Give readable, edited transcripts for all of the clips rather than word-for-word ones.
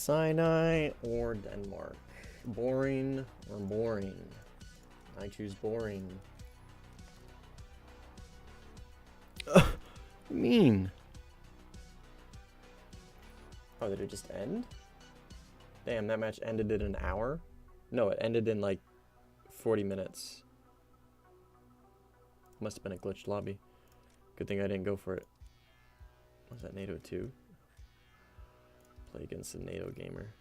Sinai or Denmark? Boring or boring? I choose boring. Mean. Oh, did it just end? Damn, that match ended in an hour? No, it ended in like 40 minutes. Must have been a glitched lobby. Good thing I didn't go for it. Was that NATO 2? Play against a NATO gamer.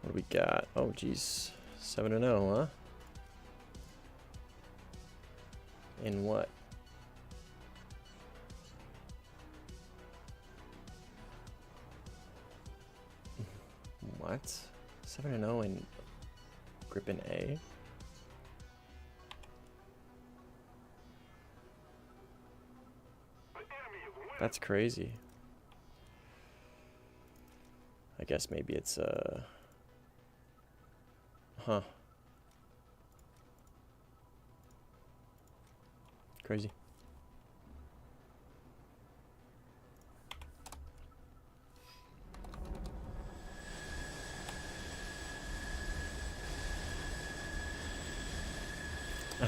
What do we got? Oh, geez. 7-0, huh? In what? What? 7-0 in Grippen A? That's crazy. I guess maybe it's huh. Crazy.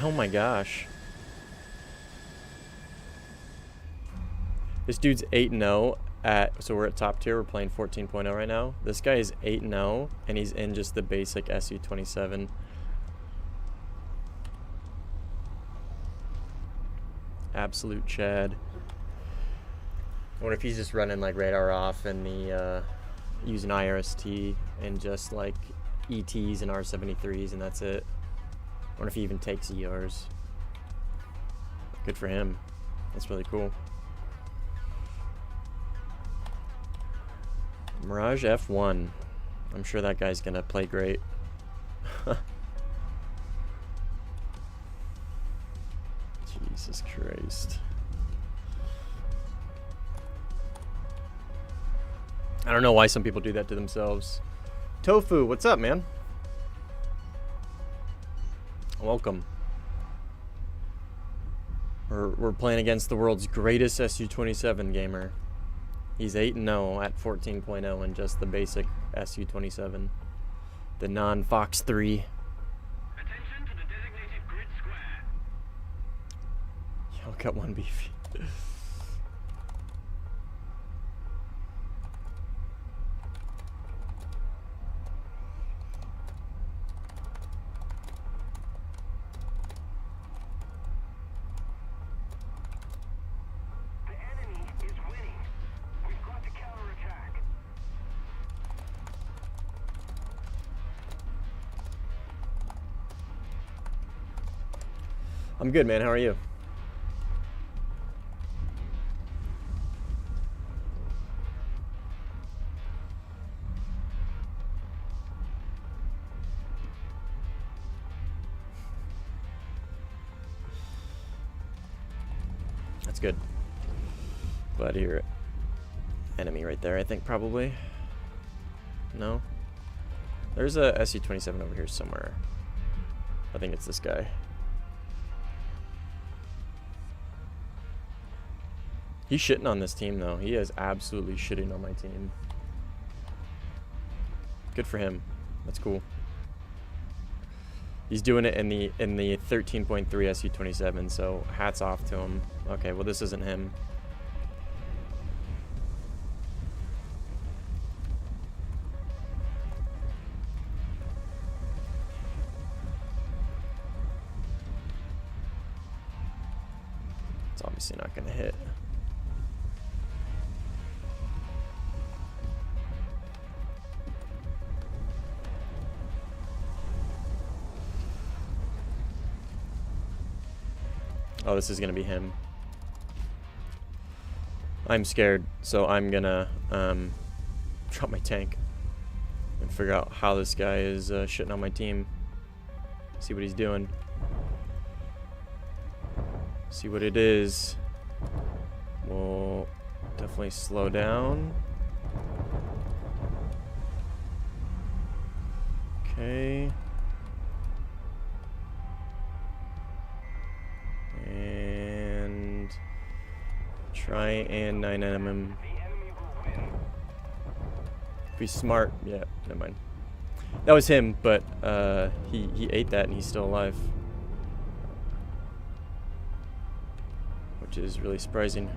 Oh my gosh. This dude's 8-0 at, so we're at top tier, we're playing 14.0 right now. This guy is 8-0 and he's in just the basic SU-27. Absolute Chad. I wonder if he's just running like radar off and the using IRST and just like ETs and R73s and that's it. I wonder if he even takes ERs. Good for him. That's really cool. Mirage F1. I'm sure that guy's gonna play great. Jesus Christ. I don't know why some people do that to themselves. Tofu, what's up, man? Welcome. We're playing against the world's greatest SU-27 gamer. He's 8-0 at 14.0 in just the basic SU-27. The non-Fox 3. Attention to the designated grid square. Yo, got one beefy. I'm good, man. How are you? That's good. Glad to hear it. Enemy right there, I think, probably. No? There's a SU-27 over here somewhere. I think it's this guy. He's shitting on this team, though. He is absolutely shitting on my team. Good for him. That's cool. He's doing it in the 13.3 SU-27, so hats off to him. Okay, well, this isn't him. It's obviously not going to hit. Oh, this is gonna be him. I'm scared, so I'm gonna drop my tank and figure out how this guy is shitting on my team. See what he's doing. See what it is. We'll definitely slow down. Okay. And try and 9M him. Be smart. Yeah, never mind. That was him, but he ate that and he's still alive. Which is really surprising.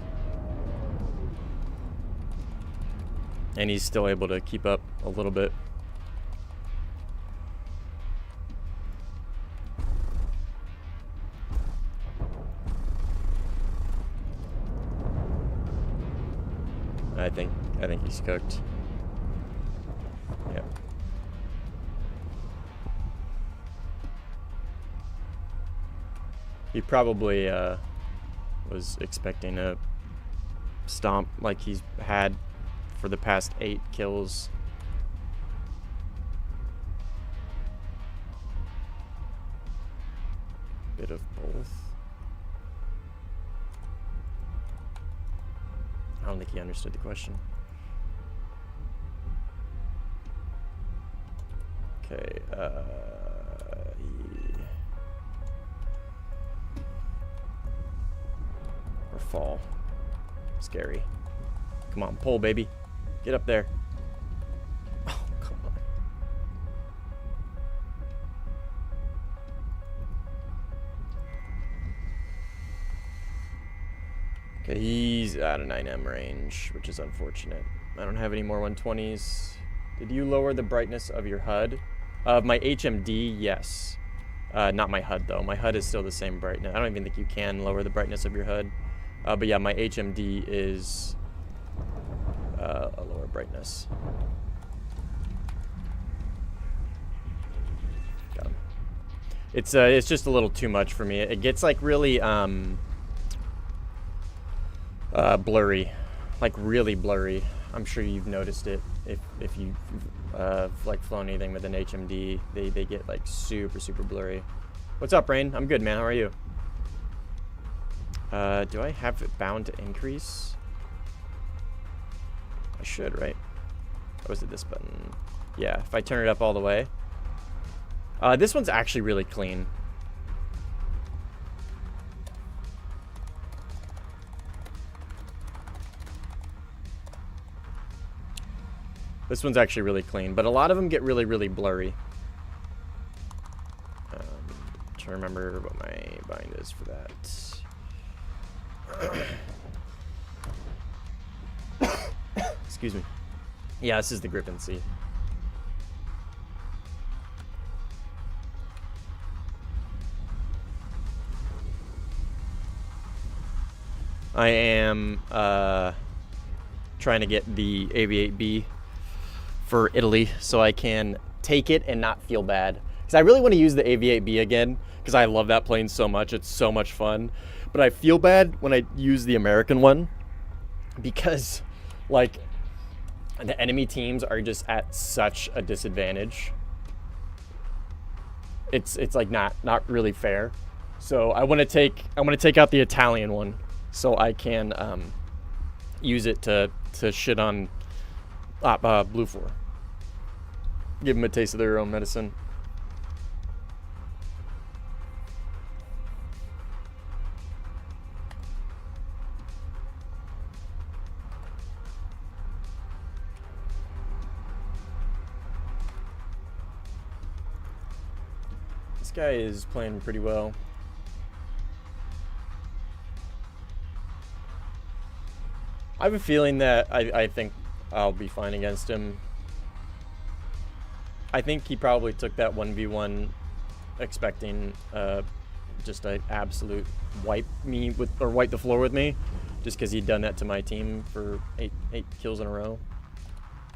And he's still able to keep up a little bit. I think he's cooked. Yeah. He probably was expecting a stomp like he's had for the past 8 kills. Bit of both. I don't think he understood the question. Okay, or fall. Scary. Come on, pull, baby. Get up there. Oh, come on. Okay, he's out of 9M range, which is unfortunate. I don't have any more 120s. Did you lower the brightness of your HUD? Of my HMD, yes. Not my HUD, though. My HUD is still the same brightness. I don't even think you can lower the brightness of your HUD. But yeah, my HMD is a lower brightness. Got him. It's just a little too much for me. It gets like really blurry, like really blurry. I'm sure you've noticed it if you've like flown anything with an HMD. They get like super blurry. What's up, Rain? I'm good, man. How are you? Do I have it bound to increase? I should, right? Or was it this button? Yeah, if I turn it up all the way. This one's actually really clean. This one's actually really clean, but a lot of them get really blurry. Trying to remember what my bind is for that. Excuse me. Yeah, this is the Grippen C. I am trying to get the AV8B for Italy so I can take it and not feel bad. Because I really want to use the AV8B again because I love that plane so much. It's so much fun. But I feel bad when I use the American one because like the enemy teams are just at such a disadvantage. It's like not really fair. So I want to take out the Italian one so I can use it to shit on Blue 4. Give them a taste of their own medicine. This guy is playing pretty well. I have a feeling that I think I'll be fine against him. I think he probably took that 1v1 expecting just an absolute wipe the floor with me, just because he'd done that to my team for eight kills in a row.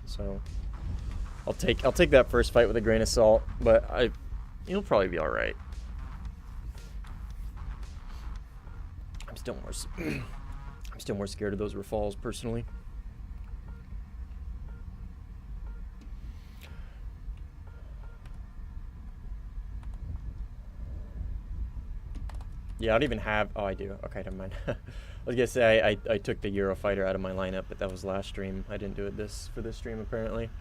So I'll take that first fight with a grain of salt, but he'll probably be all right. I'm still more scared of those Rafales personally. Yeah, I don't even have... Oh, I do. Okay, never mind. I was going to say I took the Eurofighter out of my lineup, but that was last stream. I didn't do it for this stream, apparently.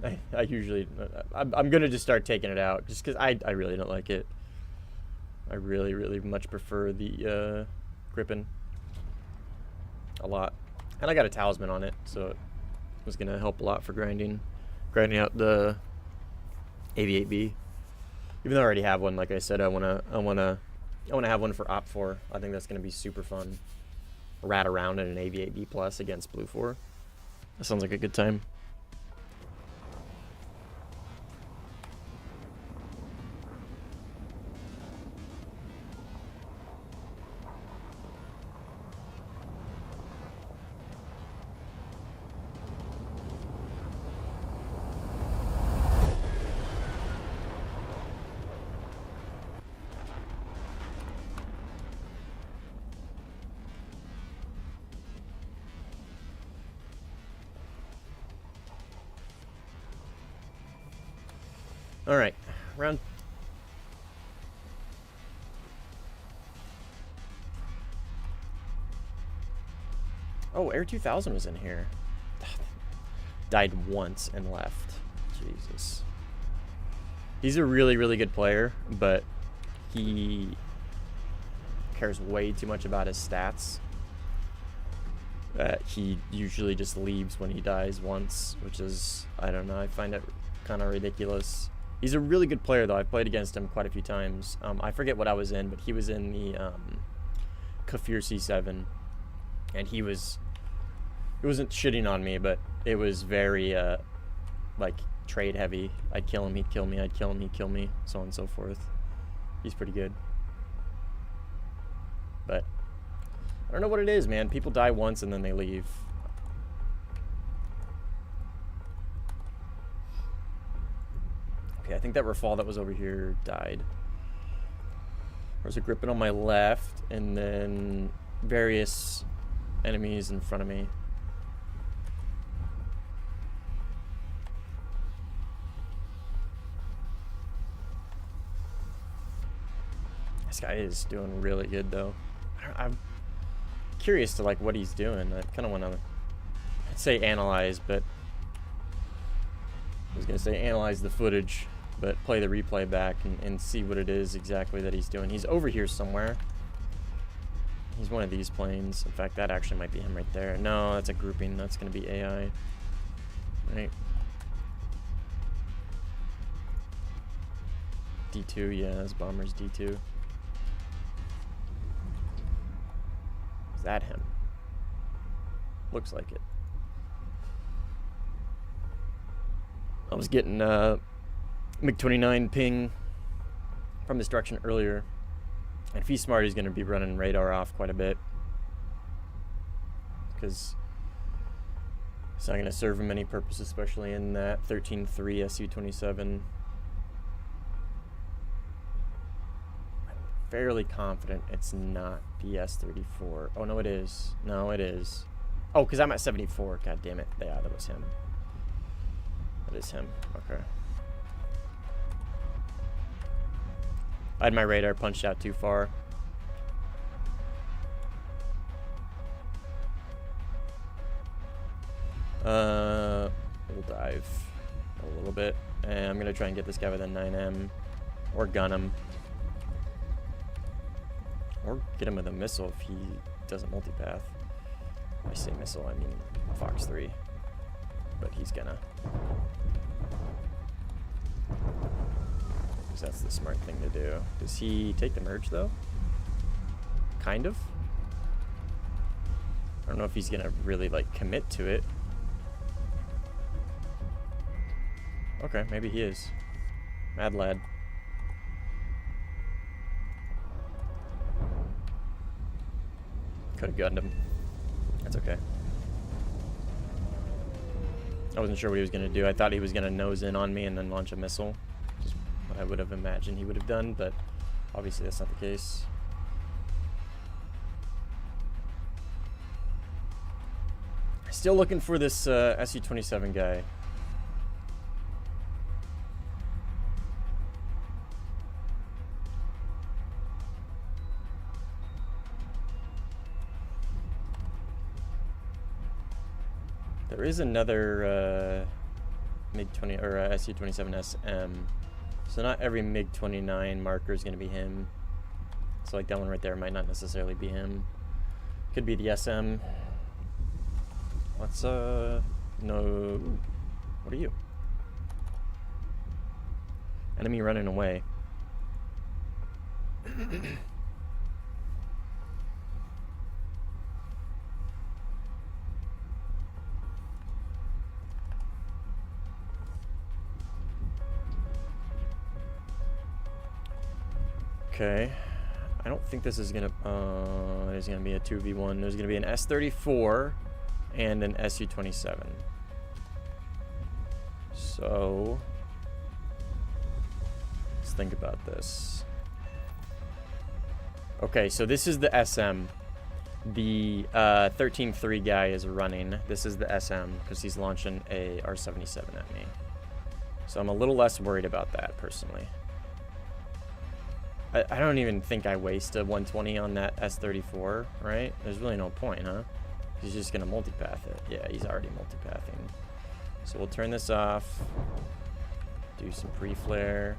I usually... I'm going to just start taking it out, just because I really don't like it. I really, really much prefer the Grippen. A lot. And I got a talisman on it, so it was going to help a lot for grinding out the AV8B. Even though I already have one, like I said, I wanna have one for Op 4. I think that's gonna be super fun. Rat around in an AV8B plus against Blue 4. That sounds like a good time. All right, round. Oh, Air 2000 was in here. Died once and left. Jesus. He's a really, really good player, but he cares way too much about his stats. He usually just leaves when he dies once, which is, I don't know, I find it kind of ridiculous. He's a really good player, though. I've played against him quite a few times. I forget what I was in, but he was in the Kafir C7. And he wasn't shitting on me, but it was very, like, trade heavy. I'd kill him, he'd kill me, I'd kill him, he'd kill me, so on and so forth. He's pretty good. But I don't know what it is, man. People die once and then they leave. Okay, I think that Rafal that was over here died. There's a Grippen on my left, and then various enemies in front of me. This guy is doing really good, though. I'm curious to like what he's doing. I kind of want to, I'd say analyze, but I was gonna say analyze the footage, but play the replay back and see what it is exactly that he's doing. He's over here somewhere. He's one of these planes. In fact, that actually might be him right there. No, that's a grouping. That's gonna be AI. Right. D2, yeah, that's Bomber's D2. Is that him? Looks like it. I was getting MiG-29 ping from this direction earlier. And if he's smart, he's going to be running radar off quite a bit. Because it's not going to serve him any purpose, especially in that 13-3 Su-27. I'm fairly confident it's not the S-34. Oh, no, it is. No, it is. Oh, because I'm at 74. God damn it. Yeah, that was him. That is him. Okay. I had my radar punched out too far. We'll dive a little bit. And I'm going to try and get this guy with a 9M. Or gun him. Or get him with a missile if he doesn't multipath. I say missile, I mean Fox 3. But he's gonna. Because that's the smart thing to do. Does he take the merge, though? Kind of. I don't know if he's gonna really, like, commit to it. Okay, maybe he is. Mad lad. Could have gunned him. That's okay. I wasn't sure what he was going to do. I thought he was going to nose in on me and then launch a missile. Which is what I would have imagined he would have done, but obviously that's not the case. Still looking for this Su-27 guy. There is another MiG-20 or Su-27 SM. So not every MiG-29 marker is going to be him. So like that one right there might not necessarily be him. Could be the SM. Let's no. What are you? Enemy running away. Okay. I don't think this is gonna there's gonna be a 2v1. There's gonna be an S-34 and an Su-27. So let's think about this. Okay, so this is the SM. The 13-3 guy is running. This is the SM because he's launching a R-77 at me. So I'm a little less worried about that personally. I don't even think I waste a 120 on that S-34, right? There's really no point, huh? He's just gonna multipath it. Yeah, he's already multipathing. So we'll turn this off. Do some pre-flare.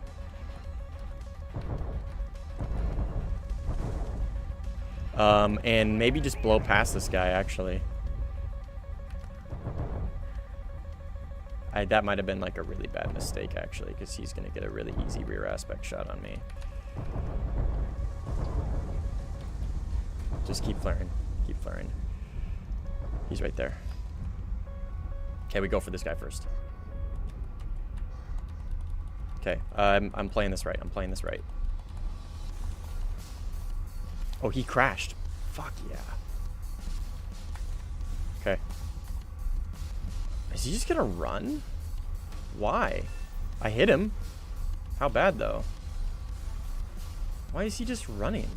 And maybe just blow past this guy, actually. That might have been like a really bad mistake, actually, because he's going to get a really easy rear aspect shot on me. Just keep flaring. Keep flaring. He's right there. Okay, we go for this guy first. Okay, I'm playing this right. I'm playing this right. Oh, he crashed. Fuck yeah. Okay. Is he just gonna run? Why? I hit him. How bad, though? Why is he just running?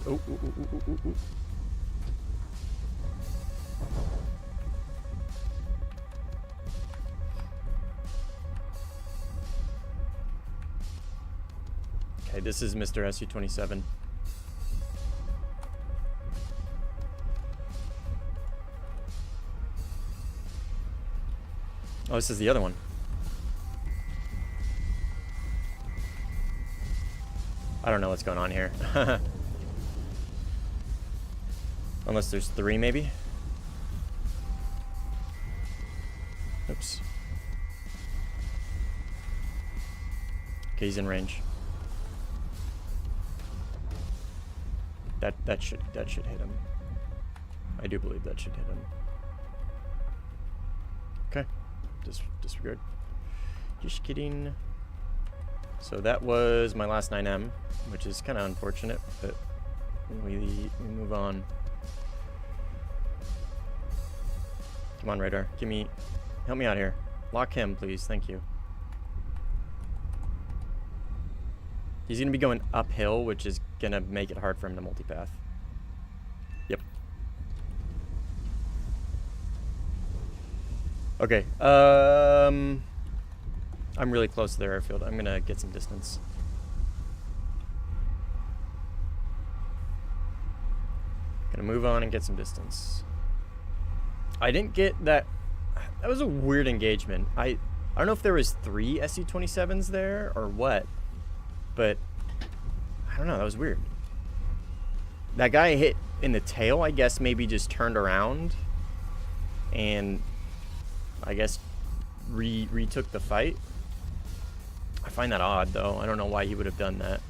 Oh, ooh, ooh, ooh, ooh, ooh. Okay, this is Mr. Su-27. Oh, this is the other one. I don't know what's going on here. Unless there's three, maybe? Oops. Okay, he's in range. That should hit him. I do believe that should hit him. Okay. Disregard. Just kidding. So that was my last 9M, which is kind of unfortunate, but we move on. Come on, radar. Help me out here. Lock him, please. Thank you. He's gonna be going uphill, which is gonna make it hard for him to multipath. Yep. Okay. I'm really close to the airfield. I'm gonna get some distance. Gonna move on and get some distance. I didn't get that. That was a weird engagement. I don't know if there was 3 Su-27s there or what, but I don't know. That was weird. That guy hit in the tail, I guess, maybe just turned around and I guess retook the fight. I find that odd, though. I don't know why he would have done that,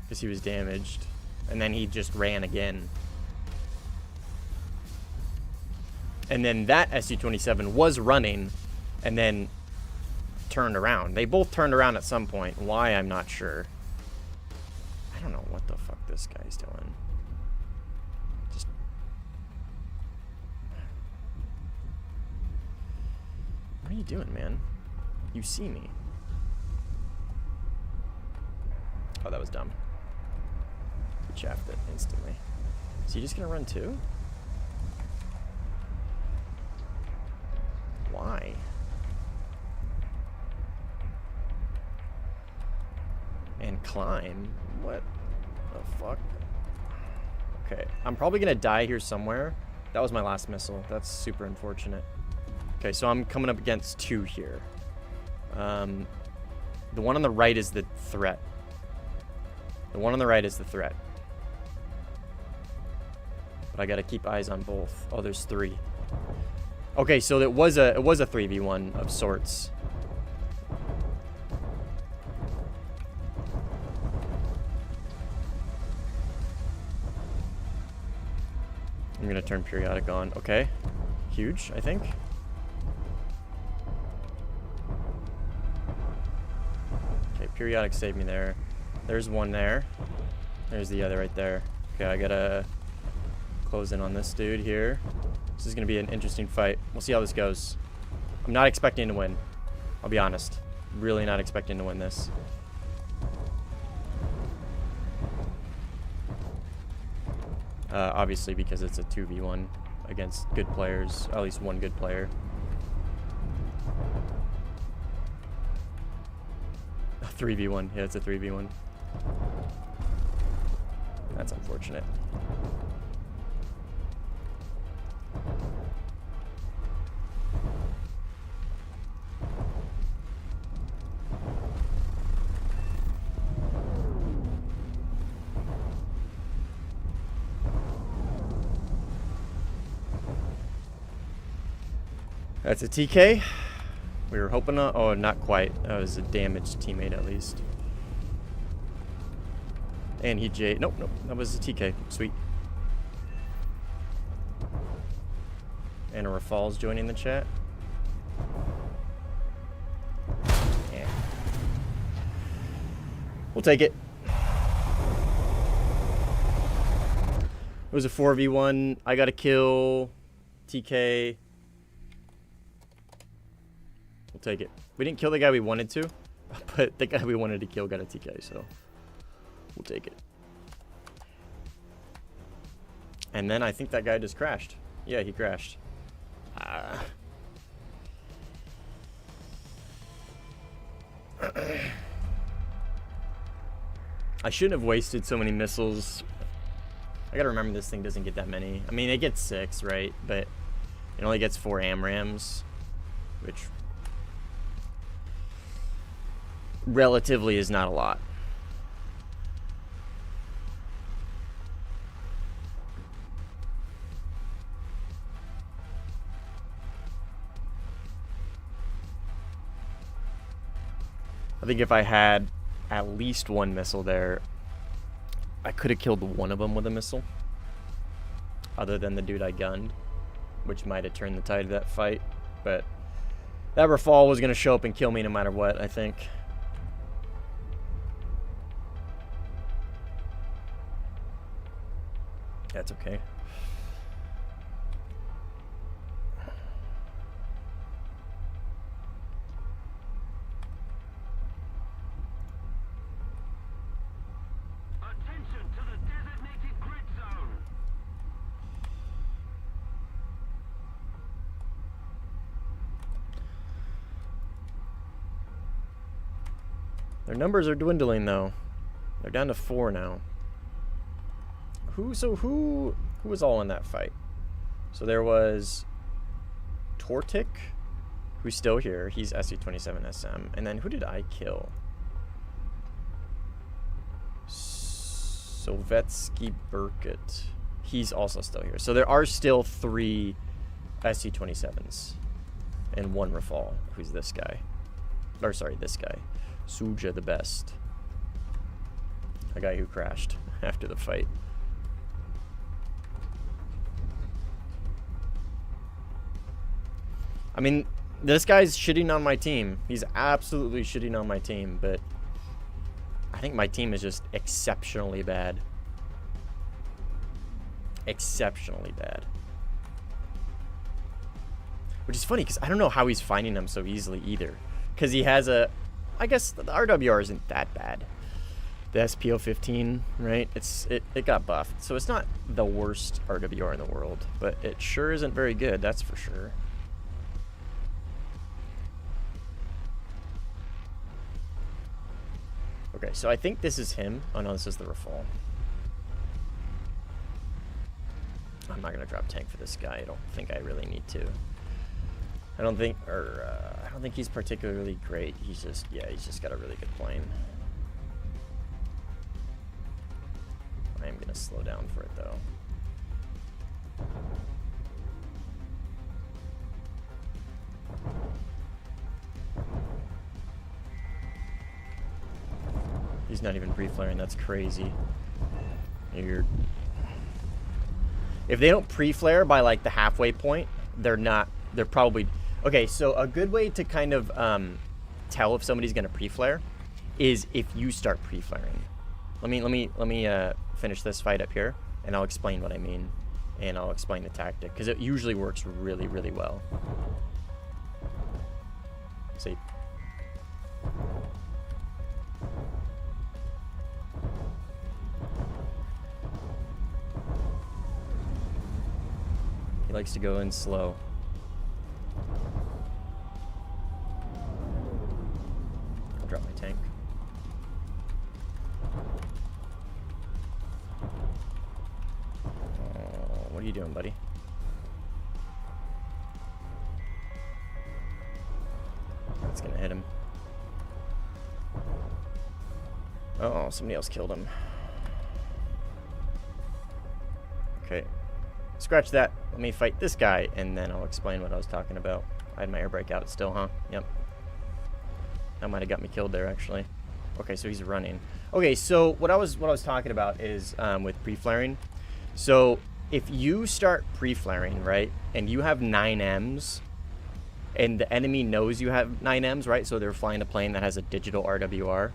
because he was damaged, and then he just ran again. And then that Su-27 was running and then turned around. They both turned around at some point. Why, I'm not sure. I don't know what the fuck this guy's doing. Just... What are you doing, man? You see me. Oh, that was dumb. He chaffed it instantly. Is he just gonna run too? Why? And climb? What the fuck? Okay, I'm probably gonna die here somewhere. That was my last missile. That's super unfortunate. Okay, so I'm coming up against 2 here. The one on the right is the threat. The one on the right is the threat. But I gotta keep eyes on both. Oh, there's 3. Okay, so it was a 3v1 of sorts. I'm gonna turn periodic on. Okay. Huge, I think. Okay, periodic saved me there. There's one there. There's the other right there. Okay, I gotta close in on this dude here. This is gonna be an interesting fight. We'll see how this goes. I'm not expecting to win. I'll be honest. Really not expecting to win this. Obviously because it's a 2v1 against good players. At least one good player. A 3v1. Yeah, it's a 3v1. That's unfortunate. That's a TK. We were hoping to... Oh, not quite. That was a damaged teammate at least. And he J... Nope, nope. That was a TK. Sweet. And a Rafal's joining the chat. Yeah. We'll take it. It was a 4v1. I got a kill. TK. We'll take it. We didn't kill the guy we wanted to, but the guy we wanted to kill got a TK, so we'll take it. And then I think that guy just crashed. Yeah, he crashed. I shouldn't have wasted so many missiles. I gotta remember this thing doesn't get that many. I mean, it gets 6, right? But it only gets 4 AMRAAMs, which relatively is not a lot. I think if I had at least 1 missile there, I could have killed one of them with a missile. Other than the dude I gunned, which might have turned the tide of that fight. But that Rafal was going to show up and kill me no matter what, I think. That's okay. Attention to the designated grid zone. Their numbers are dwindling though. They're down to 4 now. Who was all in that fight? So there was Tortik, who's still here. He's SE27 SM. And then who did I kill? Sovetsky Burkett. He's also still here. So there are still 3 SE27s and 1 Rafal, who's this guy. Or sorry, this guy. Suja the best. A guy who crashed after the fight. I mean, this guy's shitting on my team. He's absolutely shitting on my team, but I think my team is just exceptionally bad. Exceptionally bad. Which is funny, because I don't know how he's finding them so easily either. Because he has a... I guess the RWR isn't that bad. The SPO15, right? It got buffed. So it's not the worst RWR in the world. But it sure isn't very good, that's for sure. Okay, so I think this is him. Oh no, this is the Rafal. I'm not gonna drop tank for this guy. I don't think I really need to. I don't think he's particularly great. He's just, yeah, he's just got a really good plane. I am gonna slow down for it though. He's not even pre-flaring. That's crazy. If they don't pre-flare by like the halfway point, they're probably okay. So a good way to kind of tell if somebody's gonna pre-flare is if you start pre-flaring. Let me finish this fight up here, and I'll explain what I mean, and I'll explain the tactic because it usually works really, really well. See. He likes to go in slow. I'll drop my tank. Oh, what are you doing, buddy? That's gonna hit him. Uh-oh, somebody else killed him. Okay. Scratch that. Let me fight this guy, and then I'll explain what I was talking about. I had my air brake out still, huh? Yep. That might have got me killed there, actually. Okay, so he's running. Okay, so what I was talking about is with pre-flaring. So if you start pre-flaring, right, and you have 9Ms, and the enemy knows you have 9Ms, right, so they're flying a plane that has a digital RWR,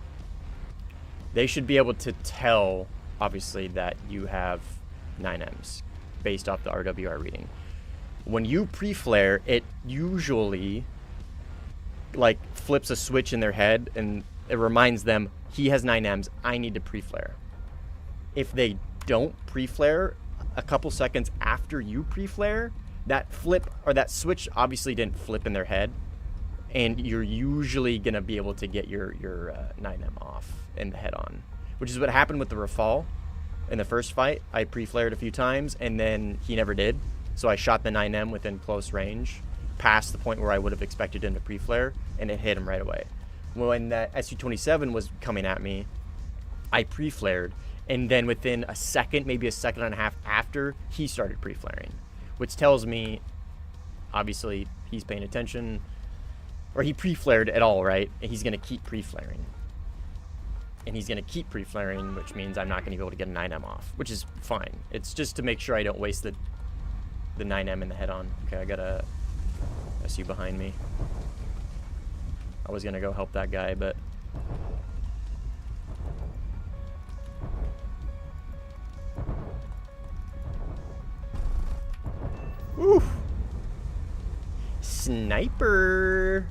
they should be able to tell, obviously, that you have 9Ms. Based off the RWR reading. When you pre-flare, it usually like flips a switch in their head and it reminds them he has 9Ms, I need to pre-flare. If they don't pre-flare a couple seconds after you pre-flare, that flip or that switch obviously didn't flip in their head, and you're usually gonna be able to get your 9M off and the head on, which is what happened with the Rafale. In the first fight, I pre-flared a few times, and then he never did. So I shot the 9M within close range, past the point where I would have expected him to pre-flare, and it hit him right away. When that Su-27 was coming at me, I pre-flared, and then within a second, maybe a second and a half after, he started pre-flaring, which tells me, obviously, he's paying attention, or he pre-flared at all, right? And he's going to keep pre-flaring. And he's going to keep pre-flaring, which means I'm not going to be able to get a 9M off, which is fine. It's just to make sure I don't waste the 9M in the head-on. Okay, I got a SU behind me. I was going to go help that guy, but... Woo! Sniper!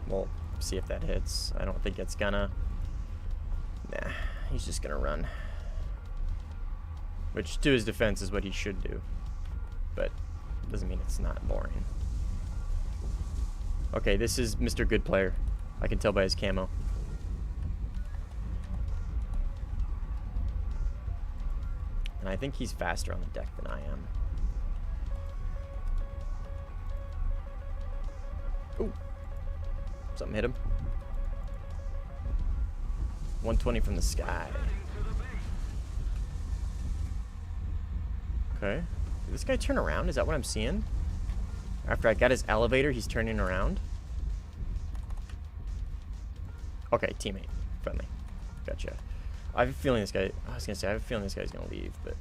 We'll see if that hits. I don't think it's gonna. Nah, he's just gonna run. Which, to his defense, is what he should do. But doesn't mean it's not boring. Okay, this is Mr. Good Player. I can tell by his camo. And I think he's faster on the deck than I am. Ooh. Something hit him. 120 from the sky. Okay. Did this guy turn around? Is that what I'm seeing? After I got his elevator, he's turning around. Okay, teammate. Friendly. Gotcha. I have a feeling this guy... I was going to say, I have a feeling this guy's going to leave, but...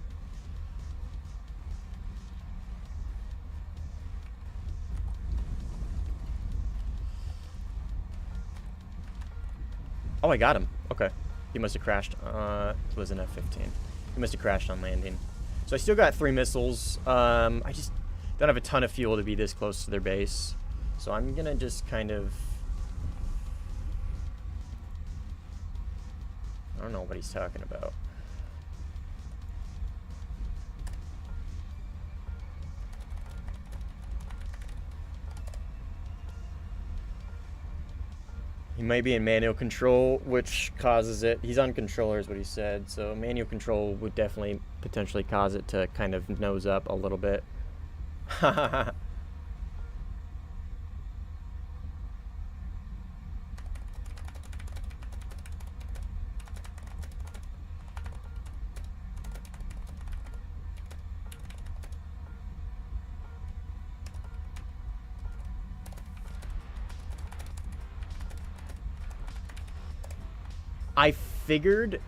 Oh, I got him. Okay. He must have crashed. It was an F-15. He must have crashed on landing. So I still got 3 missiles. I just don't have a ton of fuel to be this close to their base. So I'm going to just kind of... I don't know what he's talking about. He might be in manual control, which causes it. He's on controller is what he said, so manual control would definitely potentially cause it to kind of nose up a little bit. I figured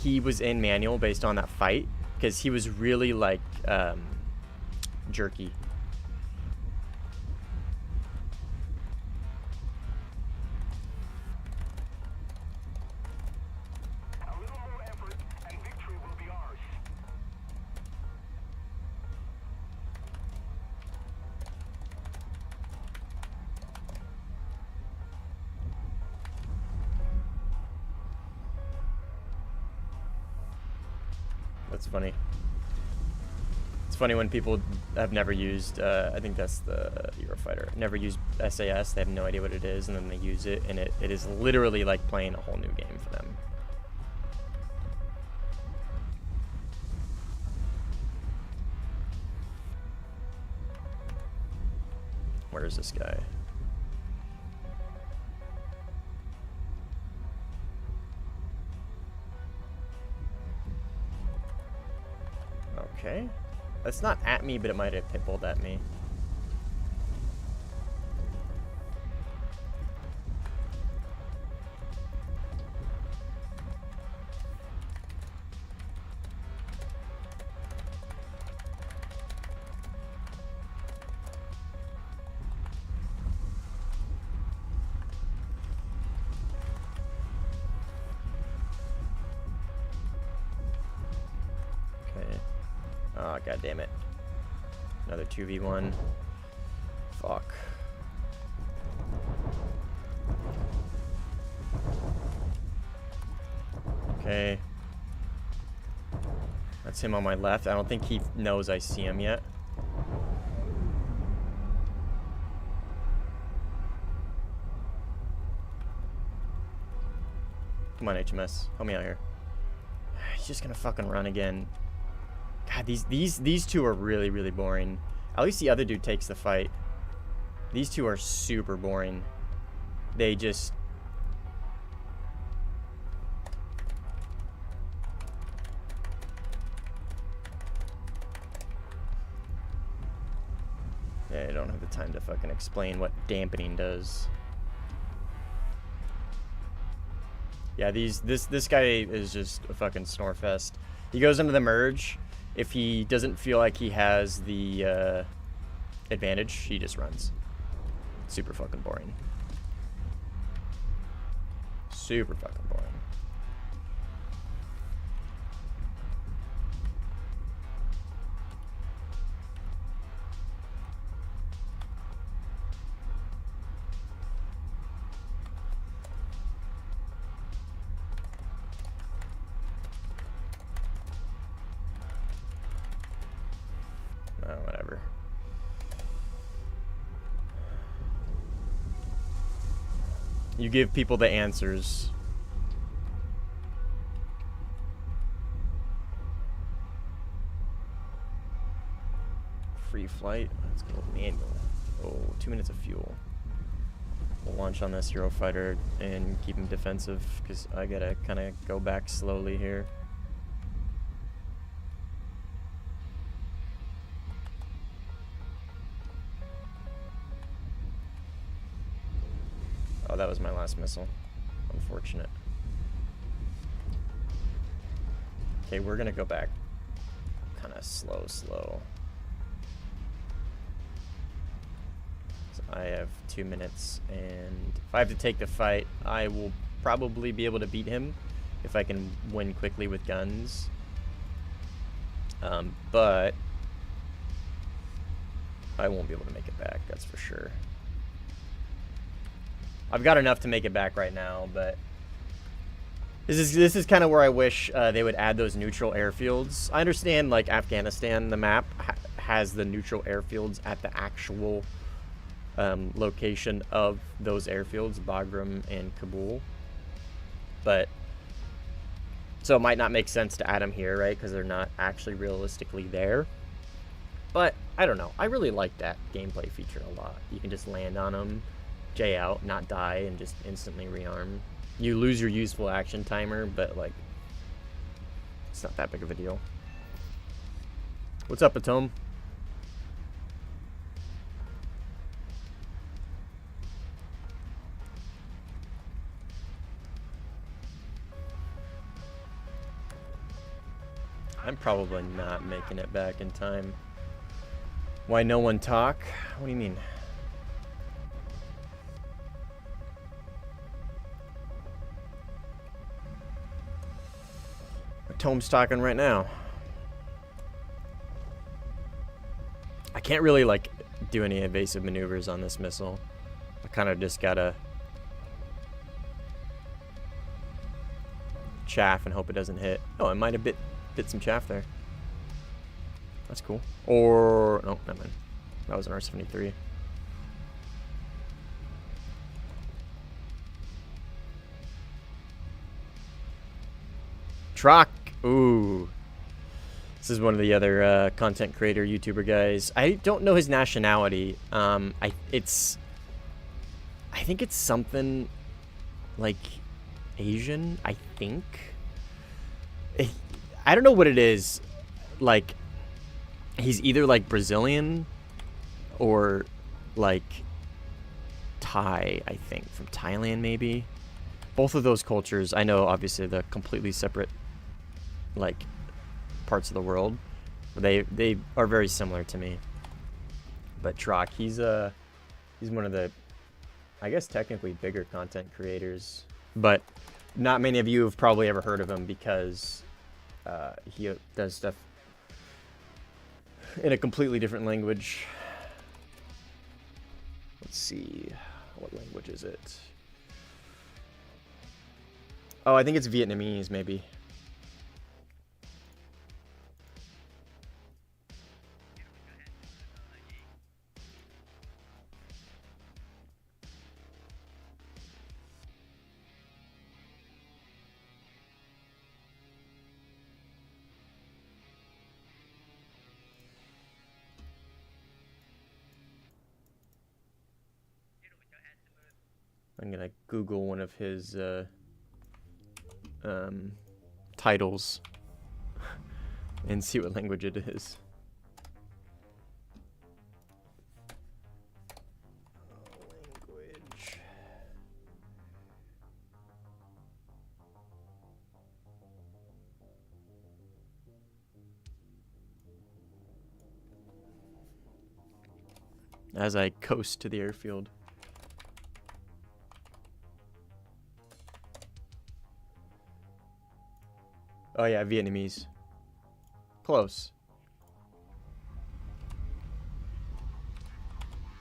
he was in manual based on that fight because he was really like jerky. A little more effort and victory will be ours. That's funny. It's funny when people have never used, I think that's the Eurofighter, never used SAS, they have no idea what it is, and then they use it, and it is literally like playing a whole new game for them. Where is this guy? Okay. That's not at me, but it might have pitbulled at me. Okay. Oh, god damn it. Another 2v1. Fuck. Okay. That's him on my left. I don't think he knows I see him yet. Come on, HMS. Help me out here. He's just gonna fucking run again. God, these two are really, really boring. At least the other dude takes the fight. These two are super boring. They just... Yeah, I don't have the time to fucking explain what dampening does. Yeah, this guy is just a fucking snorefest. He goes into the merge. If he doesn't feel like he has the advantage, he just runs. Super fucking boring. Super fucking boring. Oh, whatever. You give people the answers. Free flight. Let's go manual. Oh, 2 minutes of fuel. We'll launch on this Eurofighter and keep him defensive because I gotta kind of go back slowly here. Oh, that was my last missile. Unfortunate. Okay, we're gonna go back kind of slow. So I have 2 minutes, and if I have to take the fight, I will probably be able to beat him if I can win quickly with guns. But I won't be able to make it back, that's for sure. I've got enough to make it back right now, but this is kind of where I wish they would add those neutral airfields. I understand, like, Afghanistan, the map has the neutral airfields at the actual location of those airfields, Bagram and Kabul. But so it might not make sense to add them here, right? Because they're not actually realistically there. But I don't know. I really like that gameplay feature a lot. You can just land on them, J out, not die, and just instantly rearm. You lose your useful action timer, but like, it's not that big of a deal. What's up, Atome? I'm probably not making it back in time. Why no one talk? What do you mean? Tome's talking right now. I can't really like do any evasive maneuvers on this missile. I kind of just gotta chaff and hope it doesn't hit. Oh, it might have bit some chaff there. That's cool. Or no, never mind. That was an R-73. Trock. Ooh. This is one of the other content creator YouTuber guys. I don't know his nationality. I think it's something like Asian, I think. I don't know what it is. Like, he's either like Brazilian or like Thai, I think, from Thailand maybe. Both of those cultures, I know obviously they're completely separate like parts of the world. They are very similar to me. But Trock, he's one of the, I guess technically bigger content creators, but not many of you have probably ever heard of him because he does stuff in a completely different language. Let's see, what language is it? Oh, I think it's Vietnamese, maybe. I'm gonna Google one of his titles and see what language it is. Language. As I coast to the airfield. Oh yeah, Vietnamese. Close.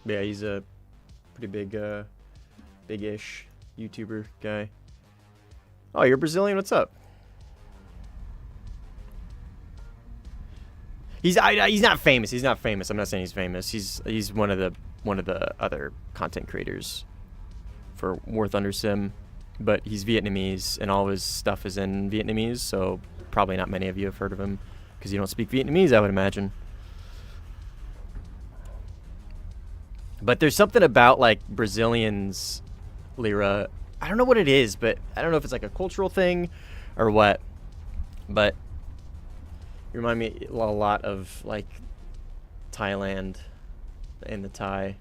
Yeah, he's a pretty big, big-ish YouTuber guy. Oh, you're Brazilian? What's up? He's not famous. He's not famous. I'm not saying he's famous. He's one of the other content creators for War Thunder Sim. But he's Vietnamese, and all of his stuff is in Vietnamese, so probably not many of you have heard of him, because you don't speak Vietnamese, I would imagine. But there's something about, like, Brazilians, Lyra, I don't know what it is, but I don't know if it's, like, a cultural thing or what, but you remind me a lot of, like, Thailand and the Thai.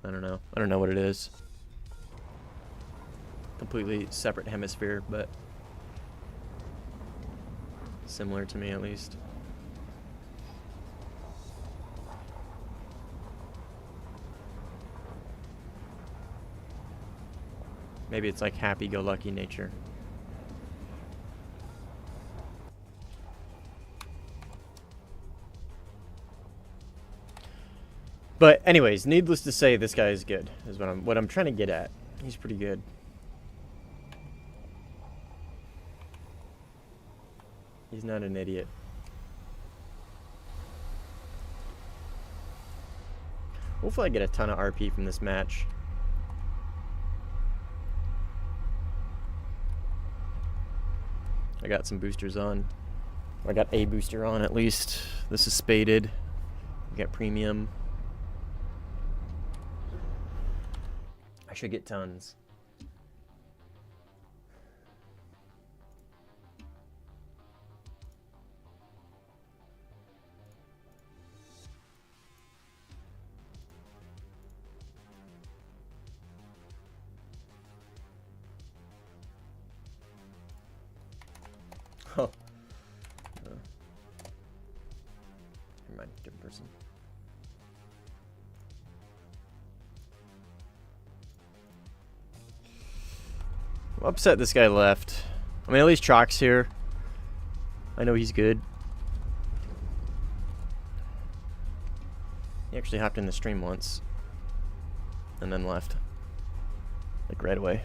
I don't know. I don't know what it is. Completely separate hemisphere, but similar to me at least. Maybe it's like happy-go-lucky nature. But anyways, needless to say, this guy is good. Is what I'm trying to get at. He's pretty good. He's not an idiot. Hopefully I get a ton of RP from this match. I got some boosters on. I got a booster on at least. This is spaded. We got premium. I should get tons. Oh. Never mind, different person. I'm upset this guy left. I mean, at least Chalk's here. I know he's good. He actually hopped in the stream once. And then left. Like right away.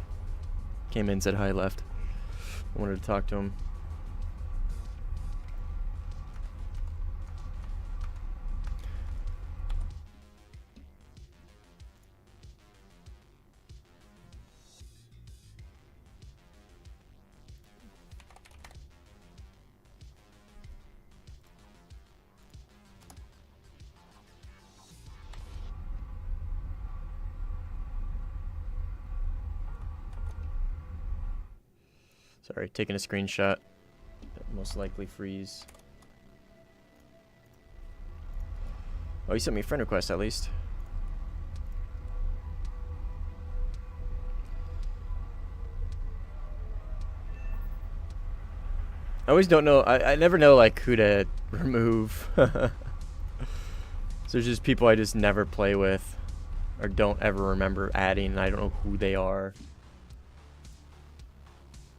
Came in, said hi, left. I wanted to talk to him. Sorry, taking a screenshot. That most likely freeze. Oh, he sent me a friend request at least. I always don't know. I never know like who to remove. So there's just people I just never play with or don't ever remember adding, and I don't know who they are.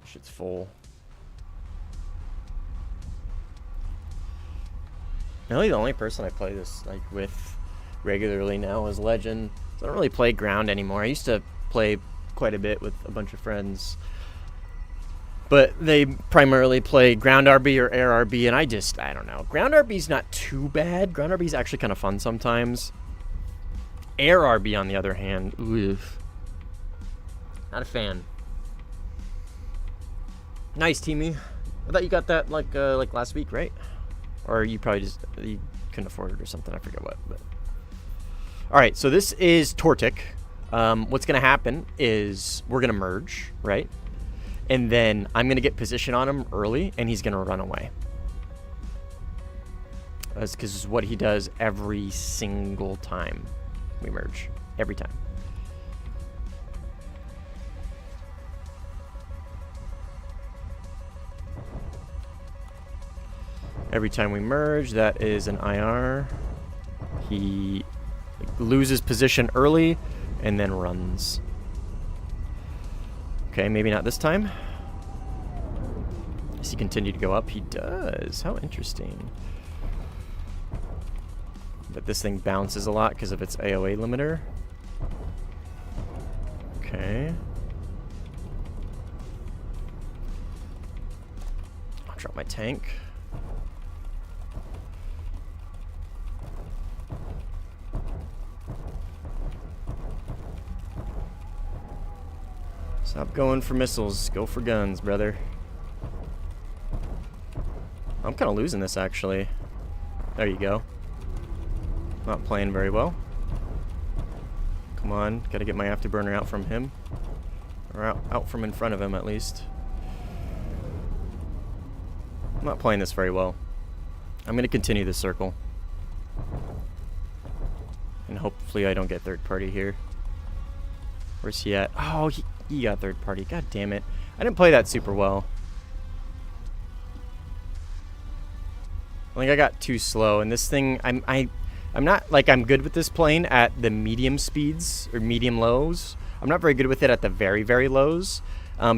Shit's full. Really, the only person I play this like with regularly now is Legend. So I don't really play Ground anymore. I used to play quite a bit with a bunch of friends, but they primarily play Ground RB or Air RB, and I don't know. Ground RB's not too bad. Ground RB's actually kind of fun sometimes. Air RB, on the other hand, oof. Not a fan. Nice, Teamy. I thought you got that like last week, right? Or you probably just you couldn't afford it or something. I forget what. But all right, so this is Tortic. What's gonna happen is we're gonna merge, right? And then I'm gonna get position on him early, and he's gonna run away. That's because it's what he does every single time we merge. Every time. Every time we merge, that is an IR. He loses position early and then runs. Okay, maybe not this time. Does he continue to go up? He does. How interesting. But this thing bounces a lot because of its AOA limiter. Okay. I'll drop my tank. Stop going for missiles. Go for guns, brother. I'm kind of losing this, actually. There you go. Not playing very well. Come on. Got to get my afterburner out from him. Or out from in front of him, at least. I'm not playing this very well. I'm going to continue this circle. And hopefully I don't get third party here. Where's he at? Oh, he got third party. God damn it. I didn't play that super well. I think I got too slow, and this thing, I'm not like I'm good with this plane at the medium speeds or medium lows. I'm not very good with it at the very, very lows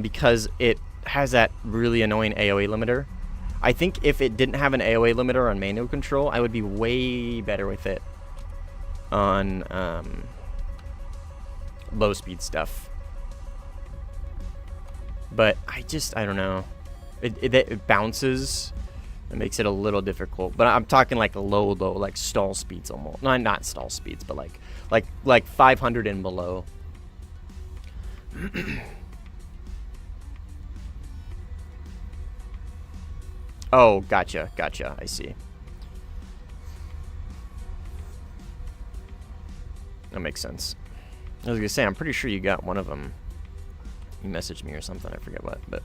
because it has that really annoying AOA limiter. I think if it didn't have an AOA limiter on manual control, I would be way better with it on low speed stuff. But I don't know. It bounces It makes it a little difficult, but I'm talking like low, like stall speeds almost. No, not stall speeds, but like 500 and below. Oh, gotcha. I see. That makes sense. I was gonna say, I'm pretty sure you got one of them. You messaged me or something. I forget what, but.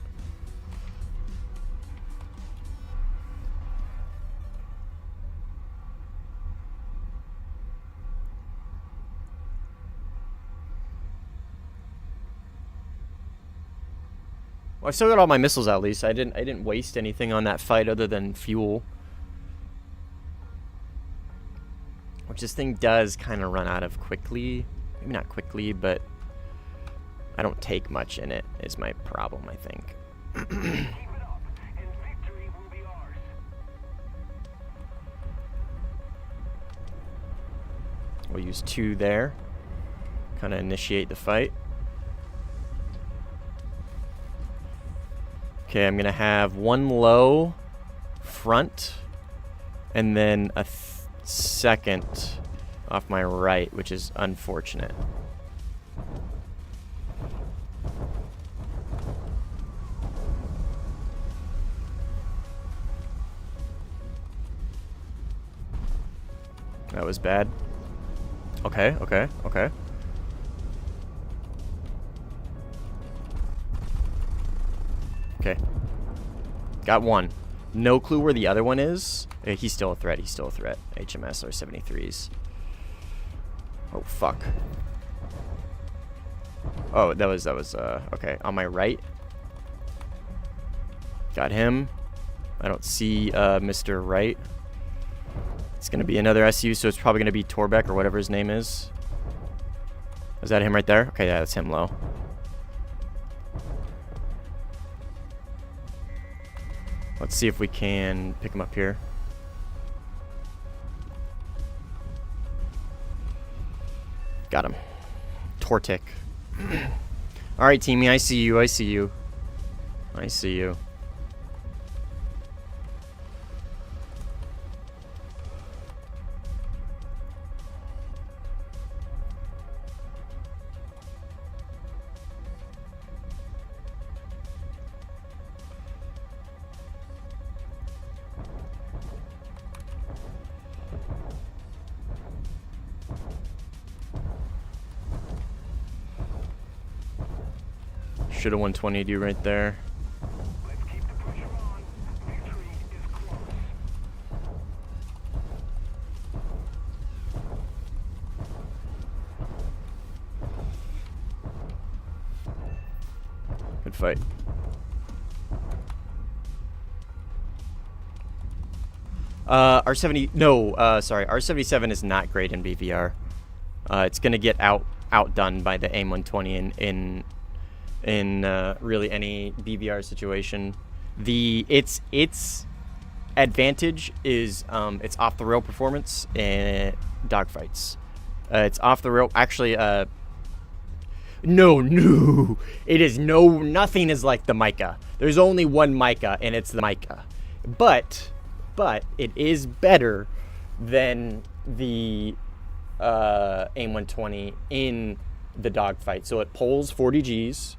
Well, I still got all my missiles at least. I didn't waste anything on that fight other than fuel. Which this thing does kind of run out of quickly. Maybe not quickly, but I don't take much in it is my problem, I think. Keep it up, and victory will be ours. We'll use 2 there. Kind of initiate the fight. Okay, I'm going to have 1 low front and then a second off my right, which is unfortunate. That was bad. Okay. Okay. Got 1. No clue where the other one is. He's still a threat. HMS or 73s. Oh, fuck. Oh, that was, okay. On my right. Got him. I don't see, Mr. Right. It's going to be another SU, so it's probably going to be Torbeck or whatever his name is. Is that him right there? Okay, yeah, that's him low. Let's see if we can pick him up here. Got him. Tortic. Alright, teamie, I see you. Should have 120'd you right there. Let's keep the pressure on. Victory is close. Good fight. R70, no, sorry, R77 is not great in BVR. It's gonna get outdone by the AIM-120 in really any BVR situation. Its advantage is its off the rail performance and dogfights. It's off the rail. Actually, no, it is nothing is like the Micah. There's only one Micah, and it's the Micah. But it is better than the AIM-120 in the dogfight. So it pulls 40 Gs.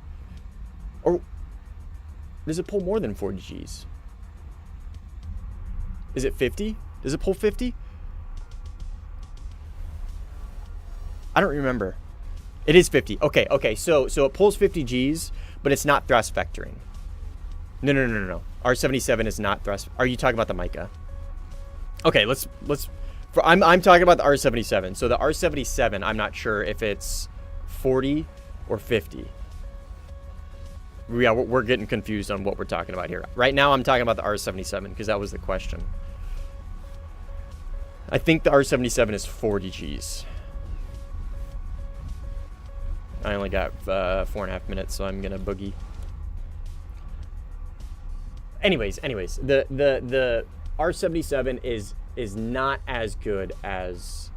Or does it pull more than 40 Gs? Is it 50? Does it pull 50? I don't remember. It is 50. Okay. So it pulls 50 Gs, but it's not thrust vectoring. No. R77 is not thrust. Are you talking about the Micah? Okay, I'm talking about the R77. So the R77, I'm not sure if it's 40 or 50. Yeah, we're getting confused on what we're talking about here. Right now, I'm talking about the R77 because that was the question. I think the R77 is 40 Gs. I only got 4.5 minutes, so I'm gonna boogie. Anyways, the R77 is not as good as.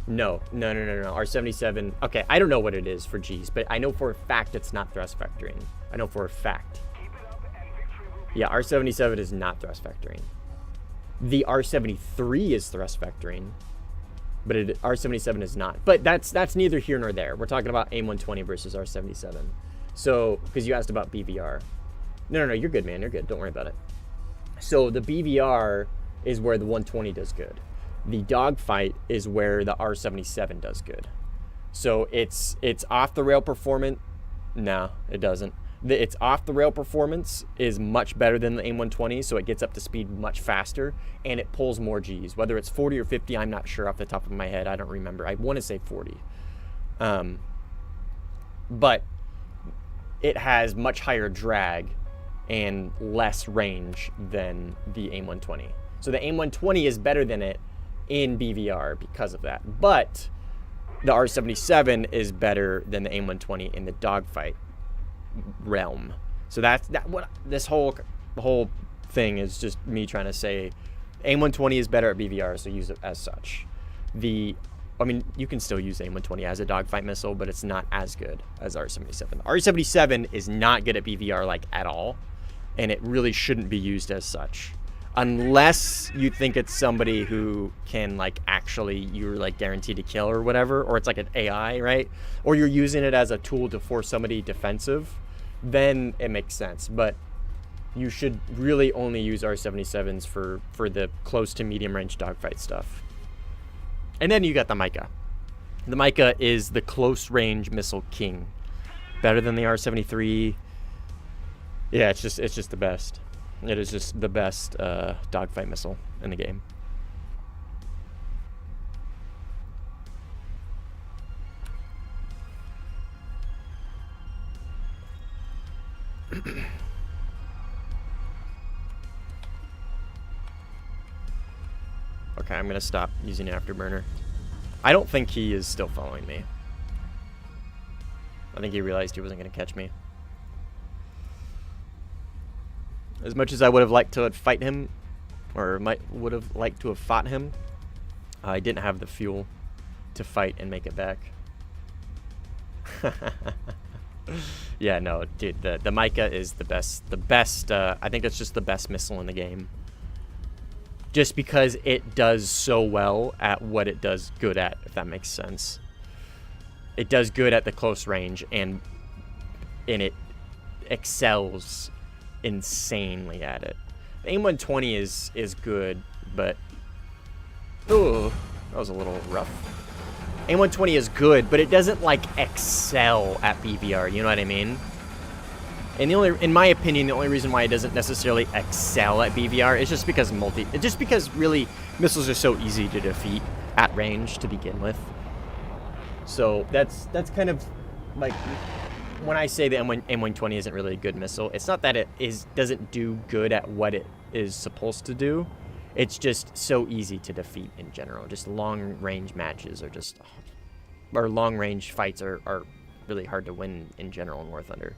No. R77. Okay, I don't know what it is for Gs, but I know for a fact it's not thrust vectoring. I know for a fact. Keep it up, and victory will be Yeah, R77 is not thrust vectoring. The R73 is thrust vectoring, but R77 is not. But that's neither here nor there. We're talking about AIM-120 versus R77. So, because you asked about BVR. No, you're good, man. You're good. Don't worry about it. So the BVR is where the 120 does good. The dogfight is where the R77 does good. So it's off the rail performance. No, it doesn't. Its off the rail performance is much better than the AIM-120, so it gets up to speed much faster and it pulls more G's. Whether it's 40 or 50, I'm not sure off the top of my head. I don't remember. I want to say 40. But it has much higher drag and less range than the AIM-120. So the AIM-120 is better than it in BVR because of that. But the R77 is better than the AIM-120 in the dogfight realm. So that's what this whole thing is, just me trying to say AIM-120 is better at BVR, so use it as such. I mean, you can still use AIM-120 as a dogfight missile, but it's not as good as R77. R77 is not good at BVR, like, at all, and it really shouldn't be used as such. Unless you think it's somebody who can, like, actually, you're, like, guaranteed to kill or whatever, or it's like an AI, right? Or you're using it as a tool to force somebody defensive, then it makes sense. But you should really only use R77s for the close to medium range dogfight stuff. And then you got the Mica. The Mica is the close range missile king. Better than the R73. Yeah, it's just the best. It is just the best dogfight missile in the game. Okay, I'm gonna stop using Afterburner. I don't think he is still following me. I think he realized he wasn't gonna catch me. As much as I would have liked to fight him, or would have liked to have fought him, I didn't have the fuel to fight and make it back. Yeah, no, dude, the Mica is the best, I think it's just the best missile in the game. Just because it does so well at what it does good at, if that makes sense. It does good at the close range, and it excels insanely at it. The AIM-120 is good, but ooh, that was a little rough. AIM-120 is good, but it doesn't like excel at BVR. You know what I mean? And in my opinion, the only reason why it doesn't necessarily excel at BVR is just because really missiles are so easy to defeat at range to begin with. So that's kind of like when I say the AIM-120 isn't really a good missile, it's not that it doesn't do good at what it is supposed to do. It's just so easy to defeat in general. Just long range matches are or long range fights are really hard to win in general in War Thunder.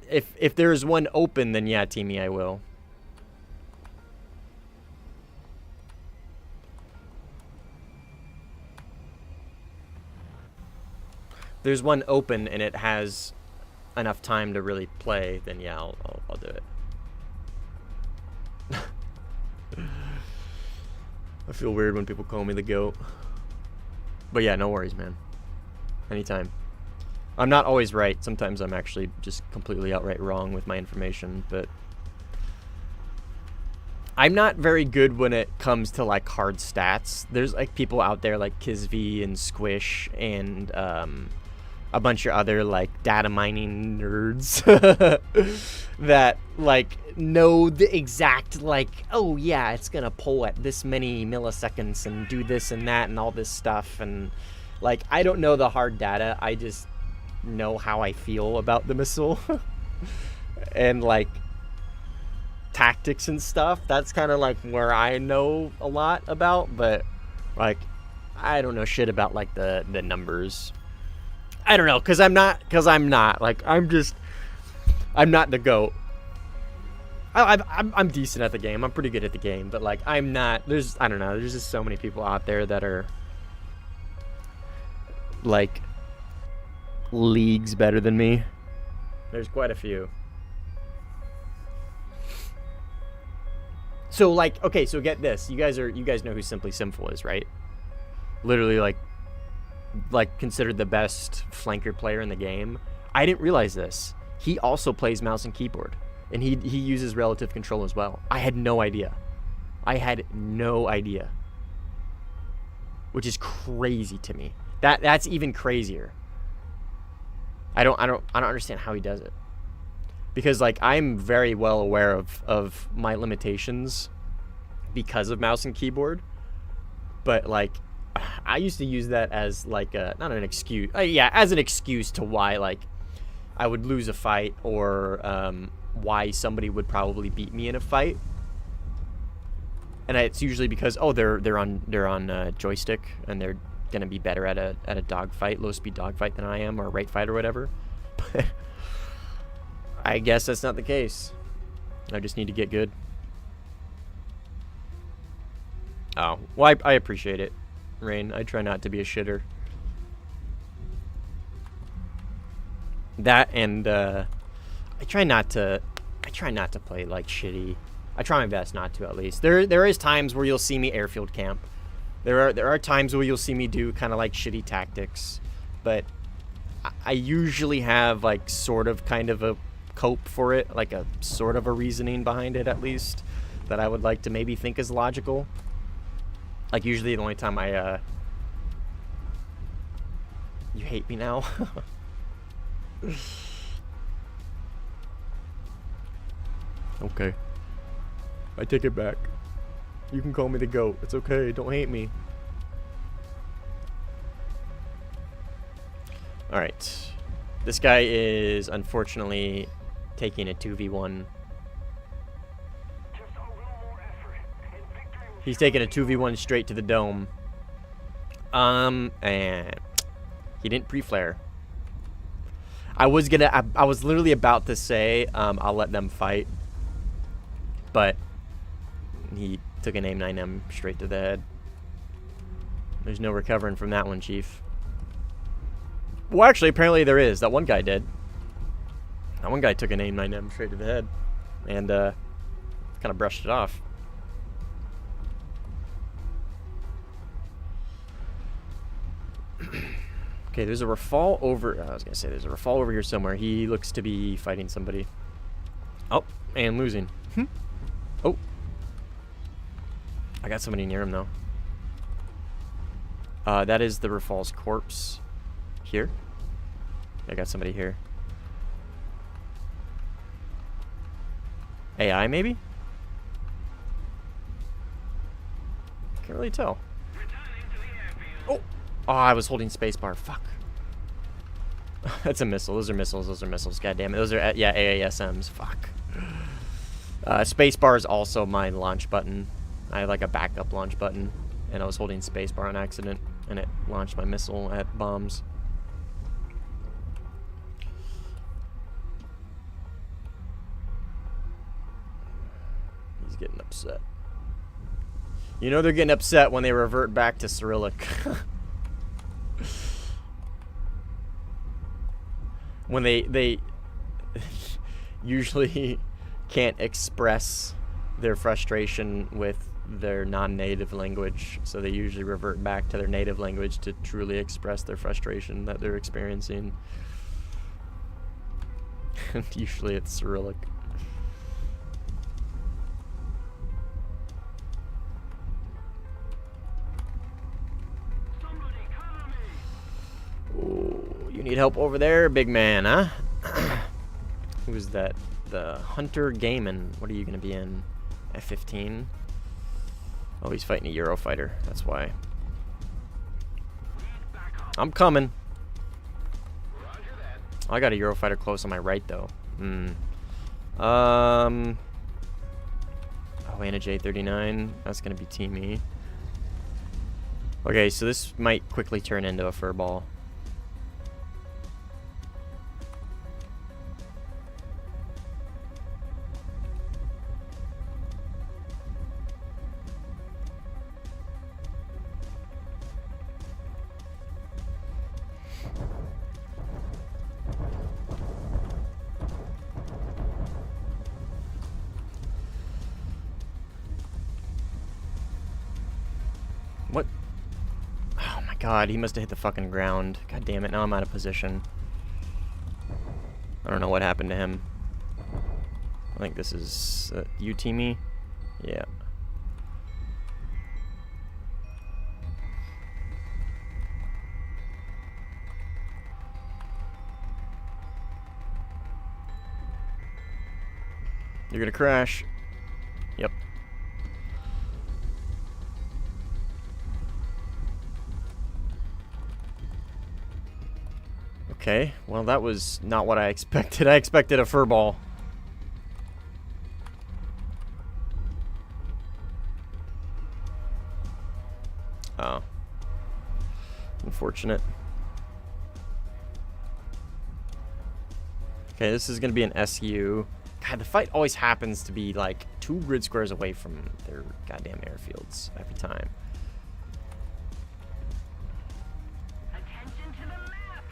If there is one open, then yeah, Teamy, I will. If there's one open and it has enough time to really play, then yeah, I'll do it. I feel weird when people call me the GOAT. But yeah, no worries, man. Anytime. I'm not always right. Sometimes I'm actually just completely outright wrong with my information, but I'm not very good when it comes to like hard stats. There's like people out there like Kizvi and Squish and a bunch of other like data mining nerds that like know the exact like, oh yeah, it's gonna pull at this many milliseconds and do this and that and all this stuff, and like I don't know the hard data. I just know how I feel about the missile and like tactics and stuff. That's kind of like where I know a lot about, but like I don't know shit about like the numbers. I don't know, cause I'm not like I'm not the GOAT. I'm decent at the game. I'm pretty good at the game, but like I'm not. I don't know. There's just so many people out there that are like leagues better than me. There's quite a few. So like, okay, so get this. You guys know who Simply Sinful is, right? Literally like considered the best flanker player in the game. I didn't realize this. He also plays mouse and keyboard, and he uses relative control as well. I had no idea. Which is crazy to me. That's even crazier. I don't understand how he does it. Because like I'm very well aware of my limitations because of mouse and keyboard. But like I used to use that as like not an excuse. Yeah, as an excuse to why like I would lose a fight, or why somebody would probably beat me in a fight. And it's usually because they're on joystick, and they're gonna be better at a dogfight, low speed dogfight than I am, or a right fight or whatever. But I guess that's not the case. I just need to get good. Oh, well, I appreciate it, Rain. I try not to be a shitter. That and I try not to play like shitty. I try my best not to, at least. There is times where you'll see me airfield camp. There are times where you'll see me do kind of like shitty tactics, but I usually have like sort of kind of a cope for it, like a sort of a reasoning behind it, at least, that I would like to maybe think is logical. Like usually the only time you hate me now? Okay. I take it back. You can call me the GOAT. It's okay. Don't hate me. Alright. This guy is unfortunately taking a 2v1. He's taking a 2v1 straight to the dome. And he didn't pre-flare. I was literally about to say, I'll let them fight. But he took an aim 9M straight to the head. There's no recovering from that one, Chief. Well, actually, apparently there is. That one guy did. That one guy took an aim 9M straight to the head. And kind of brushed it off. Okay, there's a Rafal over... I was going to say, there's a Rafal over here somewhere. He looks to be fighting somebody. Oh, and losing. Oh. I got somebody near him, though. That is the Rafal's corpse. Here. I got somebody here. AI, maybe? Can't really tell. Oh! Oh, I was holding spacebar. Fuck. That's a missile. Those are missiles. Those are missiles. God damn it. Those are, yeah, AASMs. Fuck. Spacebar is also my launch button. I have like a backup launch button, and I was holding spacebar on accident, and it launched my missile at bombs. He's getting upset. You know they're getting upset when they revert back to Cyrillic. When they usually can't express their frustration with their non-native language, so they usually revert back to their native language to truly express their frustration that they're experiencing. And usually it's Cyrillic. Oh, you need help over there, big man, huh? Who's that? The Hunter Gaiman. What are you going to be in? F-15? Oh, he's fighting a Eurofighter. That's why. I'm coming. Oh, I got a Eurofighter close on my right, though. Oh, and a J-39. That's going to be Team E. Okay, so this might quickly turn into a furball. What? Oh my god, he must have hit the fucking ground. God damn it, now I'm out of position. I don't know what happened to him. I think this is you, Teamy? Yeah. You're gonna crash. Yep. Okay, well that was not what I expected. I expected a fur ball. Oh. Unfortunate. Okay, this is gonna be an SU. God, the fight always happens to be like 2 grid squares away from their goddamn airfields every time. Attention to the map.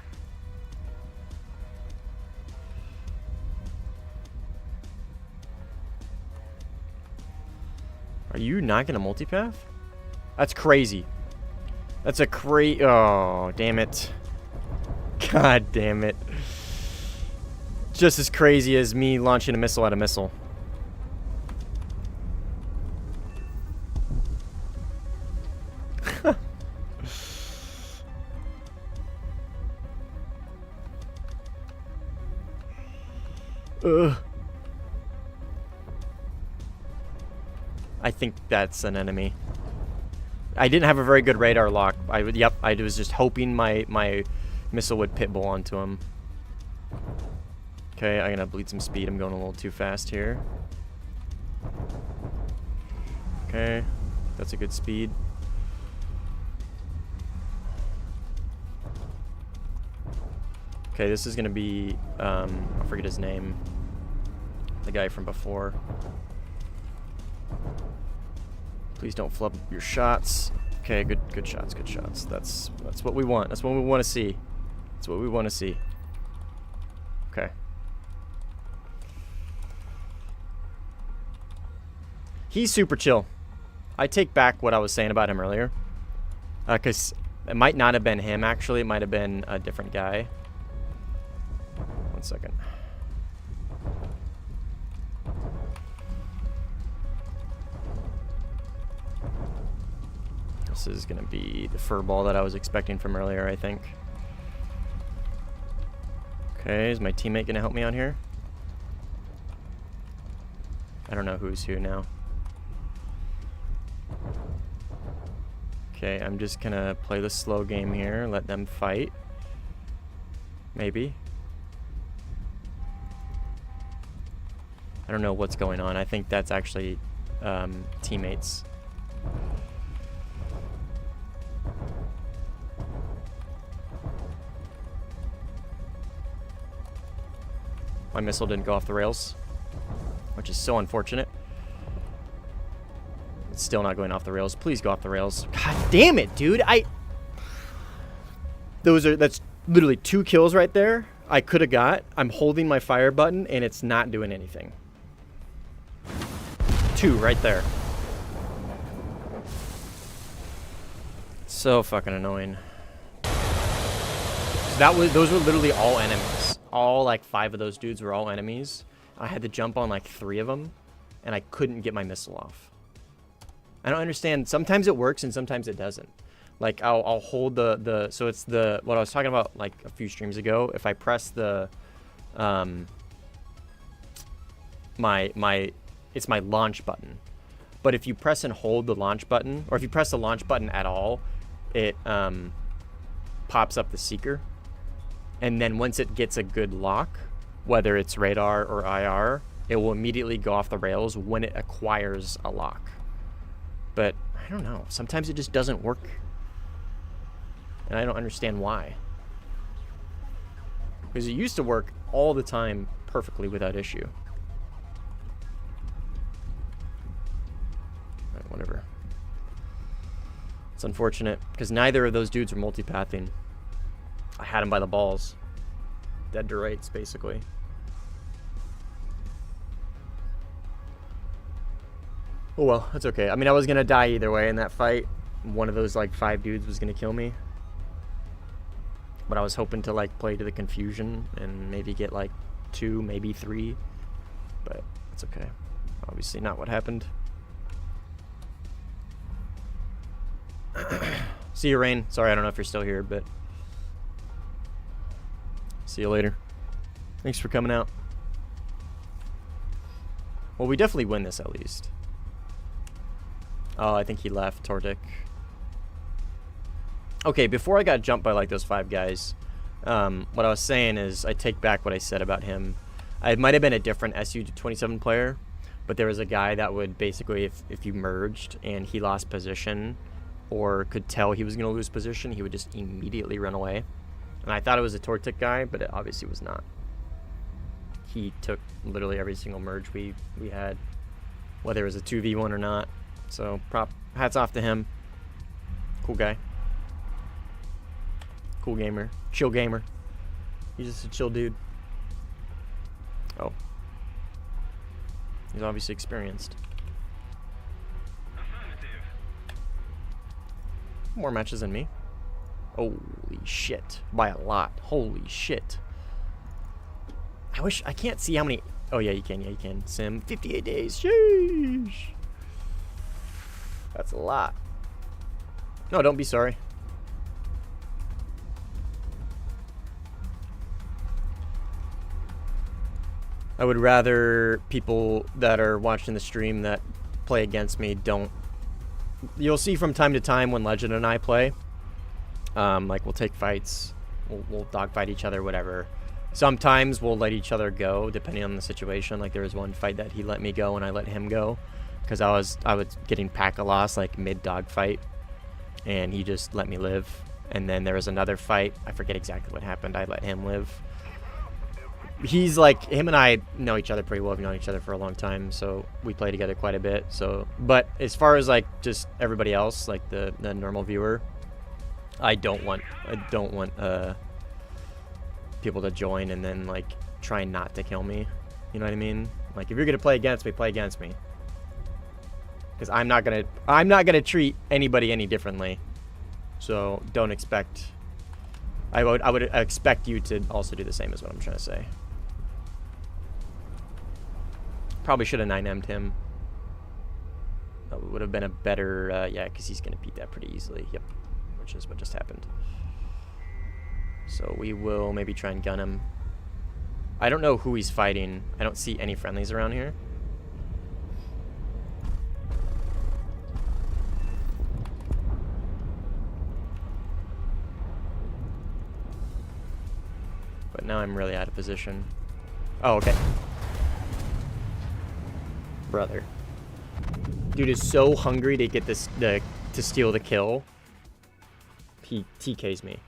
Are you not gonna multipath? That's crazy. That's a oh, damn it. God damn it. Just as crazy as me launching a missile at a missile. Ugh. I think that's an enemy. I didn't have a very good radar lock. I was just hoping my missile would pitbull onto him. Okay, I'm gonna bleed some speed. I'm going a little too fast here. Okay, that's a good speed. Okay, this is gonna be I forget his name. The guy from before. Please don't flub your shots. Okay, good shots, good shots. That's what we want. That's what we want to see. That's what we want to see. Okay. He's super chill. I take back what I was saying about him earlier. Because it might not have been him, actually. It might have been a different guy. 1 second. This is going to be the fur ball that I was expecting from earlier, I think. Okay, is my teammate going to help me out here? I don't know who's who now. Okay, I'm just gonna play the slow game here, let them fight. Maybe. I don't know what's going on. I think that's actually teammates. My missile didn't go off the rails, which is so unfortunate. It's still not going off the rails. Please go off the rails. God damn it, dude. That's literally 2 kills right there. I could have got. I'm holding my fire button and it's not doing anything. 2 right there. So fucking annoying. Those were literally all enemies. All like 5 of those dudes were all enemies. I had to jump on like 3 of them and I couldn't get my missile off. I don't understand. Sometimes it works and sometimes it doesn't. Like I'll hold so it's what I was talking about like a few streams ago. If I press the it's my launch button. But if you press and hold the launch button, or if you press the launch button at all, it pops up the seeker. And then once it gets a good lock, whether it's radar or IR, it will immediately go off the rails when it acquires a lock. But I don't know. Sometimes it just doesn't work. And I don't understand why. Because it used to work all the time perfectly without issue. Alright, whatever. It's unfortunate, because neither of those dudes are multipathing. I had him by the balls. Dead to rights, basically. Oh well, that's okay. I mean, I was going to die either way in that fight. one of those like 5 dudes was gonna kill me. But I was hoping to like play to the confusion and maybe get like 2, maybe 3. But it's okay. Obviously not what happened. See you, Rain. Sorry, I don't know if you're still here, but see you later. Thanks for coming out. Well, we definitely win this at least. Oh, I think he left, Tortic. Okay, before I got jumped by like those 5 guys, what I was saying is I take back what I said about him. It might have been a different SU-27 player, but there was a guy that would basically, if you merged and he lost position or could tell he was going to lose position, he would just immediately run away. And I thought it was a Tortic guy, but it obviously was not. He took literally every single merge we had, whether it was a 2v1 or not. So hats off to him. Cool guy. Cool gamer. Chill gamer. He's just a chill dude. Oh. He's obviously experienced. More matches than me. Holy shit. By a lot. Holy shit. I can't see how many. Oh yeah, you can. Yeah, you can. Sim. 58 days. Sheesh. That's a lot. No, don't be sorry. I would rather people that are watching the stream that play against me don't. You'll see from time to time when Legend and I play, like we'll take fights, we'll dogfight each other, whatever. Sometimes we'll let each other go depending on the situation. Like there was one fight that he let me go and I let him go because I was getting pack-a-loss like mid-dogfight and he just let me live. And then there was another fight, I forget exactly what happened, I let him live. He's like, him and I know each other pretty well. We've known each other for a long time, so we play together quite a bit. So, but as far as like just everybody else, like the normal viewer, I don't want people to join and then like try not to kill me. You know what I mean? Like if you're gonna play against me, play against me. Because I'm not gonna treat anybody any differently. So don't expect. I would expect you to also do the same. Is what I'm trying to say. Probably should have 9M'd him. That would have been a better, yeah, because he's going to beat that pretty easily. Yep, which is what just happened. So we will maybe try and gun him. I don't know who he's fighting. I don't see any friendlies around here. But now I'm really out of position. Oh, okay. Brother. Dude is so hungry to get this to steal the kill. He TKs me.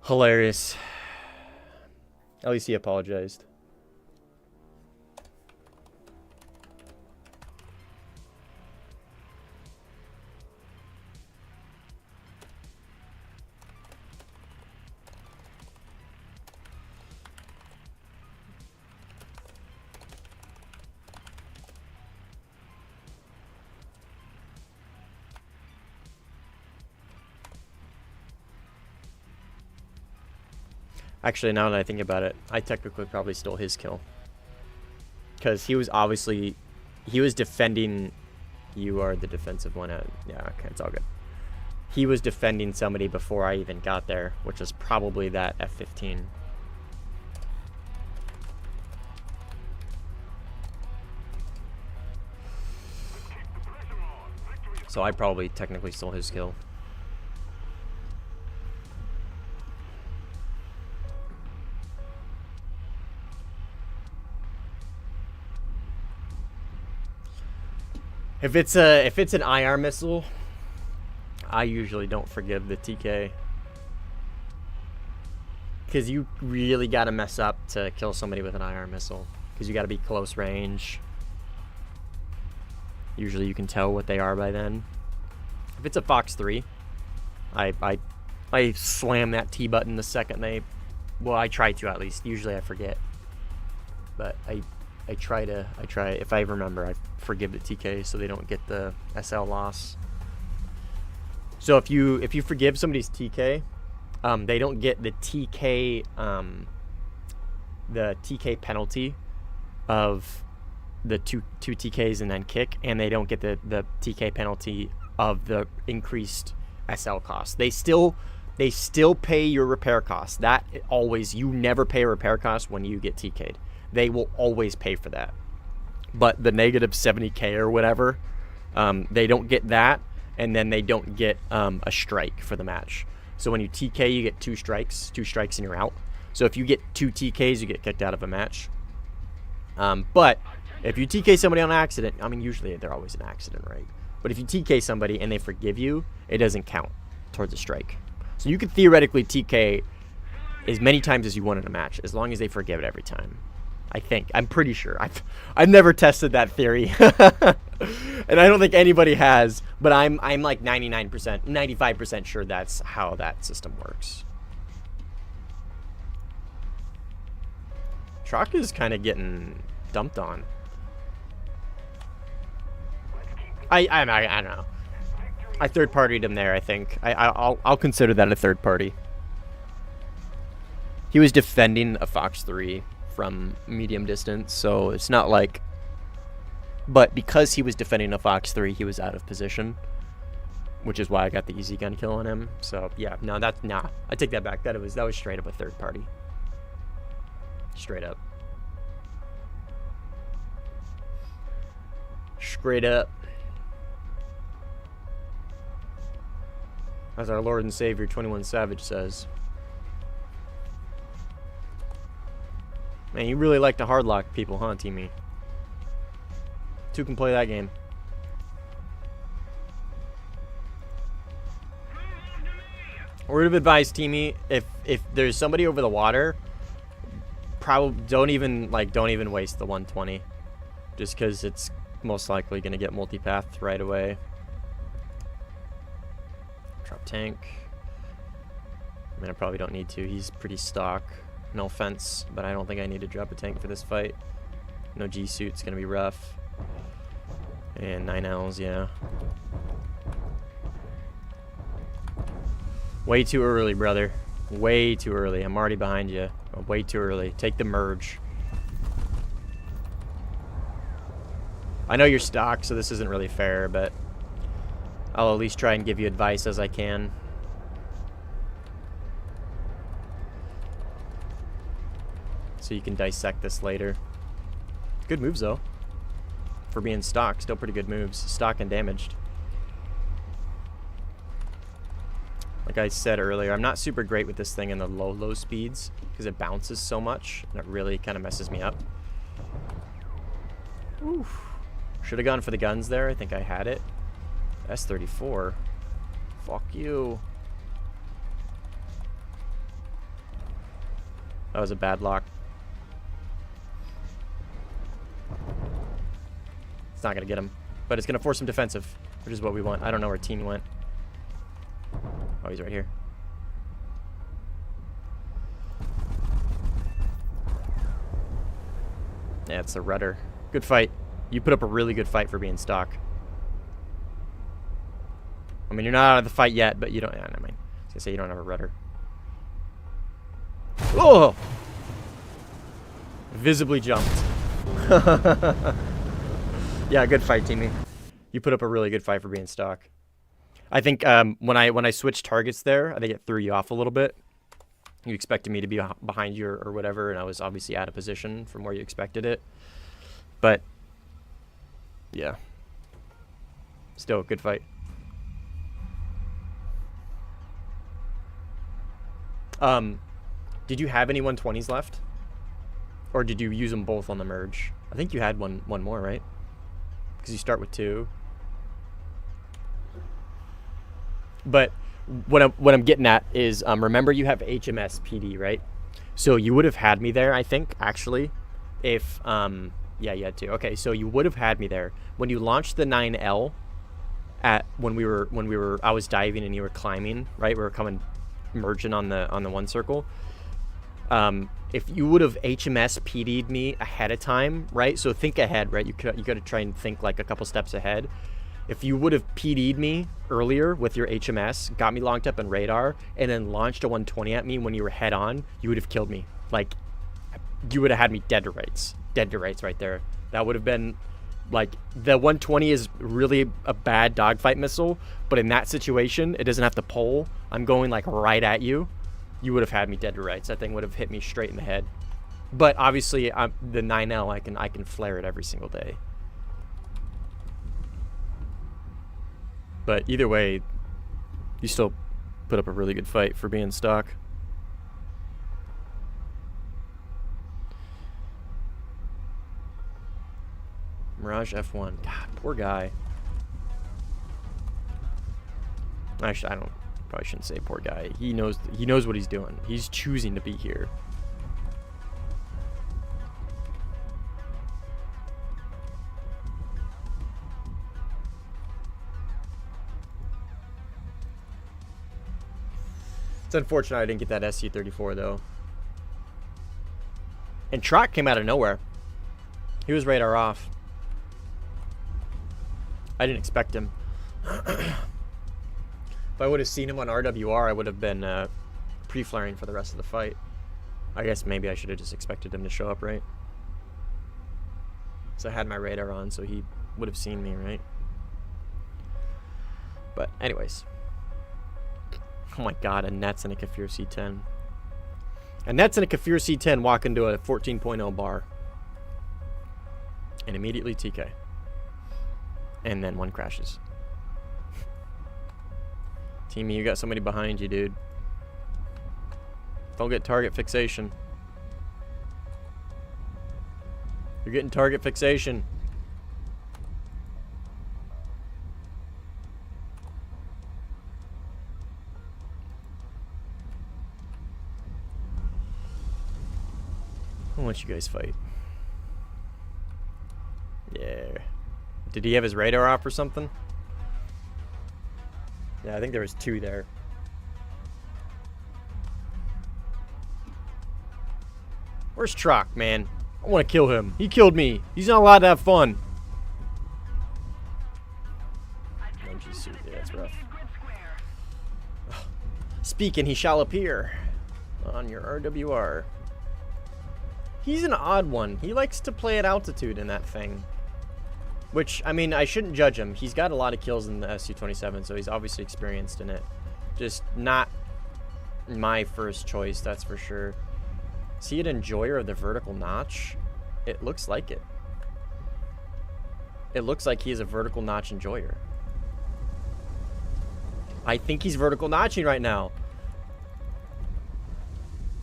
Hilarious. At least he apologized. Actually, now that I think about it, I technically probably stole his kill. Because he was obviously... He was defending... You are the defensive one. Yeah, okay, it's all good. He was defending somebody before I even got there, which was probably that F-15. So I probably technically stole his kill. If it's an IR missile, I usually don't forgive the TK. Because you really got to mess up to kill somebody with an IR missile. Because you got to be close range. Usually you can tell what they are by then. If it's a Fox 3, I slam that T button the second they, well, I try to at least. Usually I forget, but I try if I remember, I forgive the TK so they don't get the SL loss. So if you forgive somebody's TK, they don't get the TK penalty of the two TKs and then kick, and they don't get the TK penalty of the increased SL cost. They still pay your repair cost. That always, you never pay a repair cost when you get TK'd. They will always pay for that. But the negative 70k or whatever, they don't get that, and then they don't get a strike for the match. So when you TK, you get 2 strikes and you're out. So if you get 2 TKs, you get kicked out of a match. But if you TK somebody on accident, I mean, usually they're always an accident, right? But if you TK somebody and they forgive you, it doesn't count towards a strike. So you could theoretically TK as many times as you want in a match, as long as they forgive it every time. I think. I'm pretty sure. I've never tested that theory. And I don't think anybody has, but I'm like 99%, 95% sure that's how that system works. Truck is kind of getting dumped on. I don't know. I third-partied him there, I think. I'll consider that a third party. He was defending a Fox 3 from medium distance, so it's not like... But because he was defending a Fox 3, he was out of position, which is why I got the easy gun kill on him. So, yeah, no, I take that back. That was straight up a third party. Straight up. Straight up. As our Lord and Savior 21 Savage says. Man, you really like to hardlock people, huh, Teamy? 2 can play that game. Word of advice, Teamy, if there's somebody over the water, probably don't even waste the 120. Just because it's most likely going to get multipath right away. Drop tank. I mean, I probably don't need to. He's pretty stock. No offense, but I don't think I need to drop a tank for this fight. No G-suit's going to be rough. And 9Ls, yeah. Way too early, brother. Way too early. I'm already behind you. Oh, way too early. Take the merge. I know you're stock, so this isn't really fair, but I'll at least try and give you advice as I can. So you can dissect this later. Good moves, though. For being stock, still pretty good moves. Stock and damaged. Like I said earlier, I'm not super great with this thing in the low speeds because it bounces so much and it really kind of messes me up. Oof. Should have gone for the guns there. I think I had it. S34. Fuck you. That was a bad lock. It's not going to get him, but it's going to force him defensive, which is what we want. I don't know where Team went. Oh, he's right here. Yeah, it's a rudder. Good fight. You put up a really good fight for being stock. I mean, you're not out of the fight yet, but you don't... Yeah, never mind. I was going to say you don't have a rudder. Oh! Visibly jumped. Yeah, good fight, Teamy. You put up a really good fight for being stock. I think when I switched targets there, I think it threw you off a little bit. You expected me to be behind you or whatever, and I was obviously out of position from where you expected it. But, yeah. Still, good fight. Did you have any 120s left? Or did you use them both on the merge? I think you had one more, right? Because you start with 2. But what I'm getting at is, remember you have HMS PD, right? So you would have had me there, I think, actually, if, yeah, you had to. Okay, so you would have had me there. When you launched the 9L, at when we were I was diving and you were climbing, right? We were coming merging on the one circle. If you would have HMS PD'd me ahead of time, right? So think ahead, right? You got to try and think like a couple steps ahead. If you would have PD'd me earlier with your HMS, got me locked up in radar, and then launched a 120 at me when you were head on, you would have killed me. Like, you would have had me dead to rights right there. That would have been like, the 120 is really a bad dogfight missile, but in that situation, it doesn't have to pull. I'm going like right at you. You would have had me dead to rights. That thing would have hit me straight in the head. But obviously, the 9L, I can flare it every single day. But either way, you still put up a really good fight for being stock. Mirage F1. God, poor guy. Actually, probably shouldn't say poor guy. He knows what he's doing. He's choosing to be here. It's unfortunate I didn't get that SC-34 though. And Trot came out of nowhere. He was radar off. I didn't expect him. If I would have seen him on RWR, I would have been pre-flaring for the rest of the fight. I guess maybe I should have just expected him to show up, right? So I had my radar on, so he would have seen me, right? But anyways. Oh my god, a Nets and a Kafir C10. A Nets and a Kafir C10 walk into a 14.0 bar. And immediately TK. And then one crashes. Teamy, you got somebody behind you, dude. Don't get target fixation. You're getting target fixation. I'll let you guys fight. Yeah. Did he have his radar off or something? Yeah, I think there was two there. Where's Trock, man? I want to kill him. He killed me. He's not allowed to have fun. OG suit. Yeah, that's rough. Speaking, he shall appear on your RWR. He's an odd one. He likes to play at altitude in that thing. Which, I mean, I shouldn't judge him. He's got a lot of kills in the SU-27, so he's obviously experienced in it. Just not my first choice, that's for sure. Is he an enjoyer of the vertical notch? It looks like it. It looks like he is a vertical notch enjoyer. I think he's vertical notching right now.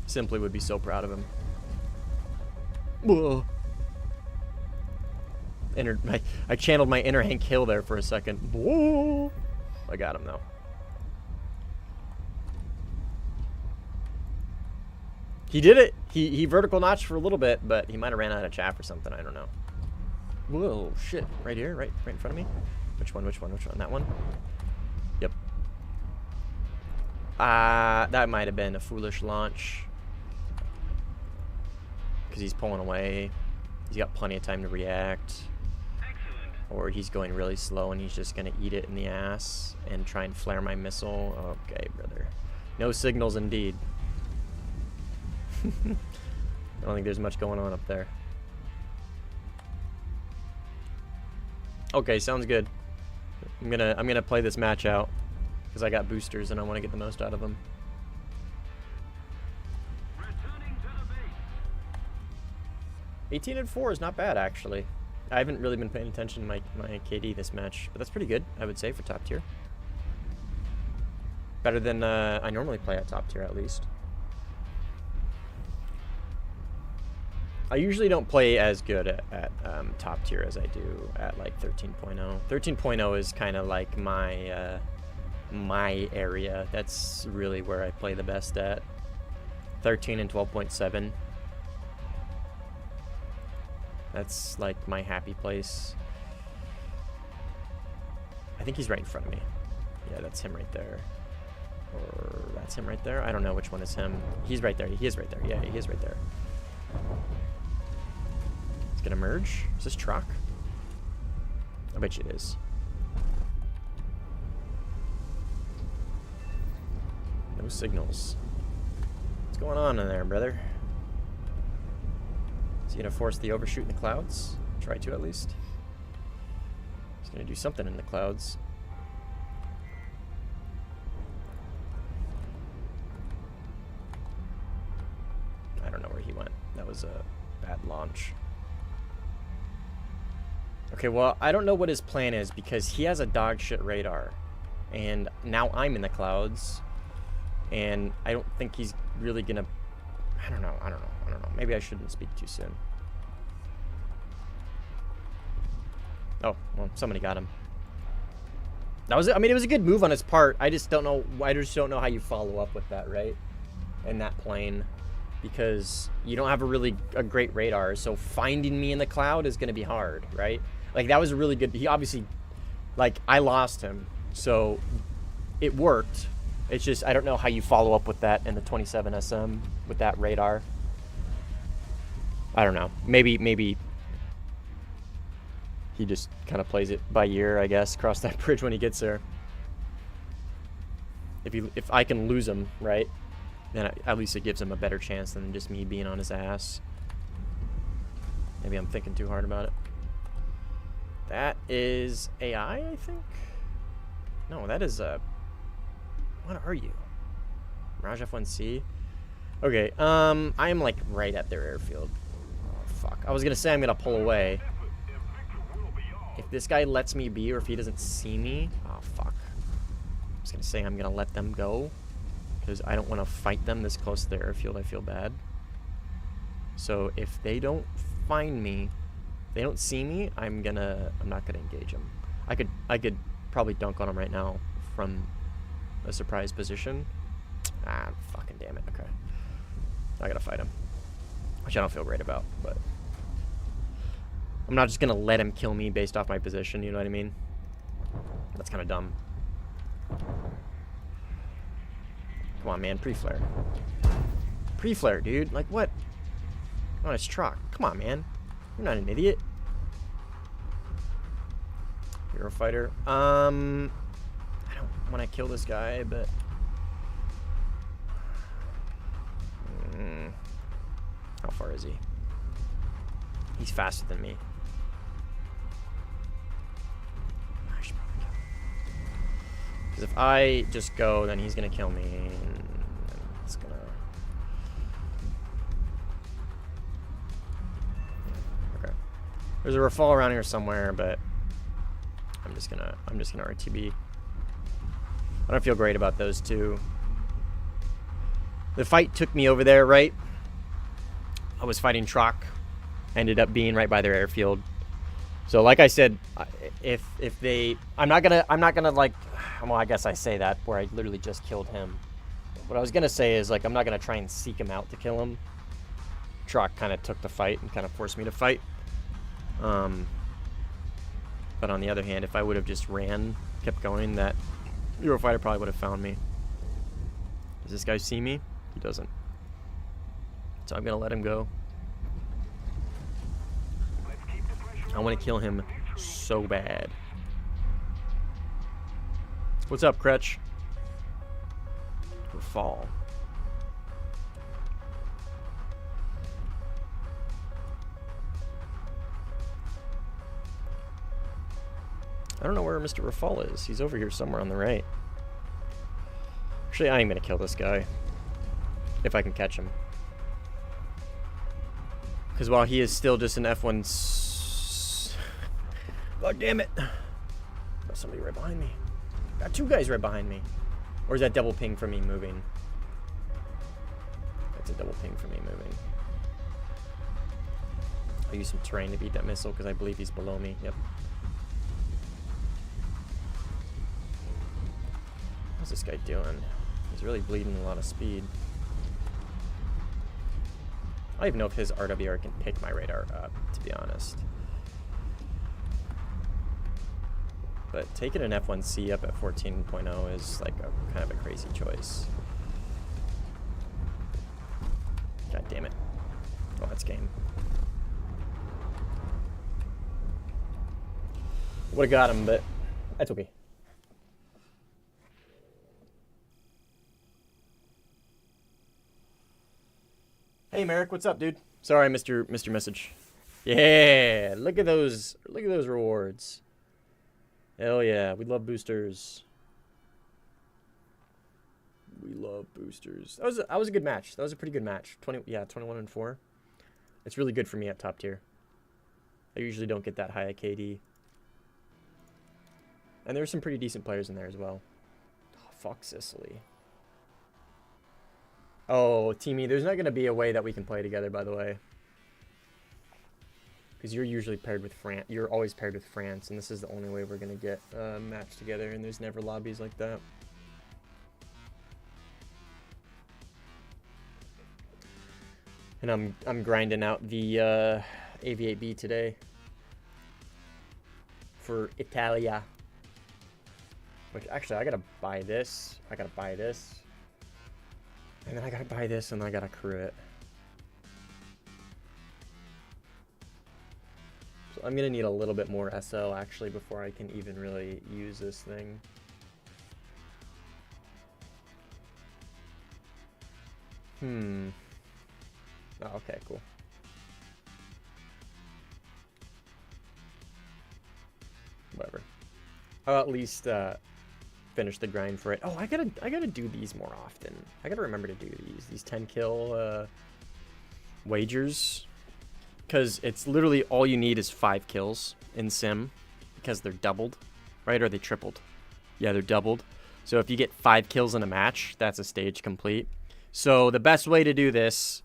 Simply would be so proud of him. Whoa. I channeled my inner Hank Hill there for a second. Whoa. I got him though. He did it. He vertical notched for a little bit, but he might have ran out of chaff or something. I don't know. Whoa, shit. Right here, right in front of me. Which one? That one? Yep. That might have been a foolish launch. Because he's pulling away. He's got plenty of time to react. Or he's going really slow and he's just going to eat it in the ass and try and flare my missile. Okay, brother. No signals indeed. I don't think there's much going on up there. Okay, sounds good. I'm gonna play this match out because I got boosters and I want to get the most out of them. Returning to the base. 18-4 is not bad actually. I haven't really been paying attention to my KD this match, but that's pretty good, I would say, for top tier. Better than I normally play at top tier, at least. I usually don't play as good at top tier as I do at like 13.0. 13.0 is kind of like my my area. That's really where I play the best at. 13 and 12.7. That's like my happy place. I think he's right in front of me. Yeah, that's him right there. Or that's him right there. I don't know which one is him. He's right there. He is right there. Yeah, he is right there. It's gonna merge. Is this truck? I bet you it is. No signals. What's going on in there, brother? Is he gonna force the overshoot in the clouds? Try to, at least. He's gonna do something in the clouds. I don't know where he went. That was a bad launch. Okay, well, I don't know what his plan is because he has a dog shit radar. And now I'm in the clouds. And I don't think he's really gonna... I don't know. Maybe I shouldn't speak too soon. Oh, well, somebody got him. That was, I mean, it was a good move on his part. I just don't know how you follow up with that, right? In that plane. Because you don't have a great radar, so finding me in the cloud is going to be hard, right? Like, that was a really good... He obviously... Like, I lost him, so it worked. It's just, I don't know how you follow up with that in the 27 SM with that radar. I don't know. Maybe he just kind of plays it by ear, I guess. Cross that bridge when he gets there. If I can lose him, right? Then at least it gives him a better chance than just me being on his ass. Maybe I'm thinking too hard about it. That is AI, I think? No, that is a... What are you? Mirage F1C? Okay, I am like right at their airfield. Oh, fuck. I was gonna say I'm gonna pull away. If this guy lets me be or if he doesn't see me... Oh, fuck. I was gonna say I'm gonna let them go. Because I don't want to fight them this close to their airfield. I feel bad. So if they don't find me, they don't see me, I'm not gonna engage them. I could probably dunk on them right now from a surprise position. Ah, fucking damn it. Okay. I gotta fight him. Which I don't feel great about, but... I'm not just gonna let him kill me based off my position, you know what I mean? That's kind of dumb. Come on, man. Pre-flare. Pre-flare, dude. Like, what? On his truck. Come on, man. You're not an idiot. Hero fighter. I don't want to kill this guy, but... How far is he? He's faster than me. I should probably kill him. Because if I just go, then he's going to kill me. And it's going to... Okay. There's a Rafale around here somewhere, but I'm just gonna RTB. I don't feel great about those two. The fight took me over there, right? I was fighting Trock. Ended up being right by their airfield. So like I said, if they... I'm not gonna like... Well, I guess I say that where I literally just killed him. What I was gonna say is, like, I'm not gonna try and seek him out to kill him. Trock kind of took the fight and kind of forced me to fight. But on the other hand, if I would have just kept going, that Eurofighter probably would have found me. Does this guy see me? He doesn't. So I'm gonna let him go. I want to kill him so bad. What's up, Kretch? Fall. I don't know where Mr. Rafal is. He's over here somewhere on the right. Actually, I am going to kill this guy. If I can catch him. Because while he is still just an F1... God damn it. Got somebody right behind me. Got two guys right behind me. Or is that double ping for me moving? That's a double ping for me moving. I'll use some terrain to beat that missile because I believe he's below me. Yep. What's this guy doing? He's really bleeding a lot of speed. I don't even know if his RWR can pick my radar up, to be honest. But taking an F1C up at 14.0 is like a kind of a crazy choice. God damn it. Oh, that's game. Would've got him, but that's okay. Hey Merrick, what's up, dude? Sorry I missed your message. Yeah, look at those rewards. Hell yeah, we love boosters. We love boosters. That was a good match. That was a pretty good match. 21-4. It's really good for me at top tier. I usually don't get that high at KD. And there's some pretty decent players in there as well. Oh, fuck Sicily. Oh, Teamy, there's not going to be a way that we can play together, by the way. Because you're usually paired with France. You're always paired with France, and this is the only way we're going to get matched together, and there's never lobbies like that. And I'm grinding out the AV8B today for Italia. Which, actually, I got to buy this. I got to buy this. And then I gotta buy this, and then I gotta crew it. So I'm gonna need a little bit more SL, actually, before I can even really use this thing. Oh, okay, cool. Whatever. I'll at least finish the grind for it. Oh, I gotta do these more often. I gotta remember to do these 10 kill wagers, because it's literally all you need is 5 kills in sim, because they're doubled, right? Or they tripled. Yeah, they're doubled. So if you get 5 kills in a match, that's a stage complete. So the best way to do this,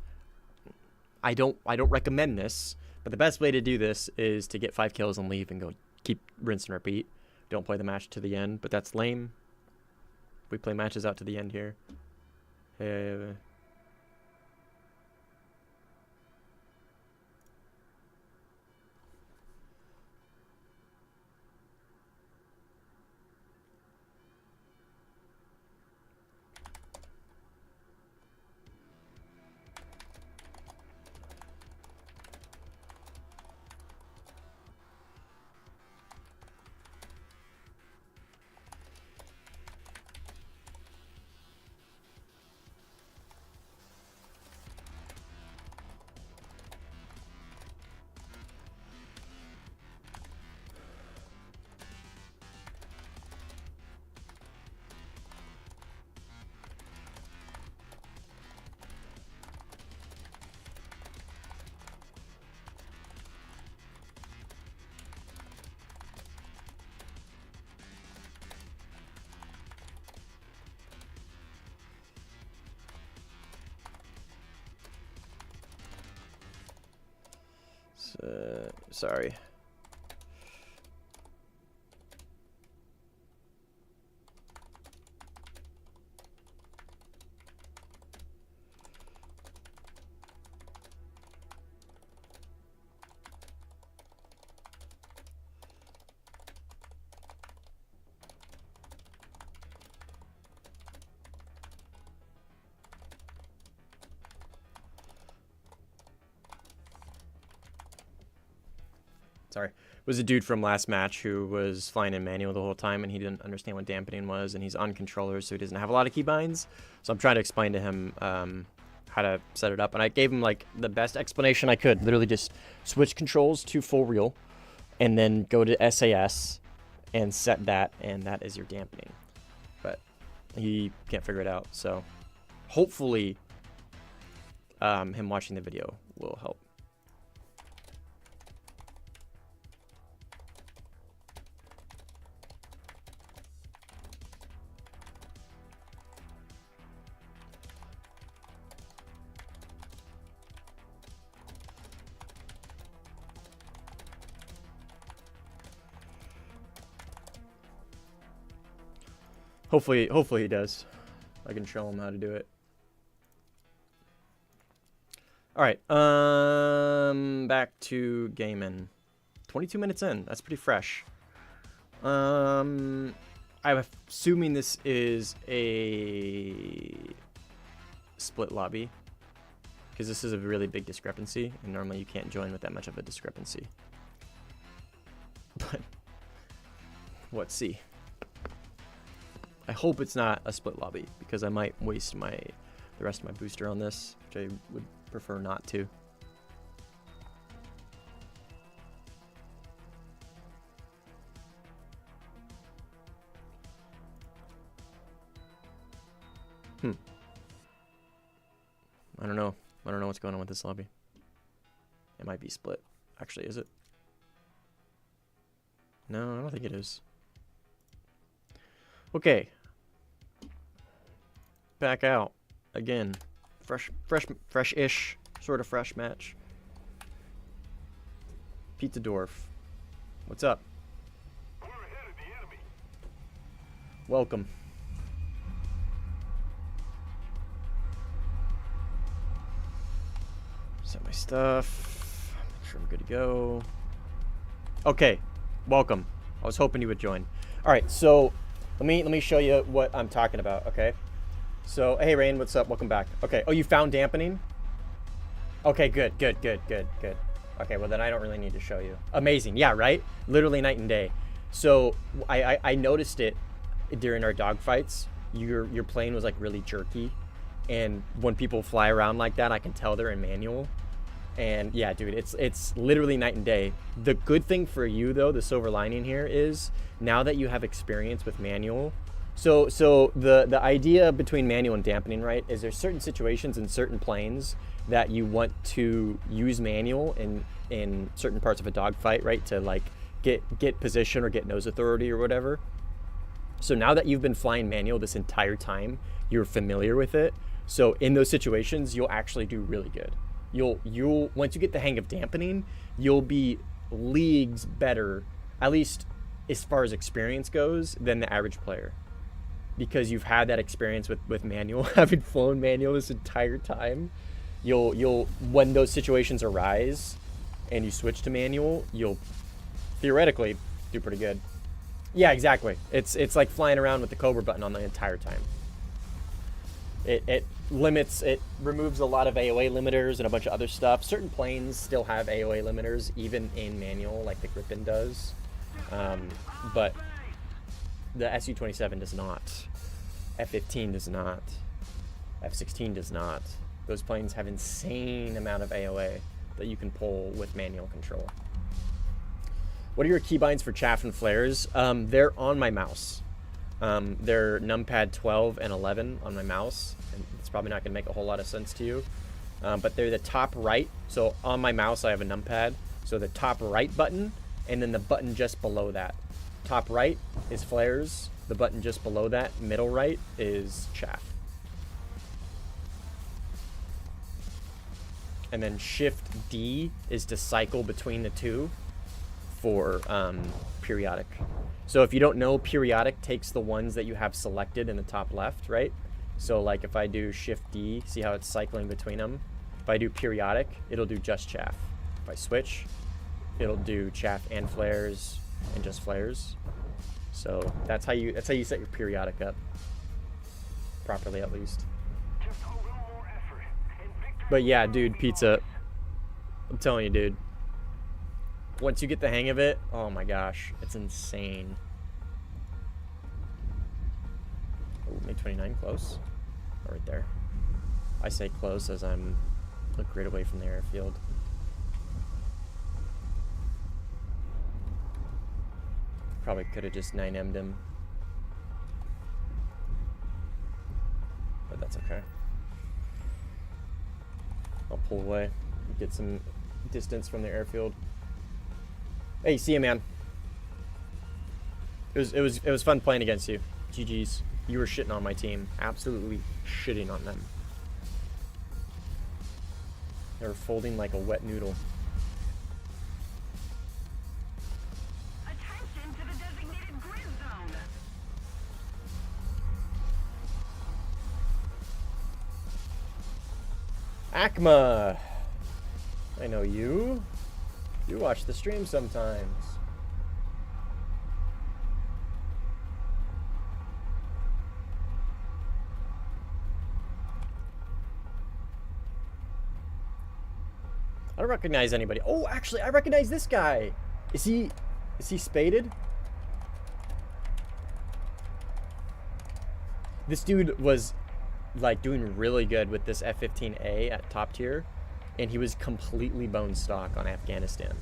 I don't recommend this, but the best way to do this is to get 5 kills and leave and go keep rinse and repeat. Don't play the match to the end, but that's lame. We play matches out to the end here. Hey. Sorry. Sorry. It was a dude from last match who was flying in manual the whole time, and he didn't understand what dampening was, and he's on controllers, so he doesn't have a lot of keybinds. So I'm trying to explain to him how to set it up, and I gave him like the best explanation I could. Literally just switch controls to full reel, and then go to SAS and set that, and that is your dampening. But he can't figure it out, so hopefully him watching the video will help. Hopefully he does. I can show him how to do it. All right, back to gaming. 22 minutes in. That's pretty fresh. I'm assuming this is a split lobby, because this is a really big discrepancy, and normally you can't join with that much of a discrepancy. But let's see. I hope it's not a split lobby, because I might waste the rest of my booster on this, which I would prefer not to. I don't know. I don't know what's going on with this lobby. It might be split. Actually, is it? No, I don't think it is. Okay. Back out. Again. Fresh-ish. Sort of fresh match. Pizza Dwarf. What's up? We're ahead of the enemy. Welcome. Set my stuff. Make sure I'm good to go. Okay. Welcome. I was hoping you would join. All right, so let me show you what I'm talking about, okay? So, hey Rain, what's up? Welcome back. Okay. Oh, you found dampening? Okay, good. Okay, well then I don't really need to show you. Amazing. Yeah, right? Literally night and day. So, I noticed it during our dogfights. Your plane was like really jerky, and when people fly around like that, I can tell they're in manual. And yeah, dude, it's literally night and day. The good thing for you though, the silver lining here is now that you have experience with manual. So the idea between manual and dampening, right, is there's certain situations in certain planes that you want to use manual in certain parts of a dogfight, right, to like get position or get nose authority or whatever. So now that you've been flying manual this entire time, you're familiar with it. So in those situations, you'll actually do really good. You'll once you get the hang of dampening, you'll be leagues better, at least as far as experience goes, than the average player, because you've had that experience with manual, having flown manual this entire time. You'll when those situations arise and you switch to manual, you'll theoretically do pretty good. Yeah, exactly. It's like flying around with the Cobra button on the entire time. It removes a lot of AOA limiters and a bunch of other stuff. Certain planes still have AOA limiters, even in manual, like the Grippen does. But the SU-27 does not. F-15 does not. F-16 does not. Those planes have insane amount of AOA that you can pull with manual control. What are your keybinds for chaff and flares? They're on my mouse. They're numpad 12 and 11 on my mouse, and it's probably not going to make a whole lot of sense to you, but they're the top right. So on my mouse I have a numpad, so the top right button, and then the button just below that. Top right is flares, the button just below that, middle right, is chaff. And then shift D is to cycle between the two for periodic. So if you don't know, periodic takes the ones that you have selected in the top left, right? So like if I do shift D, see how it's cycling between them? If I do periodic, it'll do just chaff. If I switch, it'll do chaff and flares and just flares. So that's how you set your periodic up properly, at least. Just a little more effort, and victory. But yeah, dude, pizza, I'm telling you, dude, once you get the hang of it, oh my gosh, it's insane. Oh, May 29 close. Oh, right there. I say close as I'm look right away from the airfield. Probably could have just 9M'd him. But that's okay. I'll pull away, get some distance from the airfield. Hey, see ya, man. It was fun playing against you. GG's. You were shitting on my team. Absolutely shitting on them. They were folding like a wet noodle. Attention to the designated grid zone. Akma! I know you. You watch the stream sometimes. I don't recognize anybody. Oh, actually, I recognize this guy. Is he spaded? This dude was like doing really good with this F-15A at top tier, and he was completely bone stock on Afghanistan.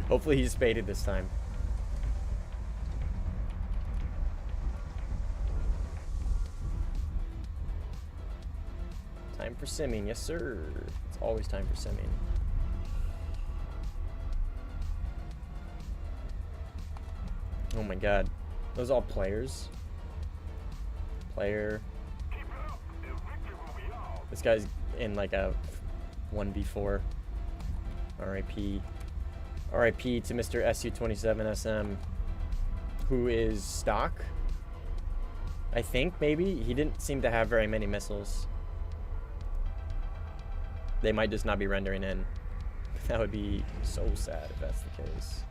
Hopefully he's spaded this time. Time for simming, yes sir. It's always time for simming. Oh my god. Those all players. Player. This guy's in like a 1v4. RIP. RIP to Mr. SU-27SM, who is stock. I think, maybe. He didn't seem to have very many missiles. They might just not be rendering in. That would be so sad if that's the case.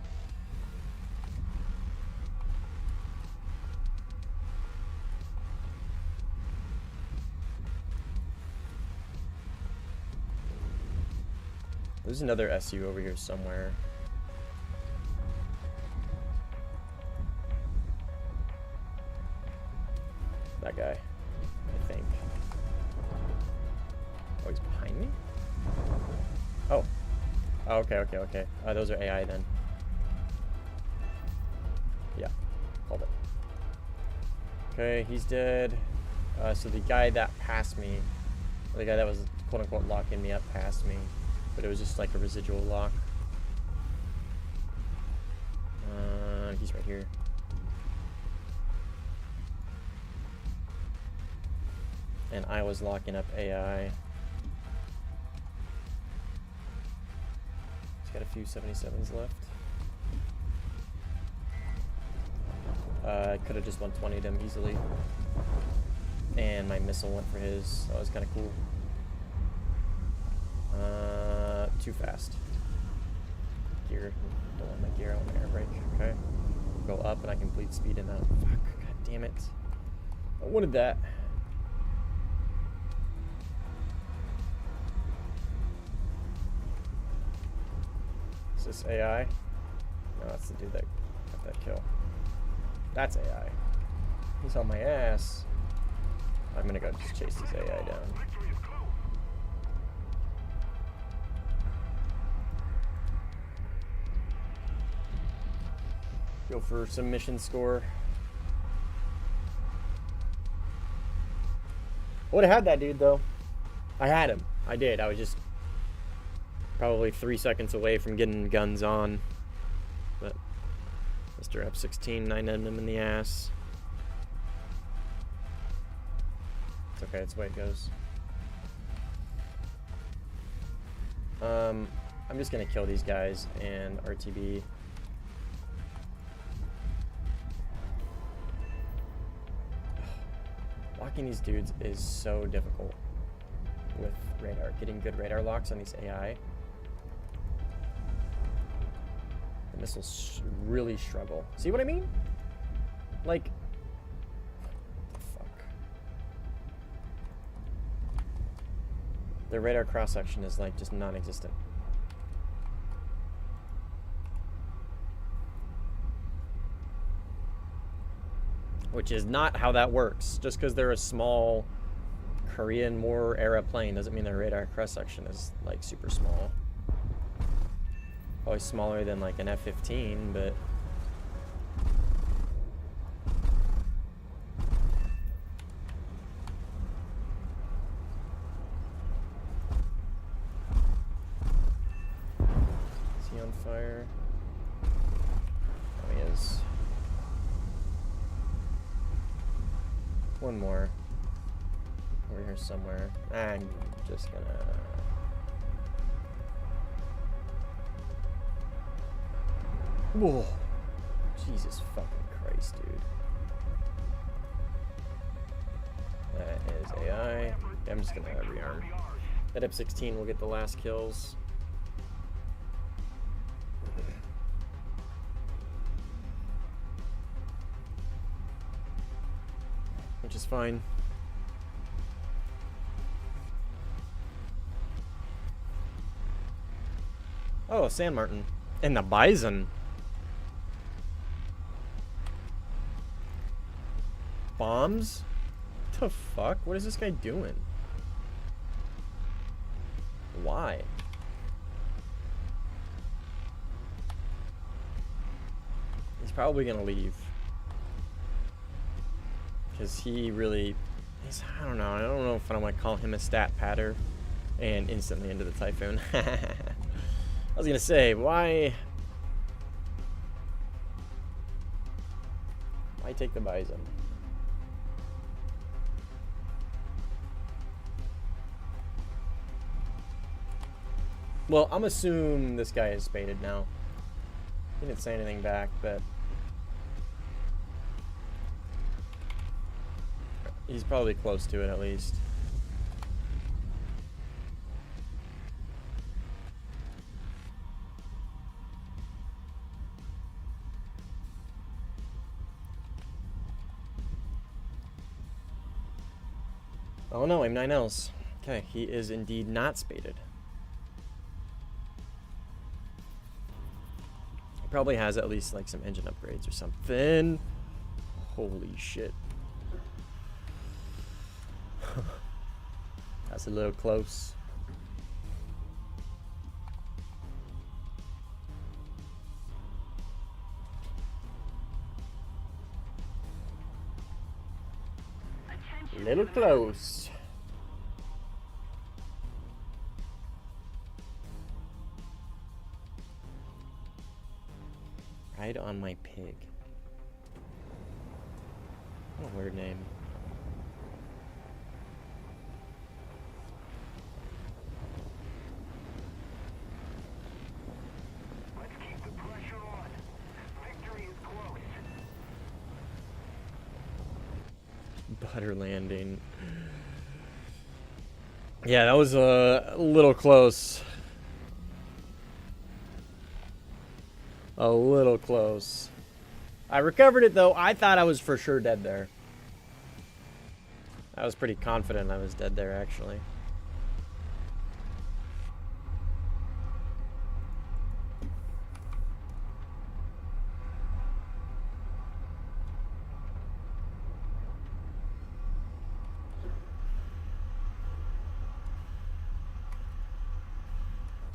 There's another SU over here somewhere. That guy, I think. Oh, he's behind me? Oh. Oh, okay. Those are AI then. Yeah, called it. Okay, he's dead. So the guy that passed me, the guy that was quote-unquote locking me up passed me, but it was just like a residual lock. He's right here. And I was locking up AI. He's got a few 77s left. I could have just 120'd him easily. And my missile went for his, so that was kind of cool. Too fast. Gear. Don't want my gear, I want my air brake. Okay. Go up and I can bleed speed in that. Fuck, god damn it. I wanted that. Is this AI? No, that's the dude that got that kill. That's AI. He's on my ass. I'm gonna go just chase this AI down. Go for some mission score. I would have had that dude though. I had him. I did. I was just probably 3 seconds away from getting guns on. But Mr. F-16 9'd him in the ass. It's okay, that's the way it goes. I'm just gonna kill these guys and RTB. Locking these dudes is so difficult with radar. Getting good radar locks on these AI. The missiles really struggle. See what I mean? Like, what the fuck? Their radar cross-section is like just non-existent. Which is not how that works. Just because they're a small Korean War era plane doesn't mean their radar cross-section is like super small. Probably smaller than like an F-15, but is he on fire? Oh, he is. One more. Over here somewhere. I'm just gonna... Whoa. Jesus fucking Christ, dude. That is AI. Yeah, I'm just gonna rearm. That F-16 will get the last kills. Which is fine. Oh, Sand Martin. And the Bison. Bombs? The fuck? What is this guy doing? Why? He's probably gonna leave. Because he really... I don't know if I want to call him a stat patter and instantly into the Typhoon. I was gonna say, why take the Bison? Well, I'm assuming this guy is spaded now. He didn't say anything back, but he's probably close to it at least. Oh no, M9Ls. Okay, he is indeed not spaded. He probably has at least like some engine upgrades or something. Holy shit. That's a little close. Little close. Ride on my pig. What a weird name. Let's keep the pressure on. Victory is close. Butter landing. Yeah, that was a little close. A little close. I recovered it though. I thought I was for sure dead there. I was pretty confident I was dead there actually.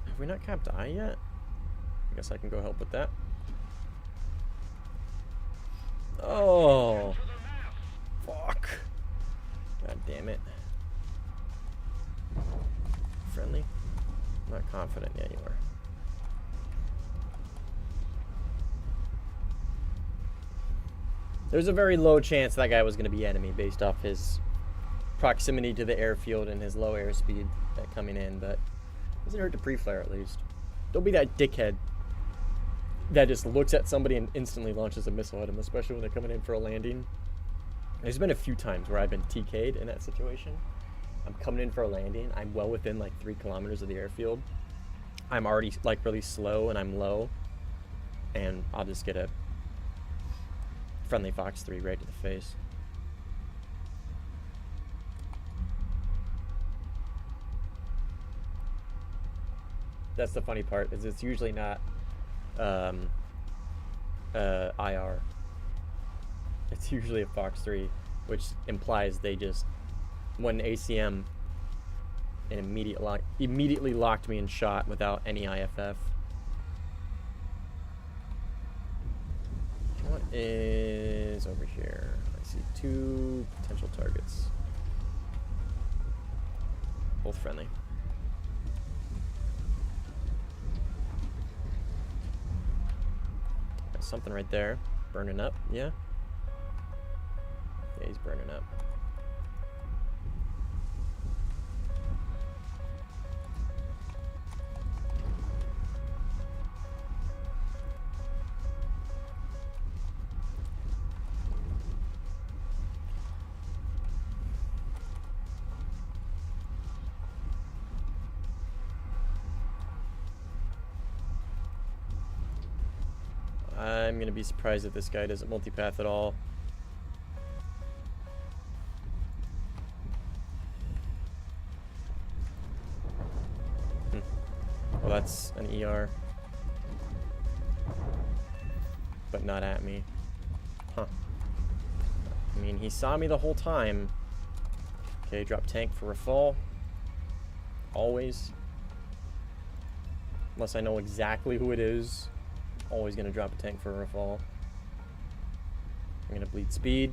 Have we not capped I yet? I guess I can go help with that. Oh. Fuck. God damn it. Friendly? Not confident. Yeah, you are. There's a very low chance that guy was going to be enemy based off his proximity to the airfield and his low airspeed coming in, but it doesn't hurt to pre-flare at least. Don't be that dickhead that just looks at somebody and instantly launches a missile at him, especially when they're coming in for a landing. There's been a few times where I've been TK'd in that situation. I'm coming in for a landing. I'm well within like 3 kilometers of the airfield. I'm already like really slow and I'm low. And I'll just get a friendly Fox 3 right to the face. That's the funny part, is it's usually not IR. It's usually a Fox 3, which implies they just went ACM and immediately locked me in shot without any IFF. What is over here? I see 2 potential targets. Both friendly. Got something right there. Burning up, yeah? Yeah, he's burning up. I'm gonna be surprised if this guy doesn't multipath at all. Well, that's an ER. but not at me. Huh. I mean, he saw me the whole time. Okay, drop tank for a fall. Always. Unless I know exactly who it is. Always gonna drop a tank for a fall. I'm gonna bleed speed.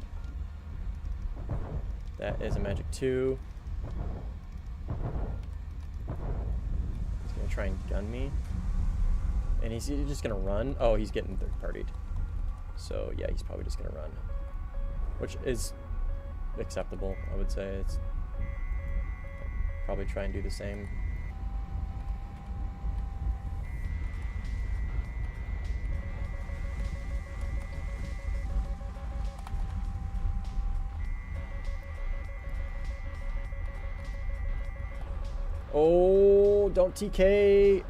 That is a magic 2. He's gonna try and gun me. And he's just gonna run. Oh, he's getting third partied. So yeah, he's probably just gonna run. Which is acceptable, I would say. It's probably try and do the same. Oh, don't TK.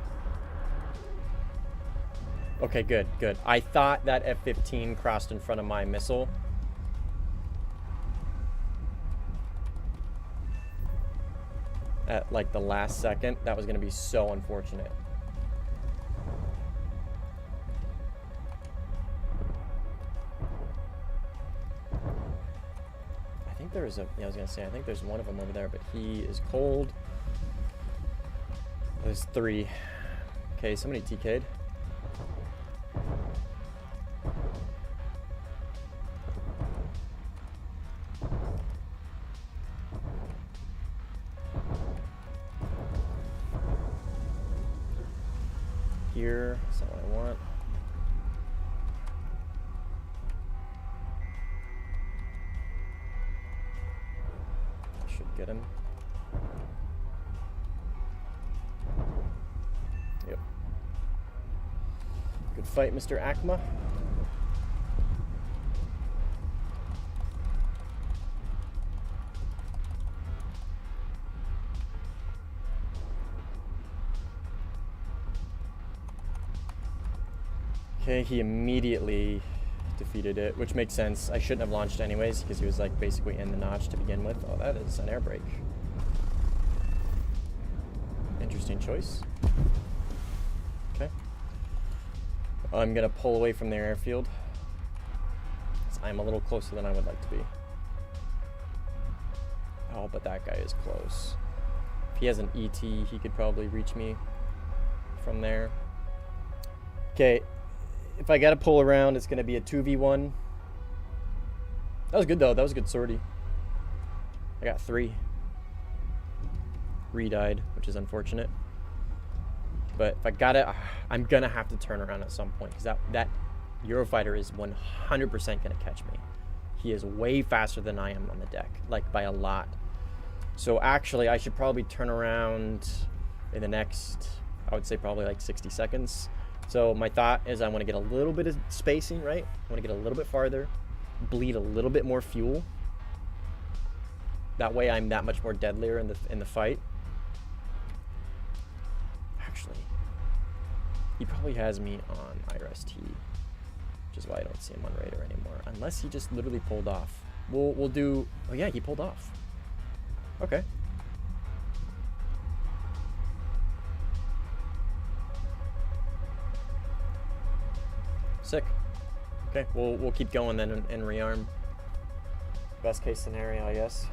Okay, good, good. I thought that F-15 crossed in front of my missile. At like the last second. That was going to be so unfortunate. I think there's a, yeah, I was going to say, I think there's one of them over there, but he is cold. There's 3. Okay, somebody TK'd. Here, that's not what I want. I should get him. Yep. Good fight, Mr. Akma. Okay, he immediately defeated it, which makes sense. I shouldn't have launched anyways, because he was like basically in the notch to begin with. Oh, that is an air brake. Interesting choice. Okay. I'm gonna pull away from their airfield. I'm a little closer than I would like to be. Oh, but that guy is close. If he has an ET, he could probably reach me from there. Okay. If I gotta pull around, it's gonna be a 2v1. That was good though. That was a good sortie. I got 3. Re-died, which is unfortunate. But if I gotta, I'm gonna have to turn around at some point because that Eurofighter is 100% gonna catch me. He is way faster than I am on the deck, like by a lot. So actually, I should probably turn around in the next, I would say probably like 60 seconds. So my thought is I want to get a little bit of spacing, right? I want to get a little bit farther, bleed a little bit more fuel. That way I'm that much more deadlier in the fight. Actually, he probably has me on IRST, which is why I don't see him on radar anymore. Unless he just literally pulled off. We'll do, oh yeah, he pulled off. Okay. Sick. Okay, we'll keep going then and rearm. Best case scenario, I guess.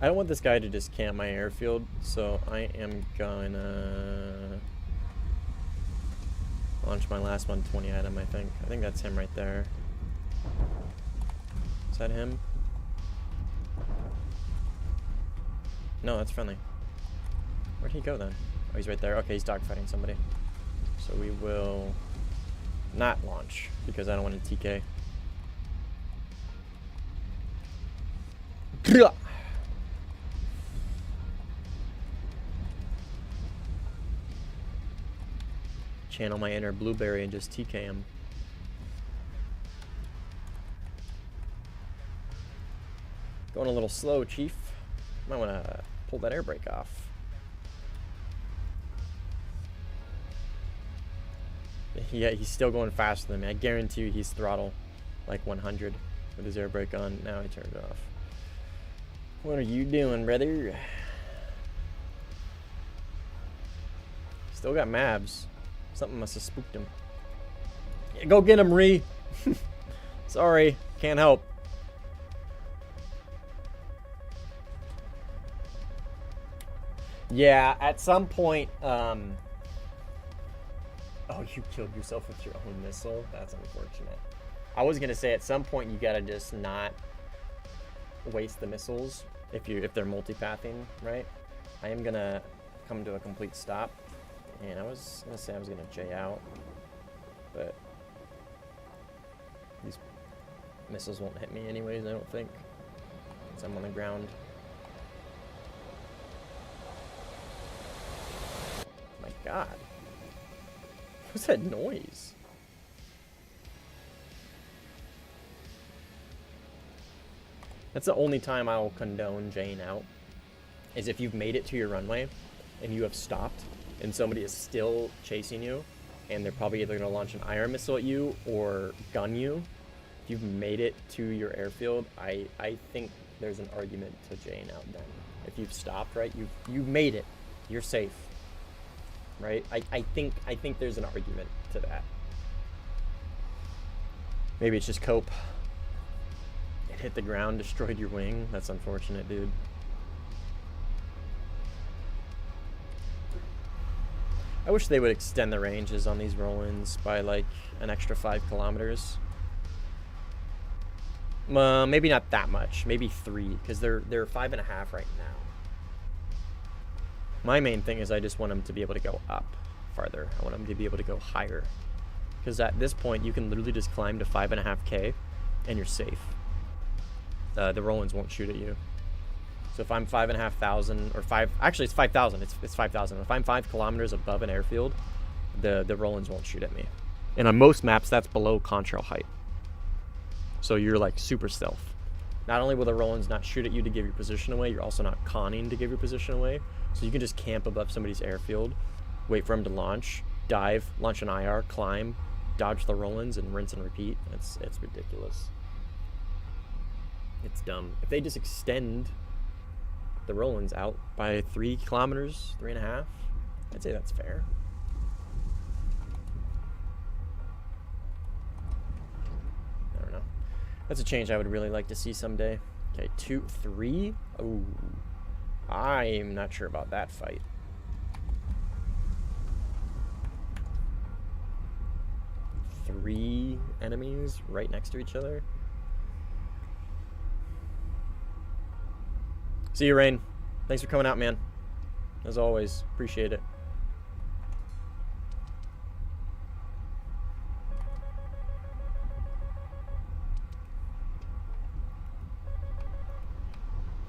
I don't want this guy to just camp my airfield, so I am gonna launch my last 120 at him, I think. I think that's him right there. Is that him? No, that's friendly. Where'd he go then? Oh, he's right there. Okay, he's dogfighting somebody. So we will not launch, because I don't want to TK. channel my inner blueberry and just TK him. Going a little slow, Chief. Might want to pull that air brake off. Yeah, he's still going faster than me. I guarantee you he's throttle like 100 with his air brake on. Now he turned it off. What are you doing, brother? Still got Mavs. Something must have spooked him. Yeah, go get him, Ree. Sorry, can't help. Yeah, at some point, oh, you killed yourself with your own missile? That's unfortunate. I was gonna say at some point you gotta just not waste the missiles if they're multipathing, right? I am gonna come to a complete stop, and I was gonna say I was gonna J out, but these missiles won't hit me anyways, I don't think, since I'm on the ground. My God. What's that noise? That's the only time I'll condone Jane out, is if you've made it to your runway and you have stopped and somebody is still chasing you and they're probably either going to launch an iron missile at you or gun you. If you've made it to your airfield, I think there's an argument to Jane out then. If you've stopped, right, you've made it, you're safe. Right? I think there's an argument to that. Maybe it's just cope. It hit the ground, destroyed your wing. That's unfortunate, dude. I wish they would extend the ranges on these roll-ins by like an extra 5 kilometers. Maybe not that much. Maybe 3, because they're 5.5 right now. My main thing is I just want them to be able to go up farther. I want them to be able to go higher. Because at this point, you can literally just climb to 5.5K and you're safe. The roll-ins won't shoot at you. So if I'm 5,500 or 5, actually it's 5,000. It's 5,000. If I'm 5 kilometers above an airfield, the roll-ins won't shoot at me. And on most maps, that's below contrail height. So you're like super stealth. Not only will the roll-ins not shoot at you to give your position away, you're also not conning to give your position away. So you can just camp above somebody's airfield, wait for them to launch, dive, launch an IR, climb, dodge the roll-ins, and rinse and repeat. It's ridiculous. It's dumb. If they just extend the roll-ins out by 3 kilometers, 3.5, I'd say that's fair. I don't know. That's a change I would really like to see someday. Okay, 2, 3. Oh, I'm not sure about that fight. Three enemies right next to each other. See you, Rain. Thanks for coming out, man. As always, appreciate it.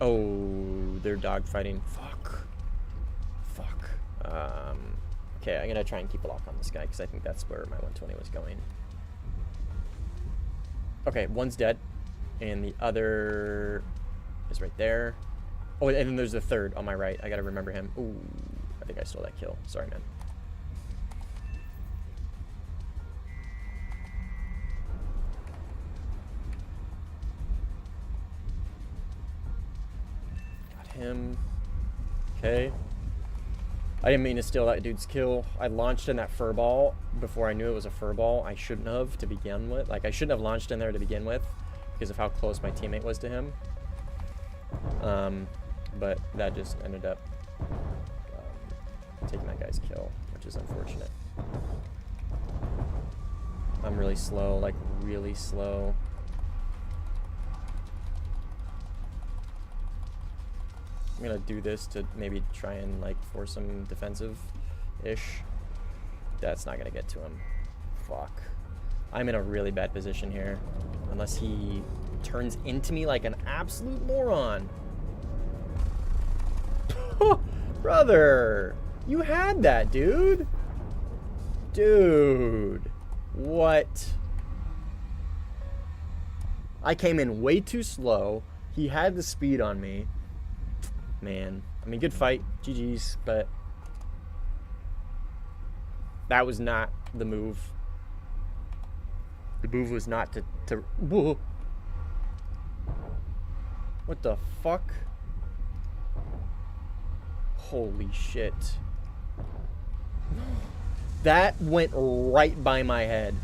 Oh, they're dogfighting. Fuck. Okay, I'm gonna try and keep a lock on this guy because I think that's where my 120 was going. Okay, one's dead, and the other is right there. Oh, and then there's the third on my right. I gotta remember him. Ooh, I think I stole that kill. Sorry, man. Got him. Okay. I didn't mean to steal that dude's kill. I launched in that fur ball before I knew it was a fur ball. I shouldn't have to begin with. Like, I shouldn't have launched in there to begin with because of how close my teammate was to him. But that just ended up taking that guy's kill, which is unfortunate. I'm really slow, like really slow. I'm gonna do this to maybe try and like force him defensive-ish. That's not gonna get to him. Fuck. I'm in a really bad position here. Unless he turns into me like an absolute moron. Brother, you had that, dude. Dude. What? I came in way too slow. He had the speed on me. Man. I mean, good fight. GG's, but that was not the move. The move was not to whoa. What the fuck? Holy shit. That went right by my head.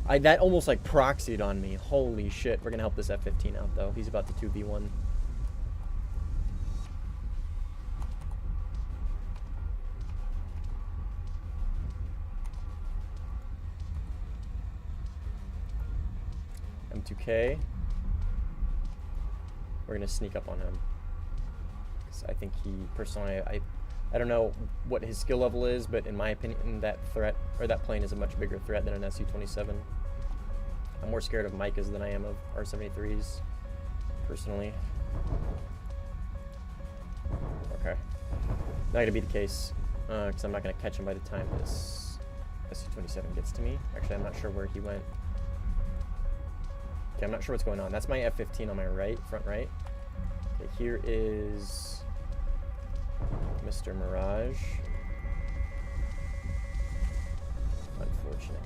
That almost like proxied on me. Holy shit. We're gonna help this F-15 out though. He's about to 2v1. M2K. We're gonna sneak up on him. 'Cause I think he personally, I don't know what his skill level is, but in my opinion, that threat or that plane is a much bigger threat than an Su-27. I'm more scared of Micahs than I am of R-73s, personally. Okay, not gonna be the case, because I'm not gonna catch him by the time this Su-27 gets to me. Actually, I'm not sure where he went. Okay, I'm not sure what's going on. That's my F-15 on my right, front right. Okay, here is Mr. Mirage. Unfortunate.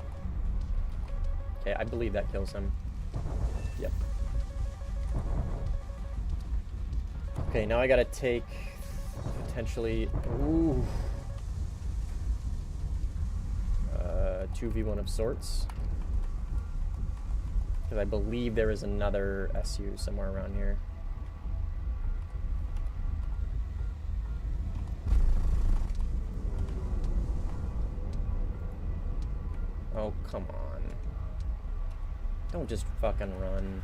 Okay, I believe that kills him. Yep. Okay, now I gotta take potentially 2v1 of sorts. Because I believe there is another SU somewhere around here. Oh, come on. Don't just fucking run.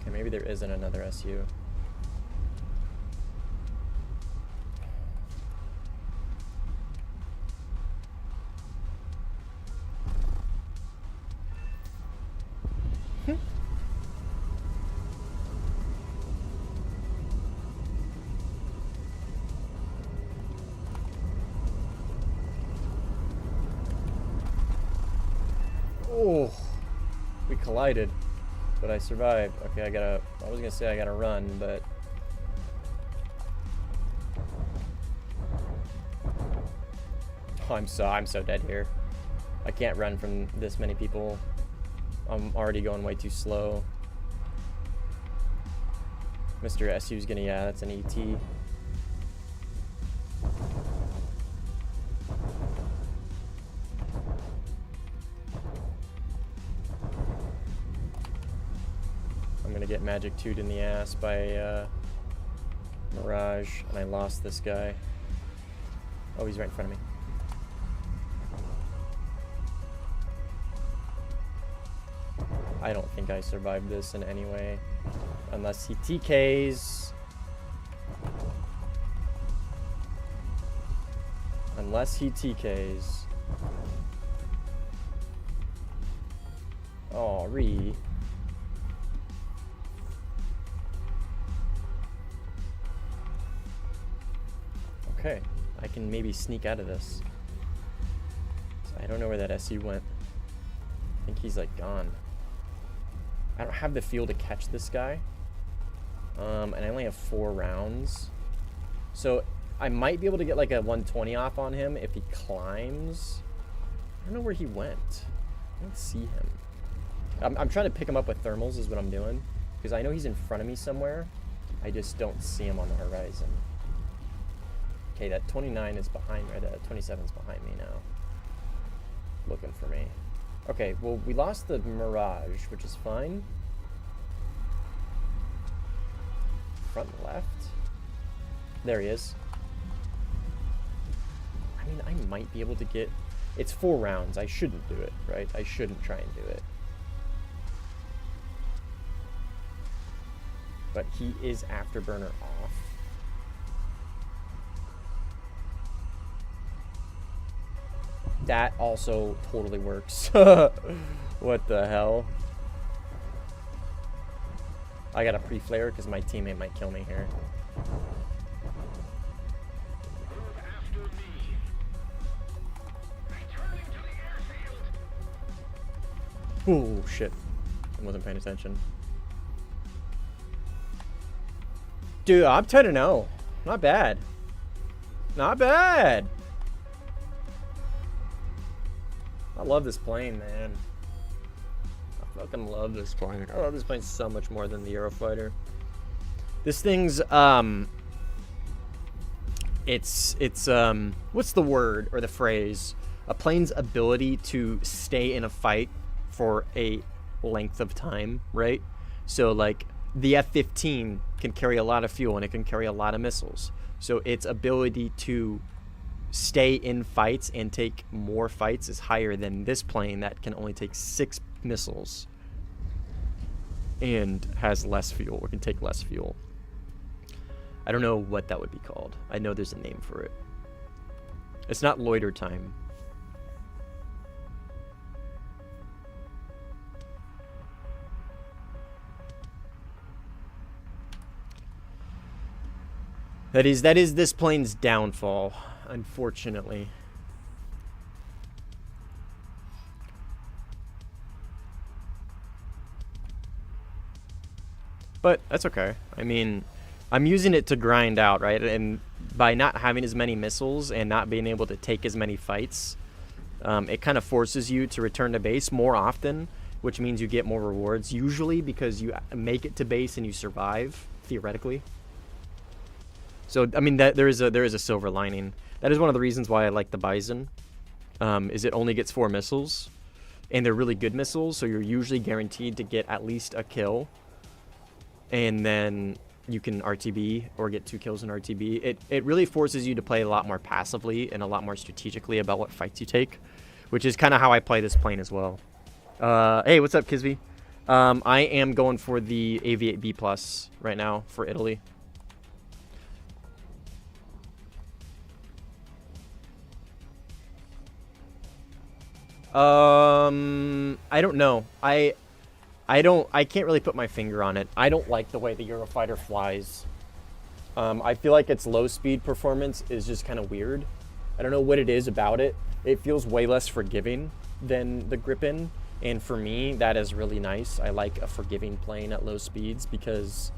Okay, maybe there isn't another SU. Oh, we collided, but I survived. Okay, I was gonna say I gotta run, but oh, I'm so dead here. I can't run from this many people. I'm already going way too slow. Mr. SU's gonna, yeah, that's an ET. I'm gonna get Magic 2'd in the ass by Mirage, and I lost this guy. Oh, he's right in front of me. I don't think I survived this in any way. Unless he TKs. Unless he TKs. Oh, re. Okay, I can maybe sneak out of this. So I don't know where that SU went. I think he's like gone. I don't have the fuel to catch this guy. And I only have 4 rounds. So I might be able to get like a 120 off on him if he climbs. I don't know where he went. I don't see him. I'm trying to pick him up with thermals is what I'm doing. Because I know he's in front of me somewhere. I just don't see him on the horizon. Okay, that 29 is behind me, or that 27 is behind me now. Looking for me. Okay, well, we lost the Mirage, which is fine. Front left. There he is. I mean, I might be able to get... It's 4 rounds. I shouldn't do it, right? I shouldn't try and do it. But he is afterburner off. That also totally works. What the hell? I got a pre-flare because my teammate might kill me here. Oh, shit. I wasn't paying attention. Dude, I'm 10-0. Not bad. Not bad. I love this plane, man. I fucking love this plane. I love this plane so much more than the Eurofighter. This thing's, it's what's the word or the phrase? A plane's ability to stay in a fight for a length of time, right? So, like, the F-15 can carry a lot of fuel and it can carry a lot of missiles. So its ability to stay in fights and take more fights is higher than this plane that can only take 6 missiles and has less fuel, or can take less fuel. I don't know what that would be called. I know there's a name for it. It's not loiter time. That is this plane's downfall, unfortunately. But that's okay. I mean, I'm using it to grind out, right? And by not having as many missiles and not being able to take as many fights, it kind of forces you to return to base more often, which means you get more rewards, usually because you make it to base and you survive, theoretically. So, I mean, there is a silver lining. That is one of the reasons why I like the Bison, is it only gets 4 missiles, and they're really good missiles, so you're usually guaranteed to get at least a kill, and then you can RTB or get 2 kills in RTB. It really forces you to play a lot more passively and a lot more strategically about what fights you take, which is kind of how I play this plane as well. Hey, what's up, Kisby? I am going for the Aviate B+ right now for Italy. I don't know. I can't really put my finger on it. I don't like the way the Eurofighter flies. I feel like its low speed performance is just kind of weird. I don't know what it is about it. It feels way less forgiving than the Grippen, and for me, that is really nice. I like a forgiving plane at low speeds because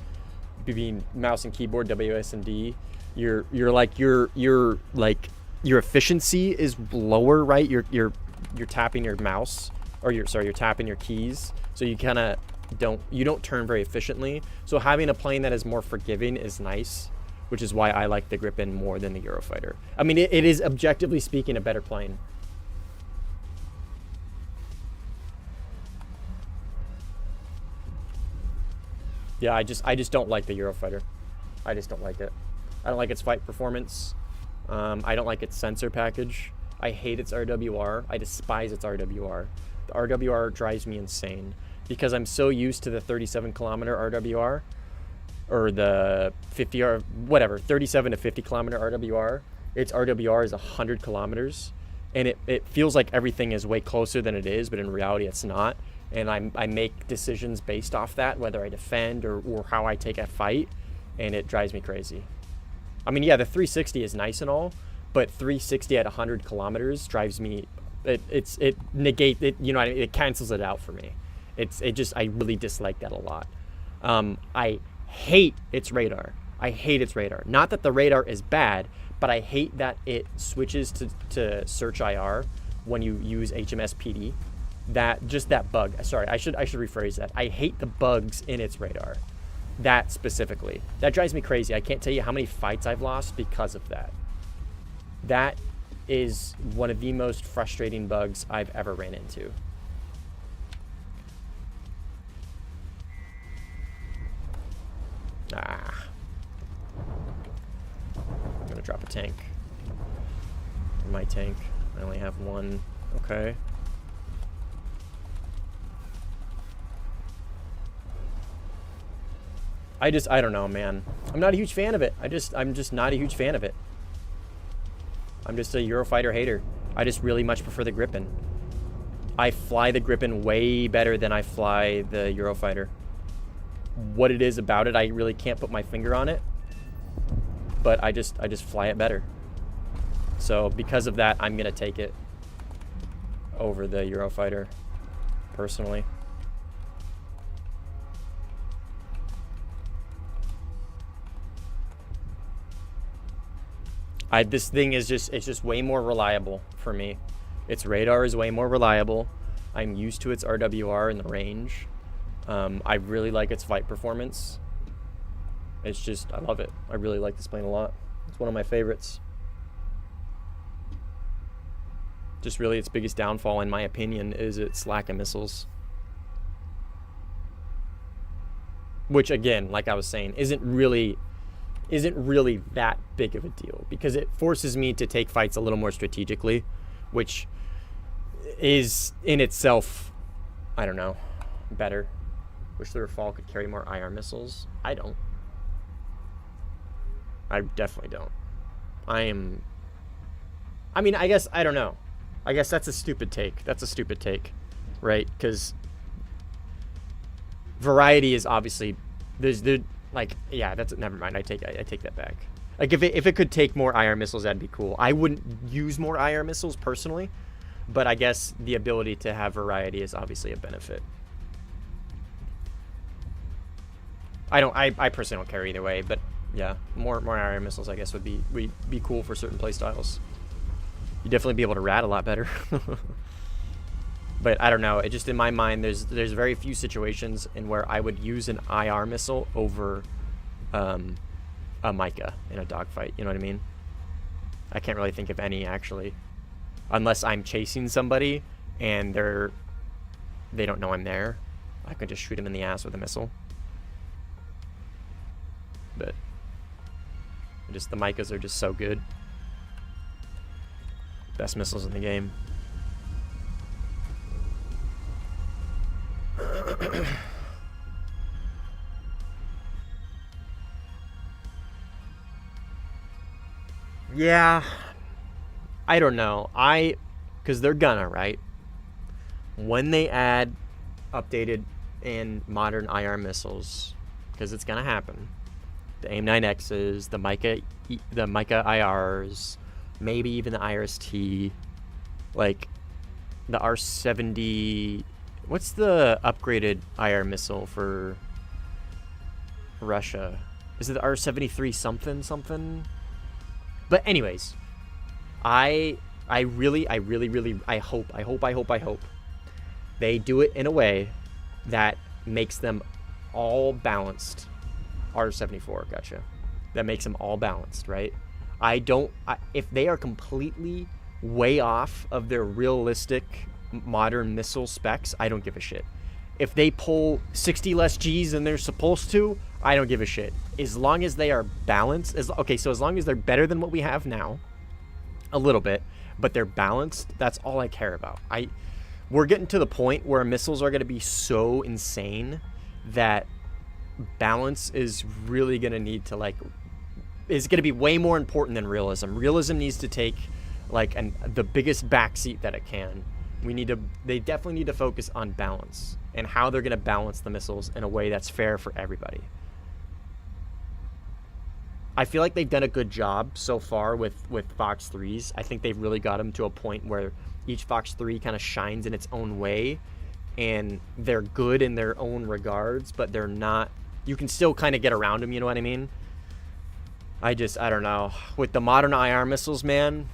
between mouse and keyboard, WSD, your efficiency is lower, right? You're tapping your mouse, or you're tapping your keys, so you kind of don't turn very efficiently. So having a plane that is more forgiving is nice, which is why I like the Grippen more than the Eurofighter. I mean, it is objectively speaking a better plane. Yeah, I just don't like the Eurofighter. I just don't like it. I don't like its fight performance. I don't like its sensor package. I hate its RWR. I despise its RWR. The RWR drives me insane because I'm so used to the 37 kilometer RWR, or the 50 or whatever, 37 to 50 kilometer RWR. Its RWR is 100 kilometers, and it feels like everything is way closer than it is, but in reality it's not. And I make decisions based off that, whether I defend or how I take a fight, and it drives me crazy. I mean, yeah, the 360 is nice and all, but 360 at 100 kilometers drives me. It negates it. You know, it cancels it out for me. I really dislike that a lot. I hate its radar. I hate its radar. Not that the radar is bad, but I hate that it switches to search IR when you use HMS PD. That bug. Sorry, I should rephrase that. I hate the bugs in its radar. That specifically. That drives me crazy. I can't tell you how many fights I've lost because of that. That is one of the most frustrating bugs I've ever ran into. I'm gonna drop a tank. My tank. I only have one. Okay. I don't know, man. I'm not a huge fan of it. I'm just not a huge fan of it. I'm just a Eurofighter hater. I just really much prefer the Grippen. I fly the Grippen way better than I fly the Eurofighter. What it is about it, I really can't put my finger on it. But I just fly it better. So because of that, I'm gonna take it over the Eurofighter. personally. This thing is it's just way more reliable for me. Its radar is way more reliable. I'm used to its RWR and the range. I really like its fight performance. It's just, I love it. I really like this plane a lot. It's one of my favorites. Just really its biggest downfall, in my opinion, is its lack of missiles. Which, again, like I was saying, isn't really that big of a deal, because it forces me to take fights a little more strategically, which is in itself, I don't know, better. Wish the Rafale could carry more IR missiles. I don't. I definitely don't. I mean, I guess, I don't know. I guess that's a stupid take. That's a stupid take, right? Because variety is obviously, like, yeah, that's, never mind. I take that back. Like, if it could take more IR missiles, that'd be cool. I wouldn't use more IR missiles personally, but I guess the ability to have variety is obviously a benefit. I personally don't care either way, but yeah, more IR missiles, I guess, would be cool for certain playstyles. You'd definitely be able to rat a lot better. But I don't know. It just, in my mind, there's very few situations in where I would use an IR missile over a Micah in a dogfight. You know what I mean? I can't really think of any, actually, unless I'm chasing somebody and they don't know I'm there. I could just shoot them in the ass with a missile. But just the Micahs are just so good. Best missiles in the game. Yeah, I don't know. Because they're gonna, right? When they add updated and modern IR missiles, because it's gonna happen. The AIM-9Xs, the Micah IRs, maybe even the IRST, like the R70. What's the upgraded IR missile for Russia? Is it the R73 something? But anyways, I really hope they do it in a way that makes them all balanced. R74, gotcha. That makes them all balanced, right? If they are completely way off of their realistic modern missile specs, I don't give a shit. If they pull 60 less Gs than they're supposed to, I don't give a shit. As long as they are balanced, as long as they're better than what we have now, a little bit, but they're balanced, that's all I care about. We're getting to the point where missiles are going to be so insane that balance is really going to need to, like, is going to be way more important than realism. Realism needs to take, like, the biggest backseat that it can. They definitely need to focus on balance and how they're going to balance the missiles in a way that's fair for everybody. I feel like they've done a good job so far with Fox 3s. I think they've really got them to a point where each Fox 3 kind of shines in its own way, and they're good in their own regards, but they're not, you can still kind of get around them, you know what I mean? I don't know. With the modern IR missiles, man,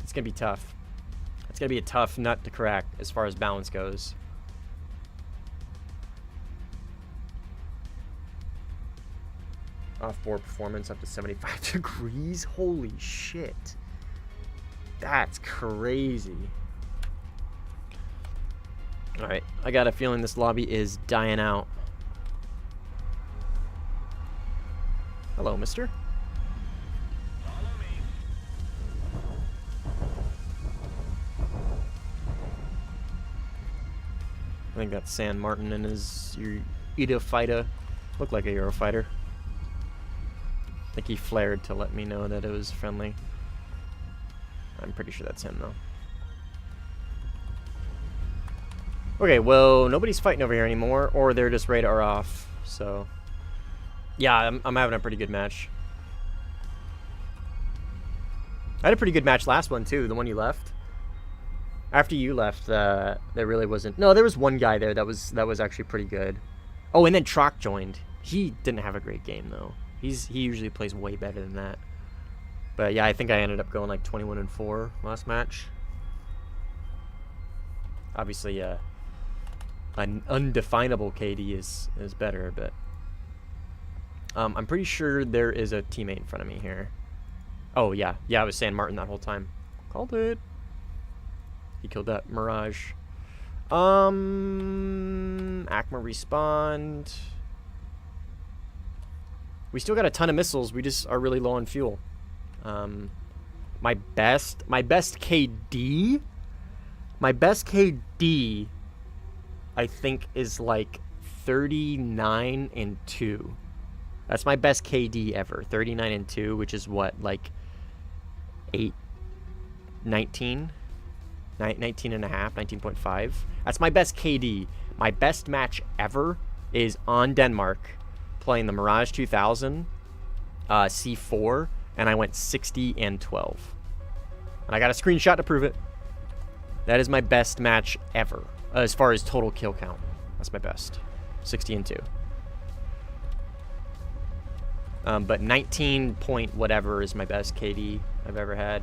it's going to be tough. It's going to be a tough nut to crack as far as balance goes. Off-board performance up to 75 degrees? Holy shit. That's crazy. Alright, I got a feeling this lobby is dying out. Hello, mister. Follow me. I think that's San Martin and his Eurofighter. Looked like a Eurofighter. I think he flared to let me know that it was friendly. I'm pretty sure that's him, though. Okay, well, nobody's fighting over here anymore, or they're just radar off, so... Yeah, I'm having a pretty good match. I had a pretty good match last one, too, the one you left. After you left, there really wasn't. No, there was one guy there that was actually pretty good. Oh, and then Trock joined. He didn't have a great game though. He usually plays way better than that. But yeah, I think I ended up going like 21-4 last match. Obviously, an undefinable KD is better, but I'm pretty sure there is a teammate in front of me here. Oh yeah, I was saying Martin that whole time. Called it. He killed that Mirage. Akma respawned. We still got a ton of missiles. We just are really low on fuel. My best KD, I think is like 39-2. That's my best KD ever. 39-2, which is what, like 19 and a half, 19.5. That's my best KD. My best match ever is on Denmark, playing the Mirage 2000 C4, and I went 60-12. And I got a screenshot to prove it. That is my best match ever, as far as total kill count. That's my best. 60-2. But 19 point whatever is my best KD I've ever had.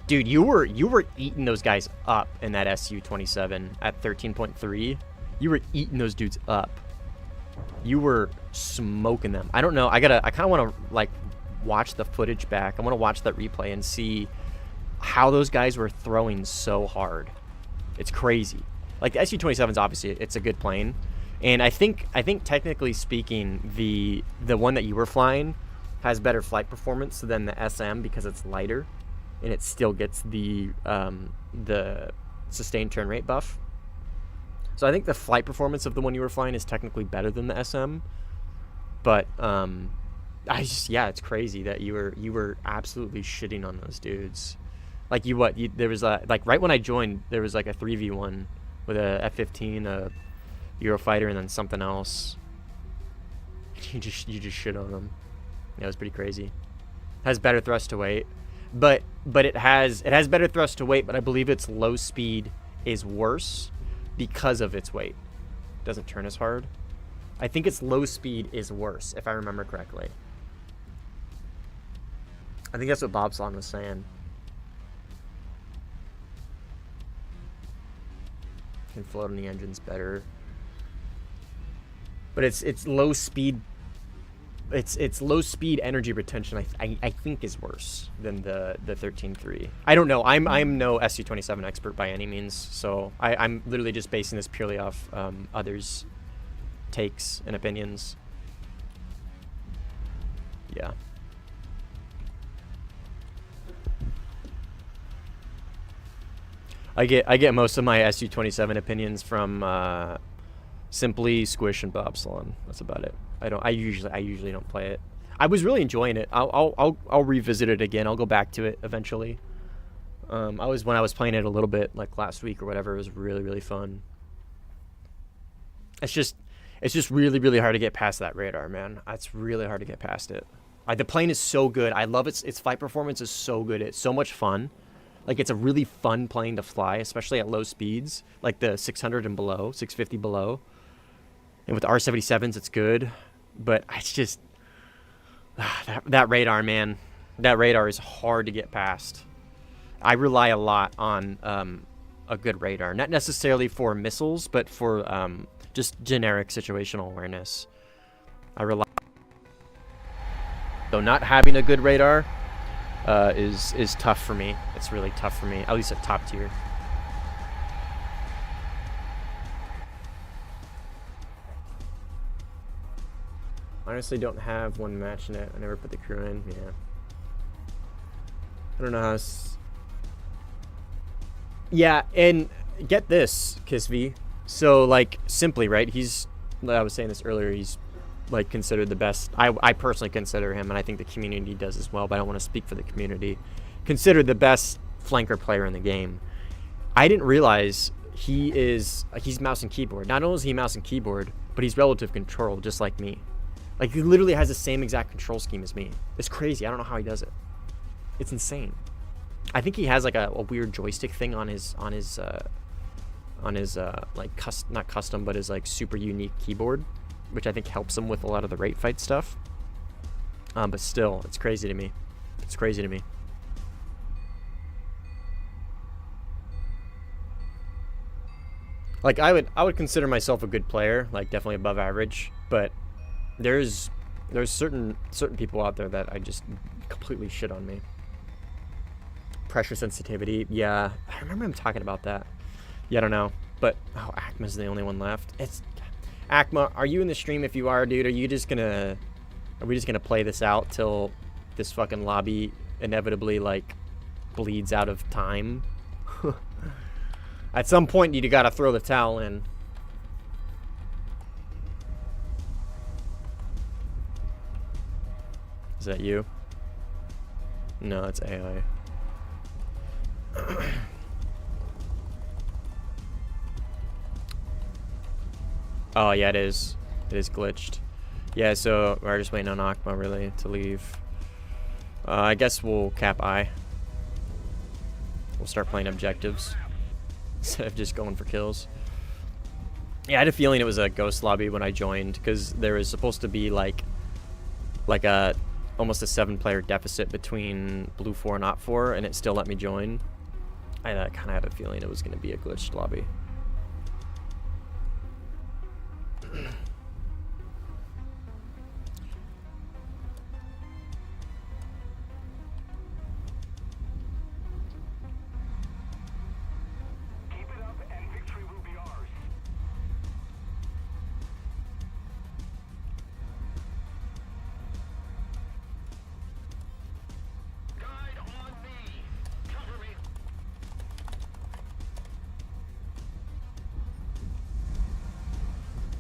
Dude, you were eating those guys up in that SU-27 at 13.3. You were eating those dudes up. You were smoking them. I don't know. I kind of want to like watch the footage back. I want to watch that replay and see how those guys were throwing so hard. It's crazy. Like the SU-27's obviously it's a good plane, and I think technically speaking the one that you were flying has better flight performance than the SM because it's lighter, and it still gets the sustained turn rate buff. So I think the flight performance of the one you were flying is technically better than the SM, but it's crazy that you were absolutely shitting on those dudes. Like there was like right when I joined, there was like a 3v1 with a F-15, a Eurofighter, and then something else. You just shit on them. Yeah, it was pretty crazy. Has better thrust to weight, but it has better thrust to weight, but I believe its low speed is worse because of its weight. It doesn't turn as hard. I think its low speed is worse, if I remember correctly. I think that's what Bobslon was saying. Can float on the engines better, but it's low speed. It's low speed energy retention. I think is worse than the 13.3. I don't know. I'm no SU-27 expert by any means, so I'm literally just basing this purely off others' takes and opinions. Yeah. I get most of my SU-27 opinions from Simply, Squish, and Bobslon. That's about it. I usually don't play it. I was really enjoying it. I'll revisit it again. I'll go back to it eventually. When I was playing it a little bit like last week or whatever, it was really fun. It's just really, really hard to get past that radar, man. It's really hard to get past it. The plane is so good. I love its flight performance is so good. It's so much fun. Like, it's a really fun plane to fly, especially at low speeds, like the 600 and below, 650 below. And with the R77s, it's good. But it's just, that radar, man. That radar is hard to get past. I rely a lot on a good radar. Not necessarily for missiles, but for just generic situational awareness. I rely. So not having a good radar is tough for me. It's really tough for me, at least at top tier. Honestly, don't have one match in it. I never put the crew in. Yeah. I don't know how. Yeah, and get this, Kisv. So, like, Simply, right? I was saying this earlier. He's like considered the best. I personally consider him, and I think the community does as well, but I don't want to speak for the community. Considered the best flanker player in the game. I didn't realize he's mouse and keyboard. Not only is he mouse and keyboard, but he's relative control, just like me. Like, he literally has the same exact control scheme as me. It's crazy. I don't know how he does it. It's insane. I think he has like a weird joystick thing on his like not custom, but his like super unique keyboard, which I think helps him with a lot of the rate fight stuff. But still, it's crazy to me. It's crazy to me. Like I would consider myself a good player, like definitely above average, but there's certain people out there that I just completely shit on me. Pressure sensitivity, yeah, I remember him talking about that. Yeah, I don't know, but oh, Akma's the only one left. It's Akma. Are you in the stream? If you are, dude, are we just gonna play this out till this fucking lobby inevitably like bleeds out of time? At some point, you gotta throw the towel in. Is that you? No, it's AI. Oh, yeah, it is. It is glitched. Yeah, so we're just waiting on Akma, really, to leave. I guess we'll cap I. We'll start playing objectives instead of just going for kills. Yeah, I had a feeling it was a ghost lobby when I joined, because there was supposed to be like a almost a 7-player deficit between blue 4 and op 4, and it still let me join. I kind of had a feeling it was going to be a glitched lobby.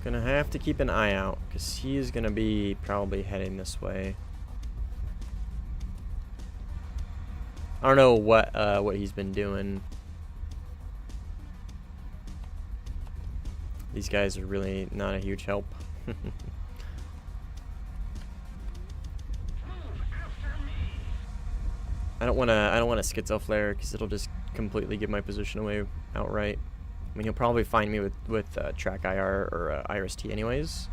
Gonna have to keep an eye out, because he is gonna be probably heading this way. I don't know what he's been doing. These guys are really not a huge help. I don't wanna schizo flare, because it'll just completely give my position away outright. I mean, he'll probably find me with track IR or IRST anyways.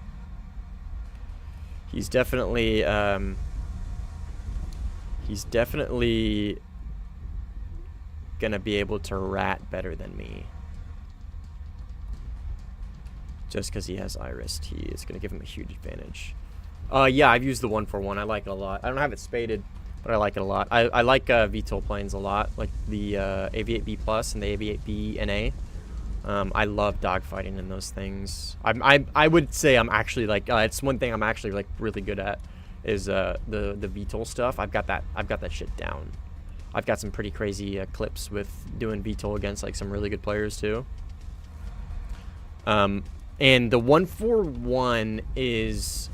He's definitely gonna be able to rat better than me. Just because he has IRST, it's gonna give him a huge advantage. Yeah, I've used the 141. I like it a lot. I don't have it spaded, but I like it a lot. I like VTOL planes a lot, like the AV8B Plus and the AV8B NA. I love dogfighting in those things. I would say I'm actually like it's one thing I'm actually like really good at is the VTOL stuff. I've got that shit down. I've got some pretty crazy clips with doing VTOL against like some really good players too. And the 141 it's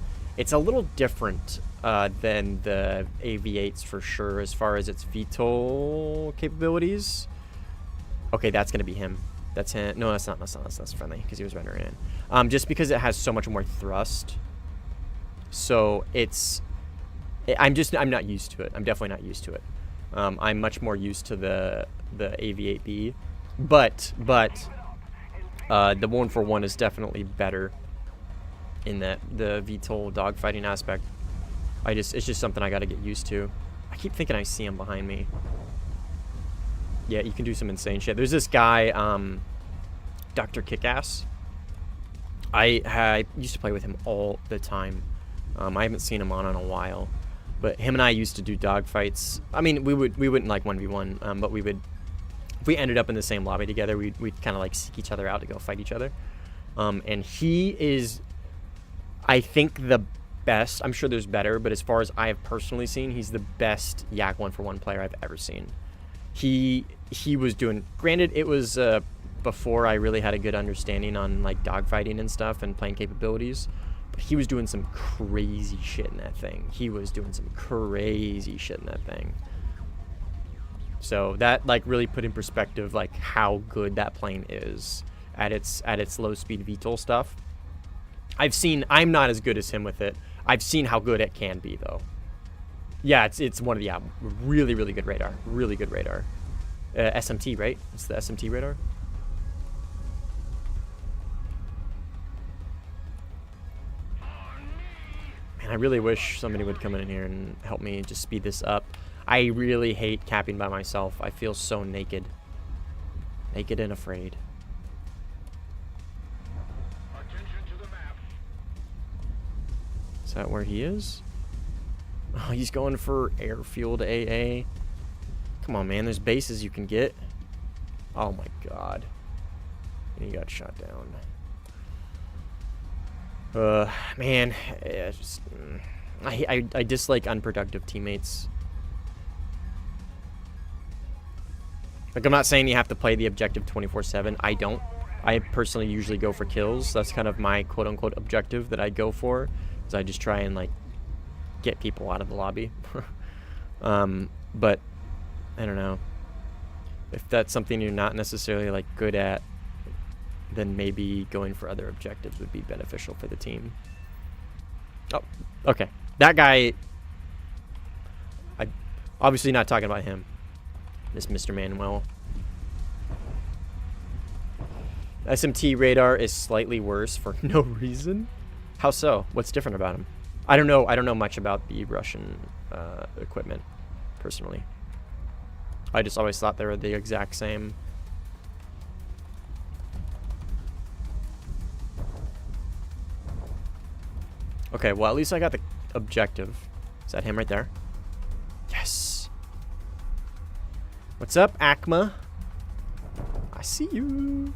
a little different than the AV8s for sure as far as its VTOL capabilities. Okay, that's gonna be him. That's him. No, that's not. That's friendly because he was running in. Just because it has so much more thrust. So I'm not used to it. I'm definitely not used to it. I'm much more used to the AV8B, but the 141 is definitely better in that the VTOL dogfighting aspect. It's just something I got to get used to. I keep thinking I see him behind me. Yeah, you can do some insane shit. There's this guy, Dr. Kickass. I used to play with him all the time. I haven't seen him on in a while, but him and I used to do dogfights. I mean, we wouldn't like 1v1, but we would. If we ended up in the same lobby together, we'd kind of like seek each other out to go fight each other. And he is, I think, the best. I'm sure there's better, but as far as I have personally seen, he's the best Yak 1-for-1 player I've ever seen. He was doing, granted it was before I really had a good understanding on like dogfighting and stuff and playing capabilities, but he was doing some crazy shit in that thing. So that like really put in perspective like how good that plane is at its low speed VTOL stuff. I'm not as good as him with it. I've seen how good it can be though. Yeah, it's one of the really good radar. Really good radar. SMT, right? It's the SMT radar. Man, I really wish somebody would come in here and help me just speed this up. I really hate capping by myself. I feel so naked. Naked and afraid. Attention to the map. Is that where he is? Oh, he's going for airfield AA. Come on, man. There's bases you can get. Oh, my God. And he got shot down. Man. I dislike unproductive teammates. Like, I'm not saying you have to play the objective 24/7. I don't. I personally usually go for kills. That's kind of my quote-unquote objective that I go for. Is I just try and, like, get people out of the lobby. But I don't know. If that's something you're not necessarily, like, good at, then maybe going for other objectives would be beneficial for the team. Oh, okay. That guy... I'm obviously not talking about him. This Mr. Manuel. SMT radar is slightly worse for no reason. How so? What's different about him? I don't know much about the Russian equipment, personally. I just always thought they were the exact same. Okay, well, at least I got the objective. Is that him right there? Yes. What's up, Acma? I see you.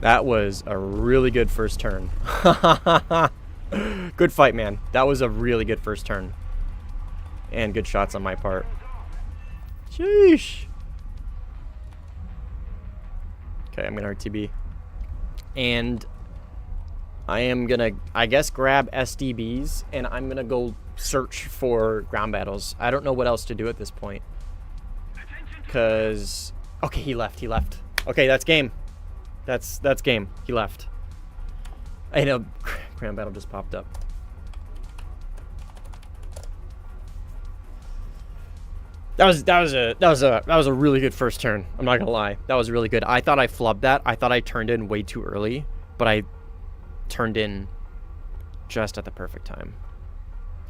That was a really good first turn. Good fight, man. That was a really good first turn. And good shots on my part. Sheesh. Okay, I'm gonna RTB. And I am gonna, I guess, grab SDBs, and I'm gonna go search for ground battles. I don't know what else to do at this point. Cause, okay, he left. Okay, that's game. That's game. He left. I know, ground battle just popped up. That was a really good first turn. I'm not gonna lie. That was really good. I thought I flubbed that. I thought I turned in way too early, but I turned in just at the perfect time.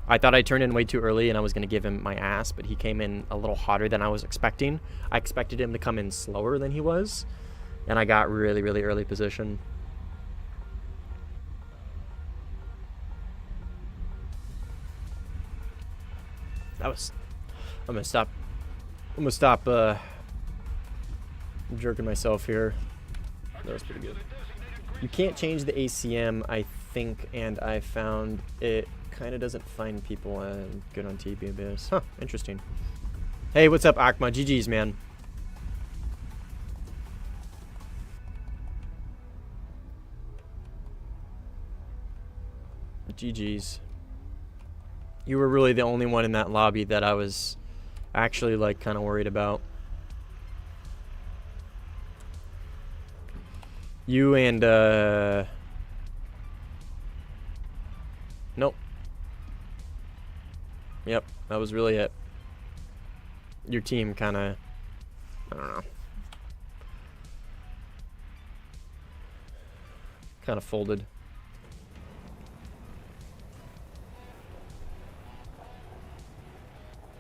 I thought I turned in way too early and I was gonna give him my ass, but he came in a little hotter than I was expecting. I expected him to come in slower than he was, and I got really early position. That was... I'm gonna stop jerking myself here. That was pretty good. You can't change the ACM, I think, and I found it kind of doesn't find people good on TBS. Huh, interesting. Hey, what's up, Akma? GG's, man. GG's. You were really the only one in that lobby that I was actually, like, kind of worried about. You and, nope. Yep, that was really it. Your team kind of, I don't know. Kind of folded.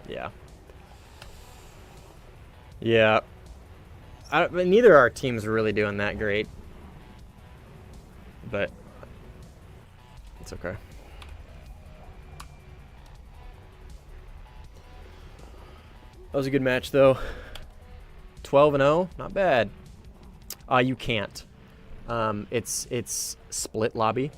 Yeah. Yeah. Neither of our teams were really doing that great. But it's okay. That was a good match, though. 12-0, not bad. You can't. It's split lobby.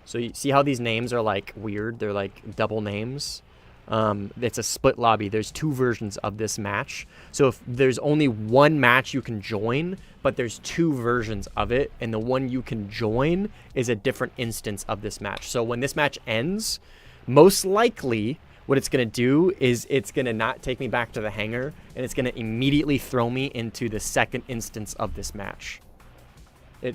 So you see how these names are like weird? They're like double names. It's a split lobby. There's 2 versions of this match. So if there's only one match you can join, but there's 2 versions of it, and the one you can join is a different instance of this match. So when this match ends, most likely what it's going to do is it's going to not take me back to the hangar, and it's going to immediately throw me into the second instance of this match.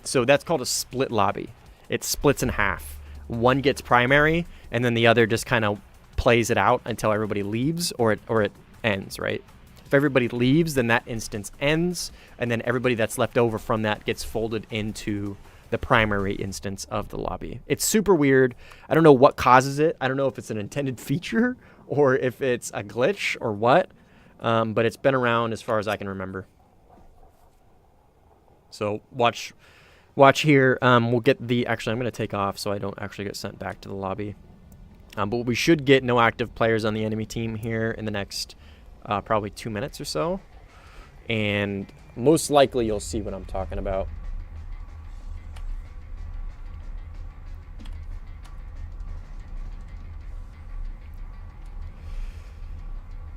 So that's called a split lobby. It splits in half. One gets primary, and then the other just kind of plays it out until everybody leaves, or it ends, right? If everybody leaves, then that instance ends, and then everybody that's left over from that gets folded into the primary instance of the lobby. It's super weird. I don't know what causes it. I don't know if it's an intended feature or if it's a glitch or what, but it's been around as far as I can remember. So watch here. We'll get the... Actually, I'm going to take off so I don't actually get sent back to the lobby. But we should get no active players on the enemy team here in the next probably 2 minutes or so. And most likely you'll see what I'm talking about.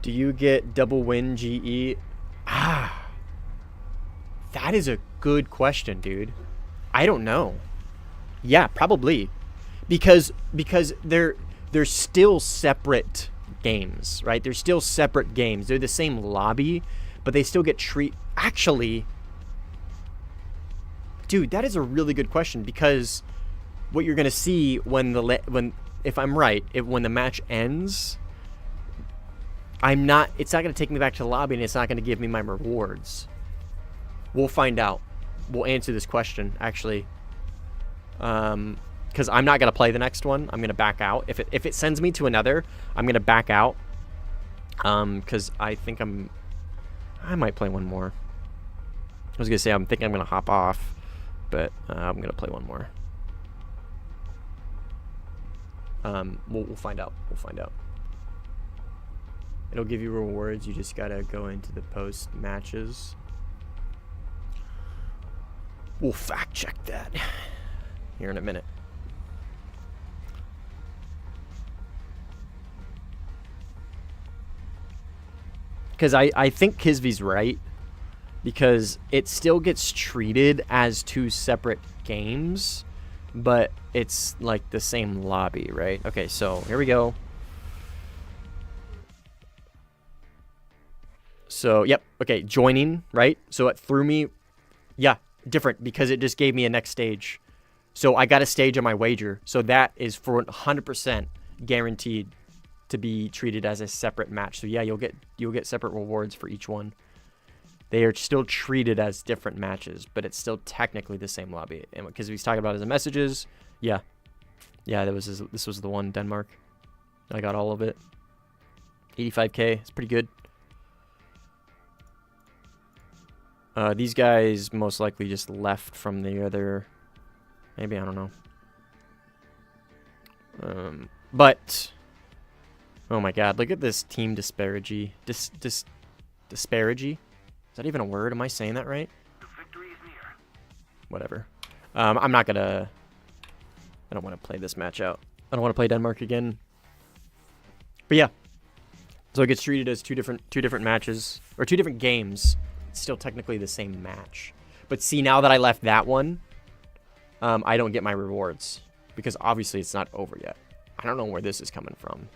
Do you get double win GE? That is a good question, dude. I don't know. Yeah, probably. Because they're still separate games, right? They're still separate games. They're the same lobby, but they still get Actually, dude, that is a really good question, because what you're gonna see if I'm right, when the match ends, it's not gonna take me back to the lobby, and it's not gonna give me my rewards. We'll find out. We'll answer this question, actually. Because I'm not going to play the next one. I'm going to back out. If it sends me to another, I'm going to back out. Because I think I might play one more. I was going to say, I'm thinking I'm going to hop off. But I'm going to play one more. We'll find out. We'll find out. It'll give you rewards. You just got to go into the post matches. We'll fact check that here in a minute. Because I think Kisvy's right. Because it still gets treated as 2 separate games. But it's like the same lobby, right? Okay, so here we go. So, yep. Okay, joining, right? So it threw me... Yeah, different, because it just gave me a next stage. So I got a stage on my wager. So that is for 100% guaranteed to be treated as a separate match. So yeah, you'll get separate rewards for each one. They are still treated as different matches, but it's still technically the same lobby. And because he's talking about his messages, yeah, this was the one, Denmark. I got all of it. 85k, it's pretty good. These guys most likely just left from the other. Maybe, I don't know. But oh my god, look at this team disparity. Disparity? Is that even a word? Am I saying that right? The victory is near. Whatever. I'm not gonna... I don't want to play this match out. I don't want to play Denmark again. But yeah. So it gets treated as two different matches. Or 2 different games. It's still technically the same match. But see, now that I left that one, I don't get my rewards. Because obviously it's not over yet. I don't know where this is coming from.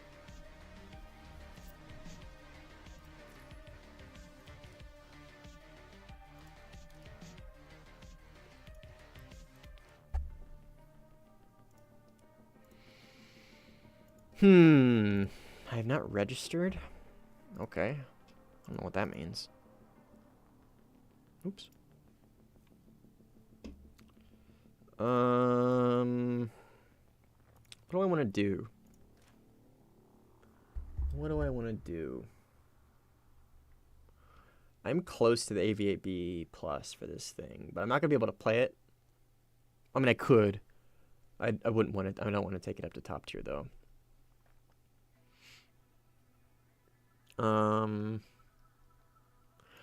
I have not registered? Okay. I don't know what that means. Oops. What do I want to do? What do I want to do? I'm close to the AV8B Plus for this thing, but I'm not going to be able to play it. I mean, I could. I wouldn't want to. I don't want to take it up to top tier, though.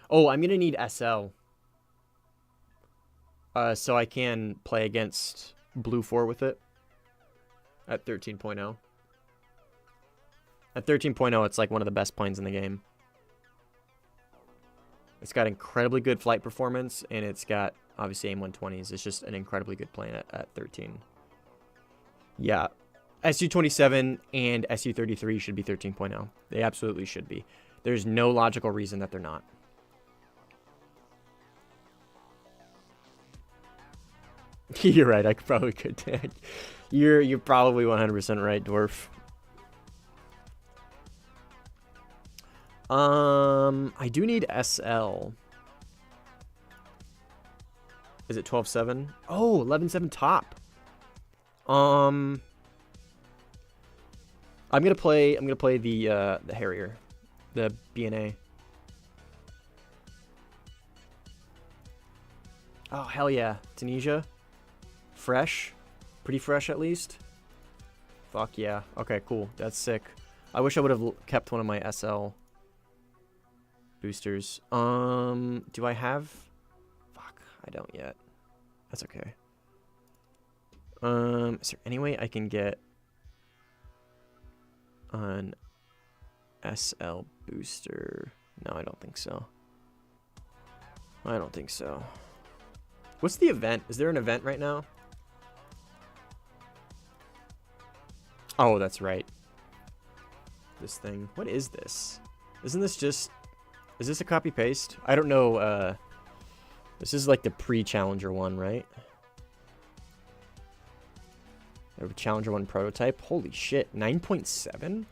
Oh, I'm going to need SL. So I can play against Blue 4 with it at 13.0. At 13.0, it's like one of the best planes in the game. It's got incredibly good flight performance, and it's got, obviously, AIM-120s. It's just an incredibly good plane at 13. Yeah. Su-27 and Su-33 should be 13.0. They absolutely should be. There's no logical reason that they're not. You're right. I probably could tag. You're probably 100% right, Dwarf. I do need SL. Is it 12.7? Oh, 11.7 top. I'm gonna play the Harrier, the BNA. Oh hell yeah, Tunisia, fresh, pretty fresh at least. Fuck yeah. Okay, cool. That's sick. I wish I would have kept one of my SL boosters. Do I have? Fuck, I don't yet. That's okay. Is there any way I can get an SL booster? No, I don't think so. I don't think so. What's the event? Is there an event right now? Oh, that's right. This thing. What is this? Isn't this just... Is this a copy paste? I don't know. This is like the pre-Challenger one, right? A Challenger 1 prototype. Holy shit. 9.7?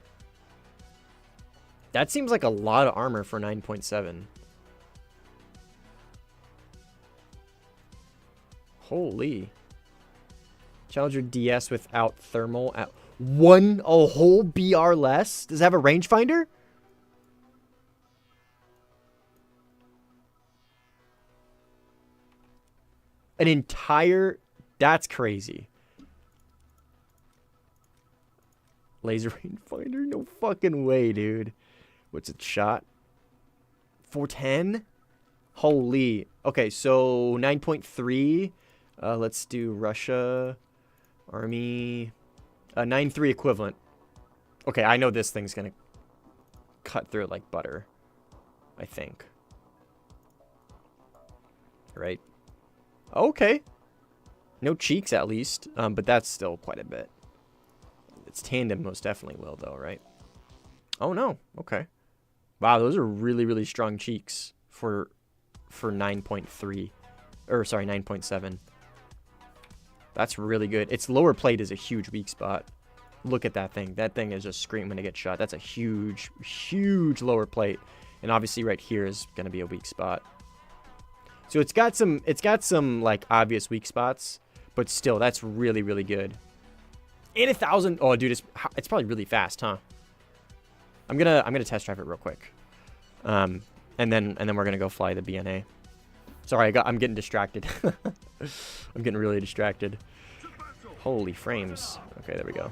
That seems like a lot of armor for 9.7. Holy. Challenger DS without thermal at a whole BR less? Does it have a rangefinder? An entire... That's crazy. Laser rangefinder? No fucking way, dude. What's it shot? 410? Holy. Okay, so 9.3. Let's do Russia. Army. 9.3 equivalent. Okay, I know this thing's gonna cut through it like butter. I think. Right? Okay. No cheeks, at least. But that's still quite a bit. Its tandem most definitely will, though, right? Oh, no. Okay. Wow, those are really, really strong cheeks for 9.3. Or, sorry, 9.7. That's really good. Its lower plate is a huge weak spot. Look at that thing. That thing is just screaming to get shot. That's a huge, huge lower plate. And obviously right here is going to be a weak spot. So it's got some like obvious weak spots, but still that's really, really good. And 1,000. Oh, dude, it's probably really fast, huh? I'm gonna test drive it real quick, and then we're gonna go fly the BNA. Sorry, I'm getting distracted. I'm getting really distracted. Holy frames. Okay, there we go.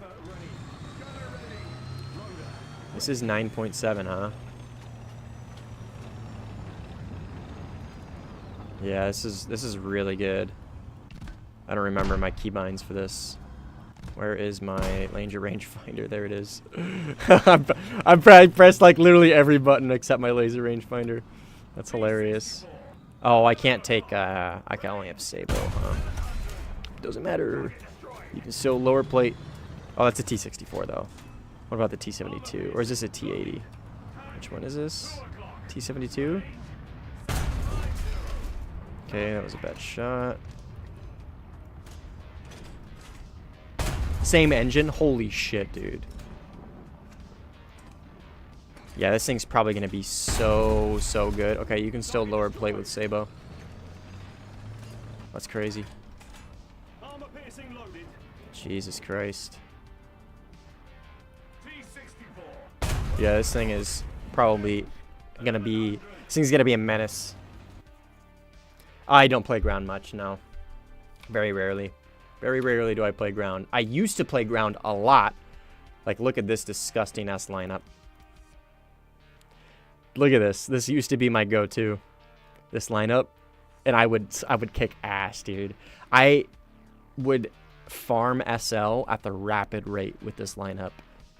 This is 9.7, huh? Yeah, this is really good. I don't remember my keybinds for this. Where is my Ranger rangefinder? There it is. I pressed like literally every button except my laser rangefinder. That's hilarious. Oh, I can't take. I can only have Sabo. Doesn't matter. You can still lower plate. Oh, that's a T-64 though. What about the T-72? Or is this a T-80? Which one is this? T-72. Okay, that was a bad shot. Same engine? Holy shit, dude. Yeah, this thing's probably going to be so good. Okay, you can still lower plate with Sabo. That's crazy. Jesus Christ. Yeah, this thing is probably going to be... This thing's going to be a menace. I don't play ground much, no. Very rarely. Very rarely do I play ground. I used to play ground a lot. Like, look at this disgusting ass lineup. Look at this. This used to be my go-to. This lineup. And I would kick ass, dude. I would farm SL at the rapid rate with this lineup.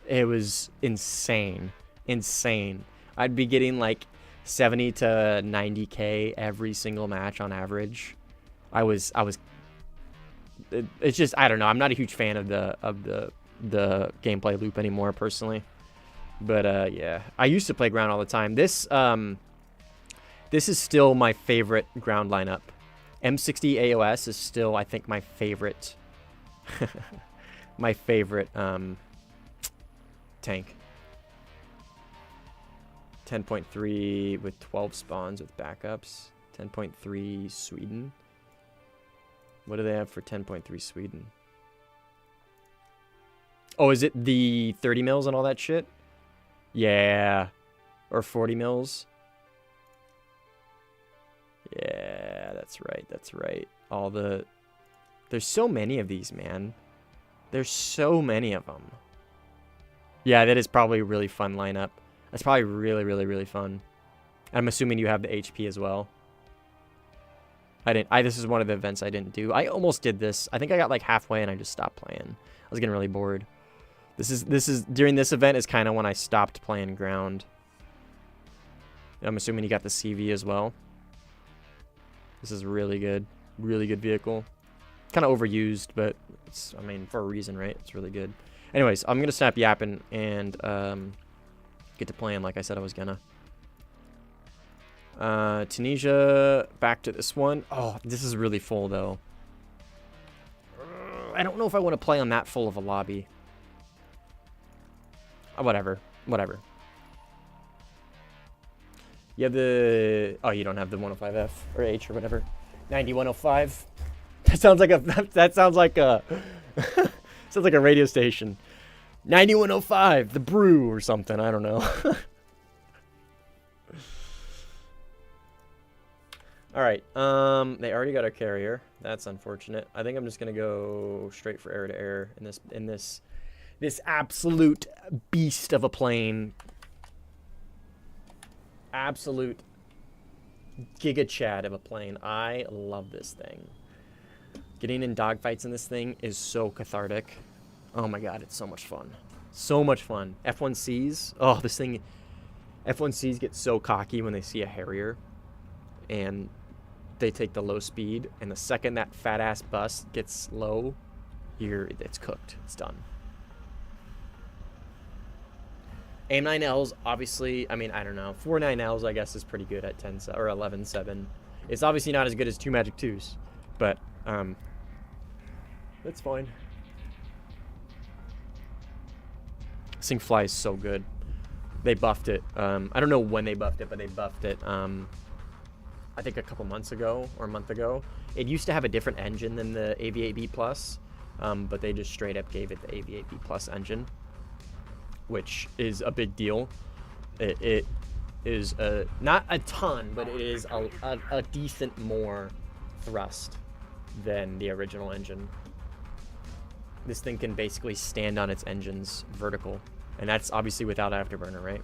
It was insane. Insane. I'd be getting like 70 to 90k every single match on average. It's just, I don't know. I'm not a huge fan of the gameplay loop anymore personally. But yeah, I used to play ground all the time. This is still my favorite ground lineup. M60 AOS is still, I think, my favorite my favorite tank. 10.3 with 12 spawns with backups. 10.3 Sweden. What do they have for 10.3 Sweden? Oh, is it the 30 mils and all that shit? Yeah. Or 40 mils? Yeah, that's right. That's right. All the... There's so many of these, man. There's so many of them. Yeah, that is probably a really fun lineup. That's probably really, really, really fun. I'm assuming you have the HP as well. This is one of the events I didn't do. I almost did this. I think I got like halfway and I just stopped playing. I was getting really bored. This is during this event is kind of when I stopped playing ground. I'm assuming you got the CV as well. This is really good vehicle. Kind of overused, but it's, I mean, for a reason, right? It's really good. Anyways, I'm gonna stop yapping and get to playing like I said I was gonna. Tunisia, back to this one. Oh, this is really full though. I don't know if I want to play on that full of a lobby. Whatever. You have the... Oh, you don't have the 105F or H or whatever. 9105. That sounds like a... That sounds like a... sounds like a radio station. 9105, the brew or something. I don't know. All right. They already got a carrier. That's unfortunate. I think I'm just gonna go straight for air to air in this absolute beast of a plane. Absolute giga chad of a plane. I love this thing. Getting in dogfights in this thing is so cathartic. Oh my god, it's so much fun. So much fun. F1Cs. Oh, this thing. F1Cs get so cocky when they see a Harrier. And they take the low speed. And the second that fat ass bus gets low, it's cooked. It's done. AIM-9Ls, obviously, I mean, I don't know. 4.9Ls, I guess, is pretty good at 10 or 11.7. It's obviously not as good as 2 Magic 2s. But, that's fine. This thing flies so good. They buffed it. I don't know when they buffed it, but they buffed it, I think a couple months ago or a month ago. It used to have a different engine than the AV8B Plus, but they just straight up gave it the AV8B Plus engine, which is a big deal. It is not a ton, but it is a decent more thrust than the original engine. This thing can basically stand on its engines vertical, and that's obviously without afterburner, right?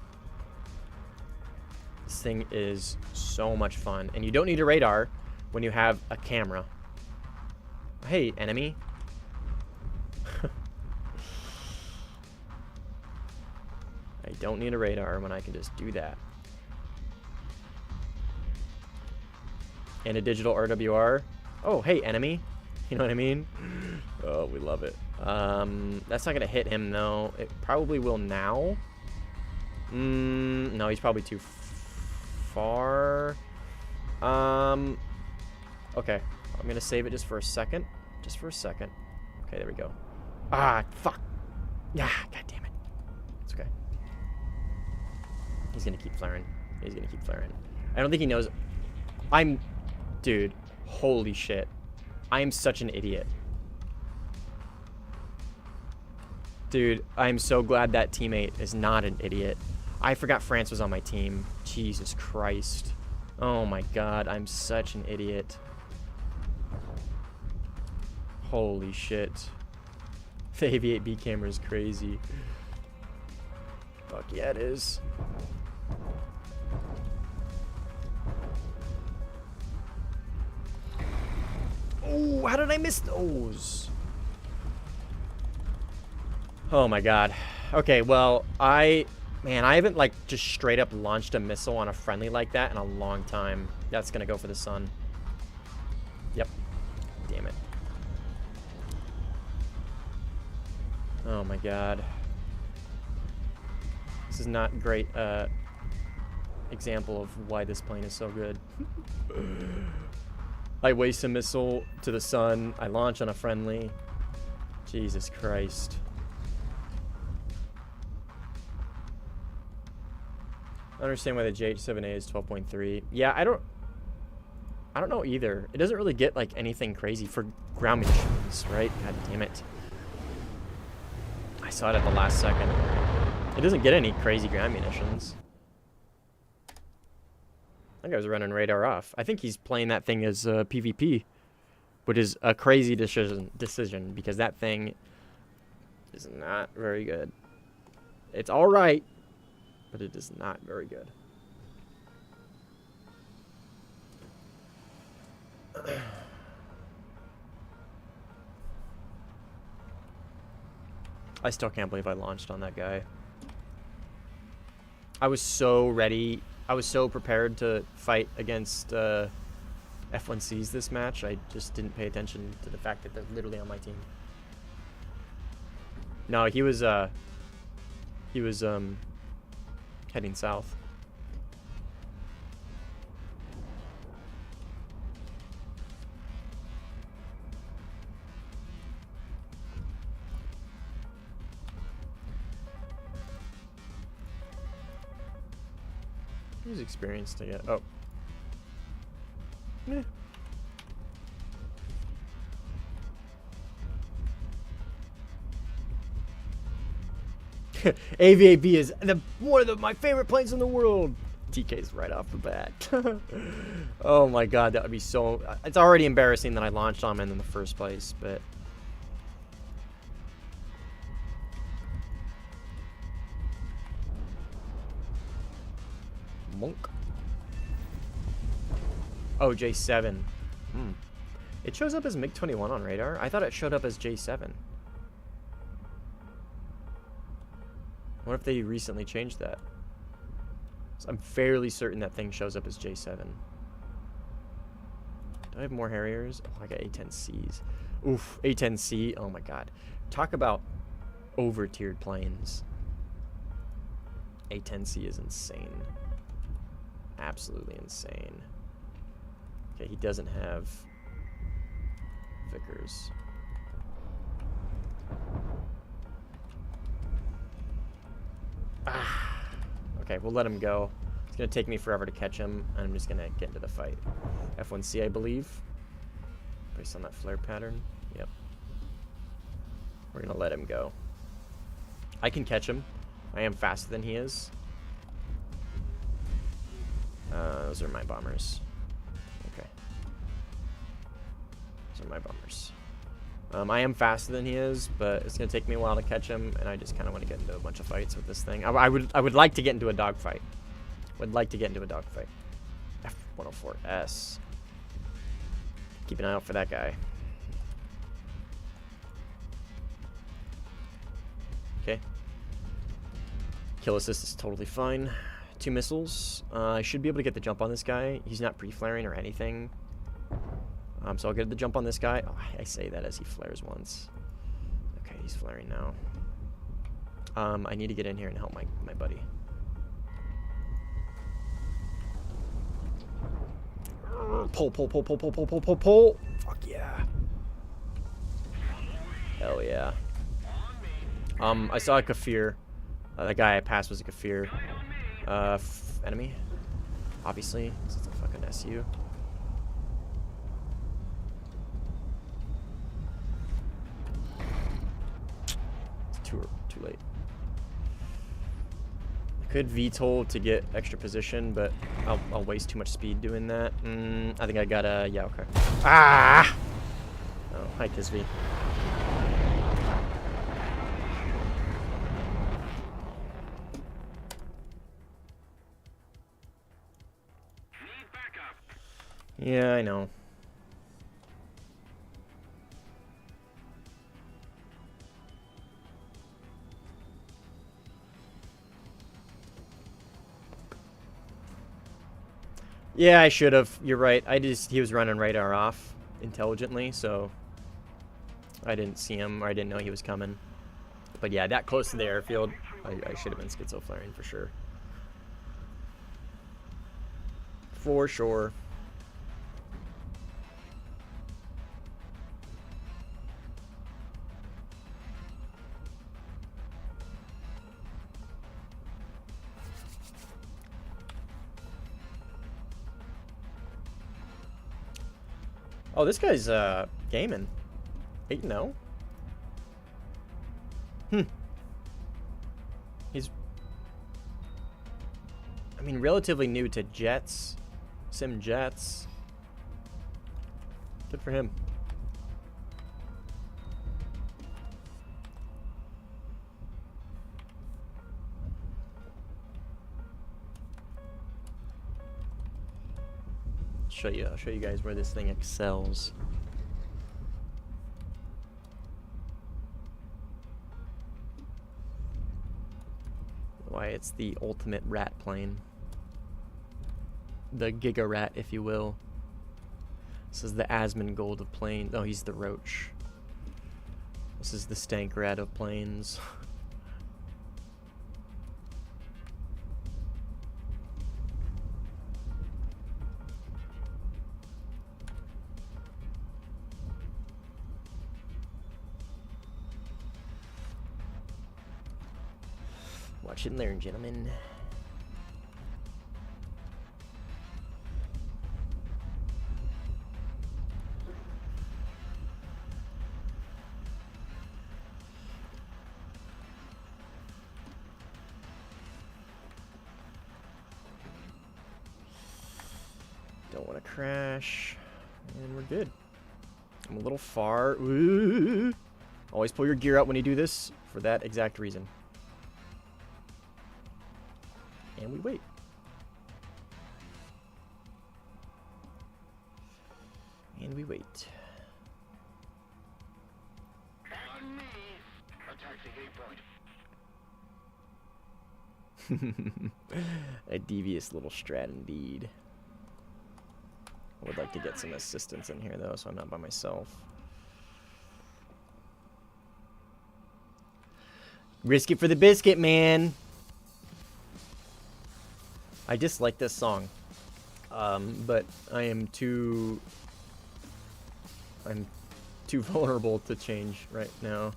This thing is so much fun, and you don't need a radar when you have a camera. Hey, enemy. I don't need a radar when I can just do that. And a digital RWR. Oh, hey, enemy. You know what I mean? Oh, we love it. That's not going to hit him, though. It probably will now. No, he's probably too far. Okay. I'm going to save it just for a second. Just for a second. Okay, there we go. Ah, fuck. Yeah, god damn it. It's okay. He's going to keep flaring. He's going to keep flaring. I don't think he knows. Dude, holy shit. I am such an idiot. Dude, I'm so glad that teammate is not an idiot. I forgot France was on my team. Jesus Christ. Oh my god, I'm such an idiot. Holy shit. The AV8B camera is crazy. Fuck yeah, it is. Oh, how did I miss those? Oh my god. Okay, well, man, I haven't like just straight up launched a missile on a friendly like that in a long time. That's gonna go for the sun. Yep. Damn it. Oh my god. This is not great example of why this plane is so good. I waste a missile to the sun. I launch on a friendly. Jesus Christ. I understand why the JH-7A is 12.3. Yeah, I don't know either. It doesn't really get like anything crazy for ground munitions, right? God damn it. I saw it at the last second. It doesn't get any crazy ground munitions. I think I was running radar off. I think he's playing that thing as PvP, which is a crazy decision because that thing is not very good. It's all right, but it is not very good. I still can't believe I launched on that guy. I was so ready. I was so prepared to fight against F1Cs this match. I just didn't pay attention to the fact that they're literally on my team. No, he was heading south. He's experienced to get. Oh. Eh. AVAB is one of my favorite planes in the world. TK's right off the bat. Oh my god, that would be so. It's already embarrassing that I launched on him in the first place, but. Monk. Oh, J7. It shows up as MiG-21 on radar. I thought it showed up as J7. What if they recently changed that? So I'm fairly certain that thing shows up as J7. Do I have more Harriers? Oh, I got A-10Cs. Oof, A-10C. Oh my god. Talk about over-tiered planes. A-10C is insane. Absolutely insane. Okay, he doesn't have Vickers. Okay, we'll let him go. It's gonna take me forever to catch him, and I'm just gonna get into the fight. F1C, I believe. Based on that flare pattern. Yep. We're gonna let him go. I can catch him. I am faster than he is. Those are my bombers. Okay. Those are my bombers. I am faster than he is, but it's gonna take me a while to catch him, and I just kind of want to get into a bunch of fights with this thing. I would like to get into a dogfight. Would like to get into a dogfight. F-104S. Keep an eye out for that guy. Okay. Kill assist is totally fine. 2 missiles. I should be able to get the jump on this guy. He's not pre-flaring or anything. So I'll get the jump on this guy. Oh, I say that as he flares once. Okay, he's flaring now. I need to get in here and help my buddy. Pull, pull, pull, pull, pull, pull, pull, pull, pull. Fuck yeah. Hell yeah. I saw a Kafir. The guy I passed was a Kafir. Enemy. Obviously, it's a fucking SU. It's too late. I could VTOL to get extra position, but I'll waste too much speed doing that. I think I got a... Yeah, okay. Ah! Oh, hi, Kisv. Yeah, I know. Yeah, I should have. You're right. He was running radar off intelligently, so I didn't see him, or I didn't know he was coming. But yeah, that close to the airfield, I should have been schizo-flaring for sure. For sure. Oh, this guy's gaming. 8-0. He's, I mean, relatively new to jets, sim jets. Good for him. I'll show you guys where this thing excels. Why it's the ultimate rat plane. The Giga Rat, if you will. This is the Asmongold of planes. Oh, he's the Roach. This is the Stank Rat of planes. Watch and learn, gentlemen. Don't want to crash. And we're good. I'm a little far. Ooh. Always pull your gear out when you do this for that exact reason. And we wait. And we wait. On me. Attacking A point. A devious little strat indeed. I would like to get some assistance in here though, so I'm not by myself. Risk it for the biscuit, man. I dislike this song, but I'm too vulnerable to change right now.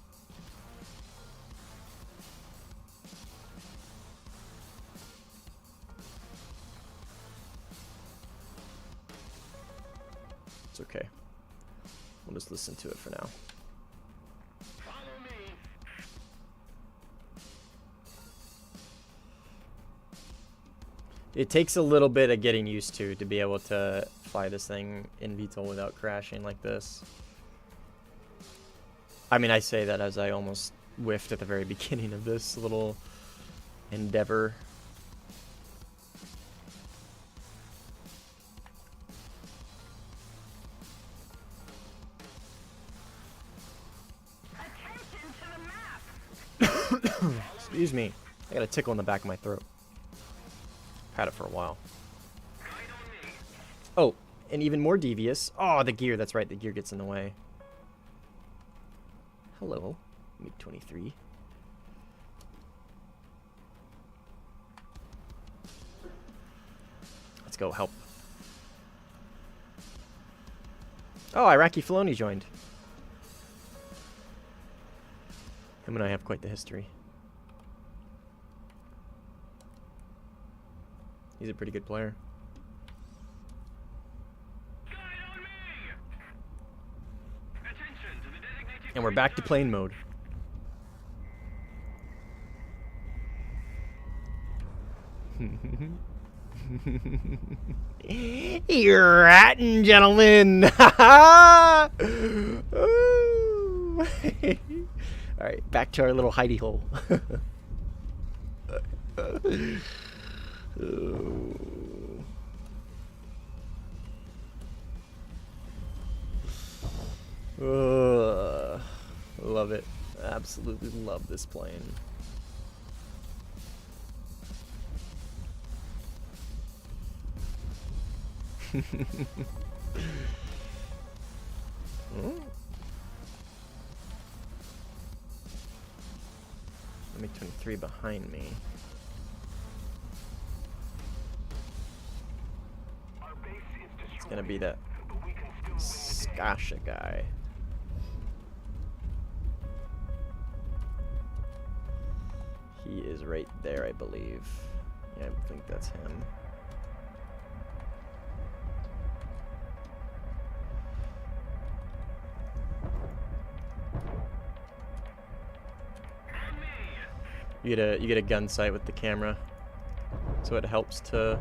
It's okay. We'll just listen to it for now. Follow me. It takes a little bit of getting used to be able to fly this thing in VTOL without crashing like this. I mean, I say that as I almost whiffed at the very beginning of this little endeavor. Attention to the map. Excuse me. I got a tickle in the back of my throat. Had it for a while. Oh, and even more devious. Oh, the gear. That's right. The gear gets in the way. Hello, MiG-23. Let's go help. Oh, Iraqi Filoni joined. Him and I have quite the history. He's a pretty good player. And we're back to plane mode. You're ratting, gentlemen. All right, back to our little hidey hole. Love it. Absolutely love this plane. MiG-23 behind me. It's gonna be that Skasha guy. He is right there, I believe. Yeah, I think that's him. You get a gun sight with the camera, so it helps to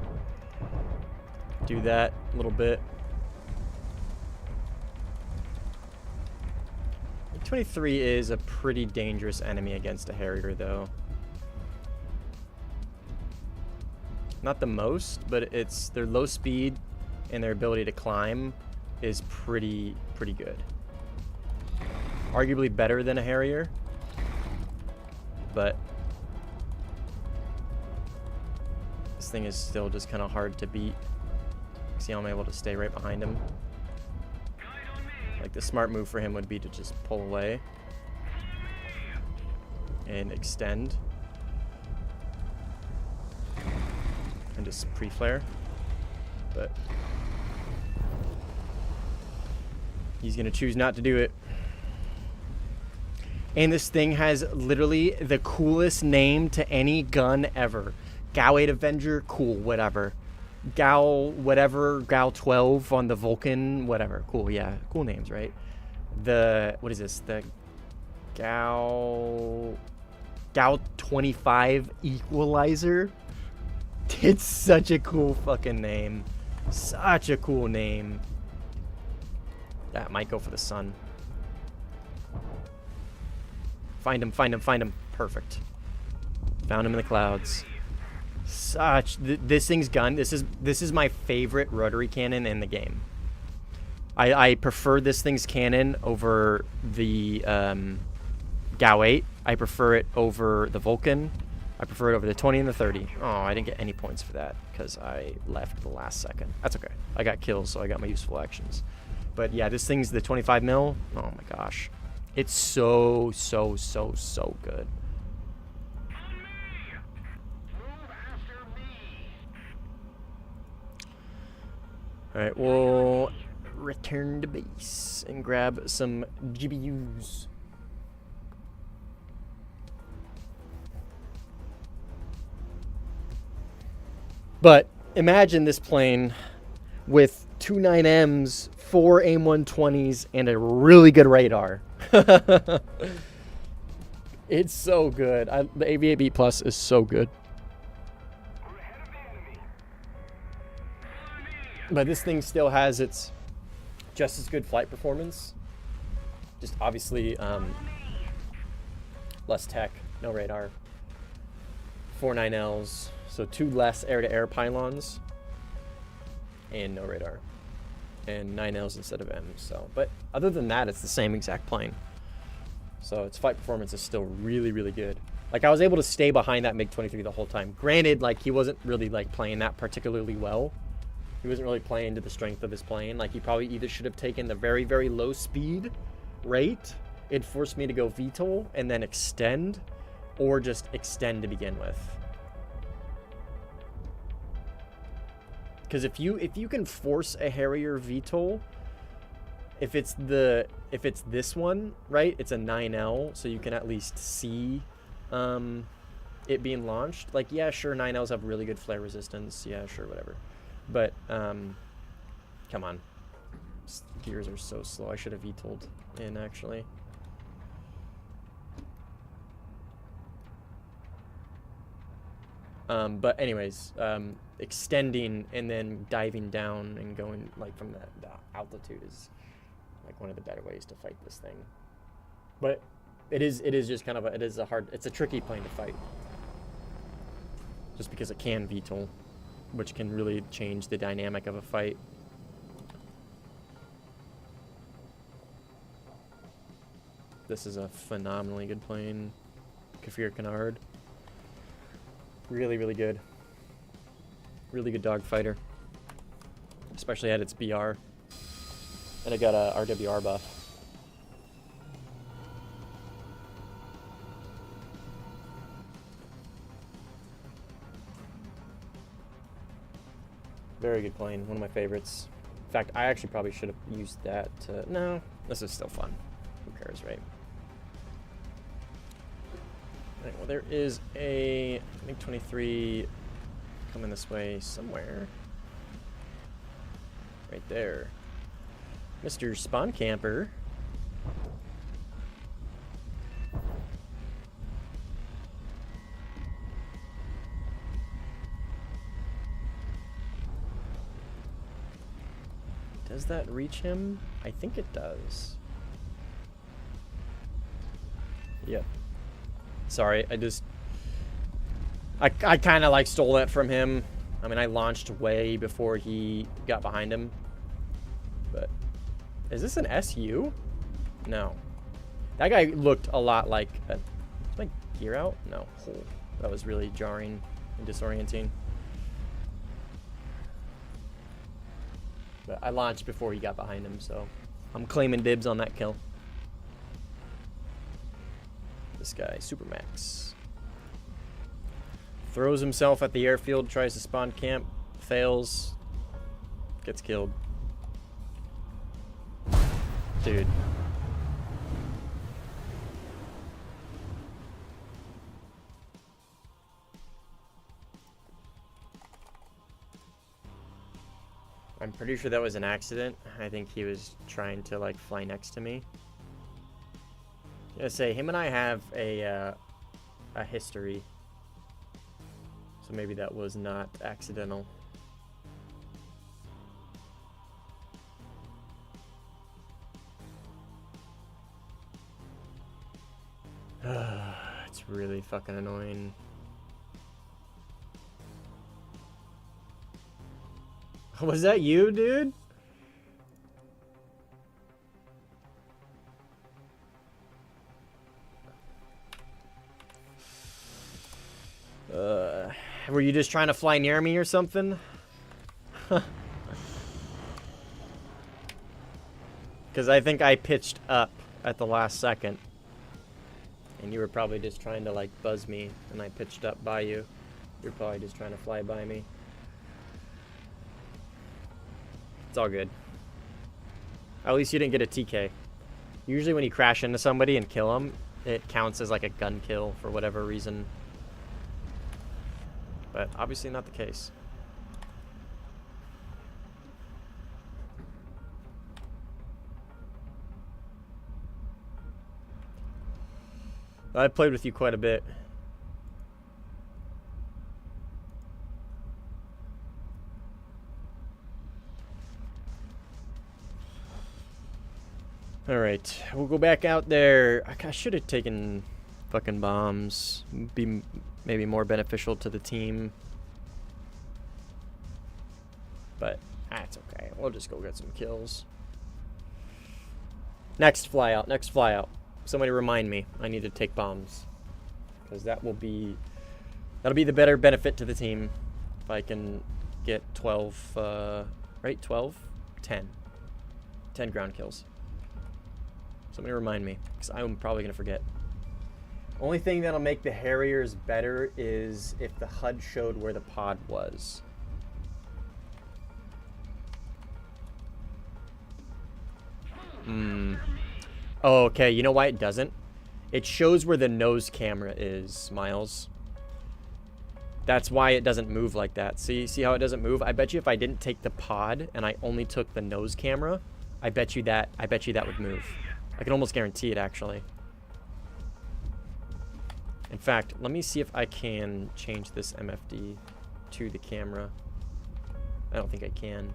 do that a little bit. 23 is a pretty dangerous enemy against a Harrier, though. Not the most, but it's their low speed and their ability to climb is pretty good. Arguably better than a Harrier, but this thing is still just kind of hard to beat. See how I'm able to stay right behind him. Like, the smart move for him would be to just pull away and extend and just pre-flare, but he's gonna choose not to do it. And this thing has literally the coolest name to any gun ever. GAU 8 Avenger, cool, whatever. GAU whatever, GAU 12 on the Vulcan, whatever. Cool, yeah, cool names, right? The, what is this? The GAU 25 Equalizer. It's such a cool fucking name. Such a cool name. That might go for the sun. Find him, find him, find him. Perfect. Found him in the clouds. This thing's gun. This is my favorite rotary cannon in the game. I prefer this thing's cannon over the GAU 8. I prefer it over the Vulcan. I prefer it over the 20 and the 30. Oh, I didn't get any points for that because I left the last second. That's okay. I got kills, so I got my useful actions. But yeah, this thing's the 25 mil. Oh my gosh. It's so good. Alright, we'll return to base and grab some GBUs. But imagine this plane with 2 9Ms, 4 AIM-120s, and a really good radar. It's so good. The AV-8B Plus is so good. But this thing still has its just as good flight performance. Just obviously less tech, no radar. 4 9Ls, so 2 less air-to-air pylons, and no radar. And 9Ls instead of M's. So, but other than that, it's the same exact plane. So its flight performance is still really good. Like, I was able to stay behind that MiG-23 the whole time. Granted, like, he wasn't really like playing that particularly well. He wasn't really playing to the strength of his plane. Like, he probably either should have taken the very low speed rate. It forced me to go VTOL and then extend, or just extend to begin with. Because if you can force a Harrier VTOL, if it's this one, right? It's a 9L, so you can at least see it being launched. Like, yeah, sure, 9Ls have really good flare resistance. Yeah, sure, whatever. But come on, gears are so slow. I should have VTOL'd in, actually. But anyways, extending and then diving down and going like from the altitude is like one of the better ways to fight this thing. But it is just kind of it's a tricky plane to fight, just because it can VTOL, which can really change the dynamic of a fight. This is a phenomenally good plane, Kafir Canard. Really good. Really good dogfighter. especially at its BR. And I got a RWR buff. Very good plane, one of my favorites. In fact, I actually probably should have used that to... No, this is still fun. Who cares, right? Alright, well there is a MiG-23 coming this way somewhere. Right there. Mr. Spawn Camper. Does that reach him? I think it does. Yep. Sorry, I kind of like stole that from him. I mean, I launched way before he got behind him. But is this an SU? No. That guy looked a lot like is my gear out? No. Oh, that was really jarring and disorienting. But I launched before he got behind him, so I'm claiming dibs on that kill. This guy, Supermax. Throws himself at the airfield, tries to spawn camp, fails, gets killed. Dude. I'm pretty sure that was an accident. I think he was trying to like fly next to me. I'm gonna say him and I have a history, so maybe that was not accidental. It's really fucking annoying. Was that you, dude? Were you just trying to fly near me or something? Because I think I pitched up at the last second. And you were probably just trying to, like, buzz me, and I pitched up by you. You're probably just trying to fly by me. It's all good. At least you didn't get a TK. Usually when you crash into somebody and kill them, it counts as like a gun kill for whatever reason. But obviously not the case. I played with you quite a bit. Alright, we'll go back out there. I should have taken fucking bombs. Be maybe more beneficial to the team. But that's okay. We'll just go get some kills. Next fly out, next fly out. Somebody remind me. I need to take bombs. Because that'll be the better benefit to the team. If I can get 12, right? 12? 10. 10 ground kills. Somebody remind me, because I'm probably going to forget. Only thing that'll make the Harriers better is if the HUD showed where the pod was. Oh, okay, you know why it doesn't? It shows where the nose camera is, Miles. That's why it doesn't move like that. See how it doesn't move? I bet you if I didn't take the pod and I only took the nose camera, I bet you that would move. I can almost guarantee it, actually. In fact, let me see if I can change this MFD to the camera. I don't think I can.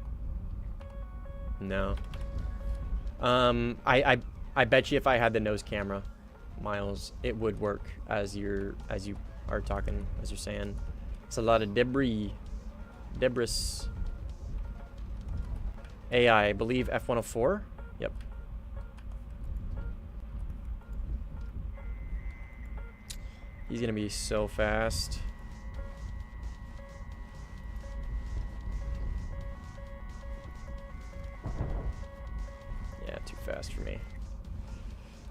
No. I bet you if I had the nose camera, Miles, it would work as you are talking, as you're saying. It's a lot of debris. AI, I believe F-104? Yep. He's gonna be so fast. Yeah, too fast for me.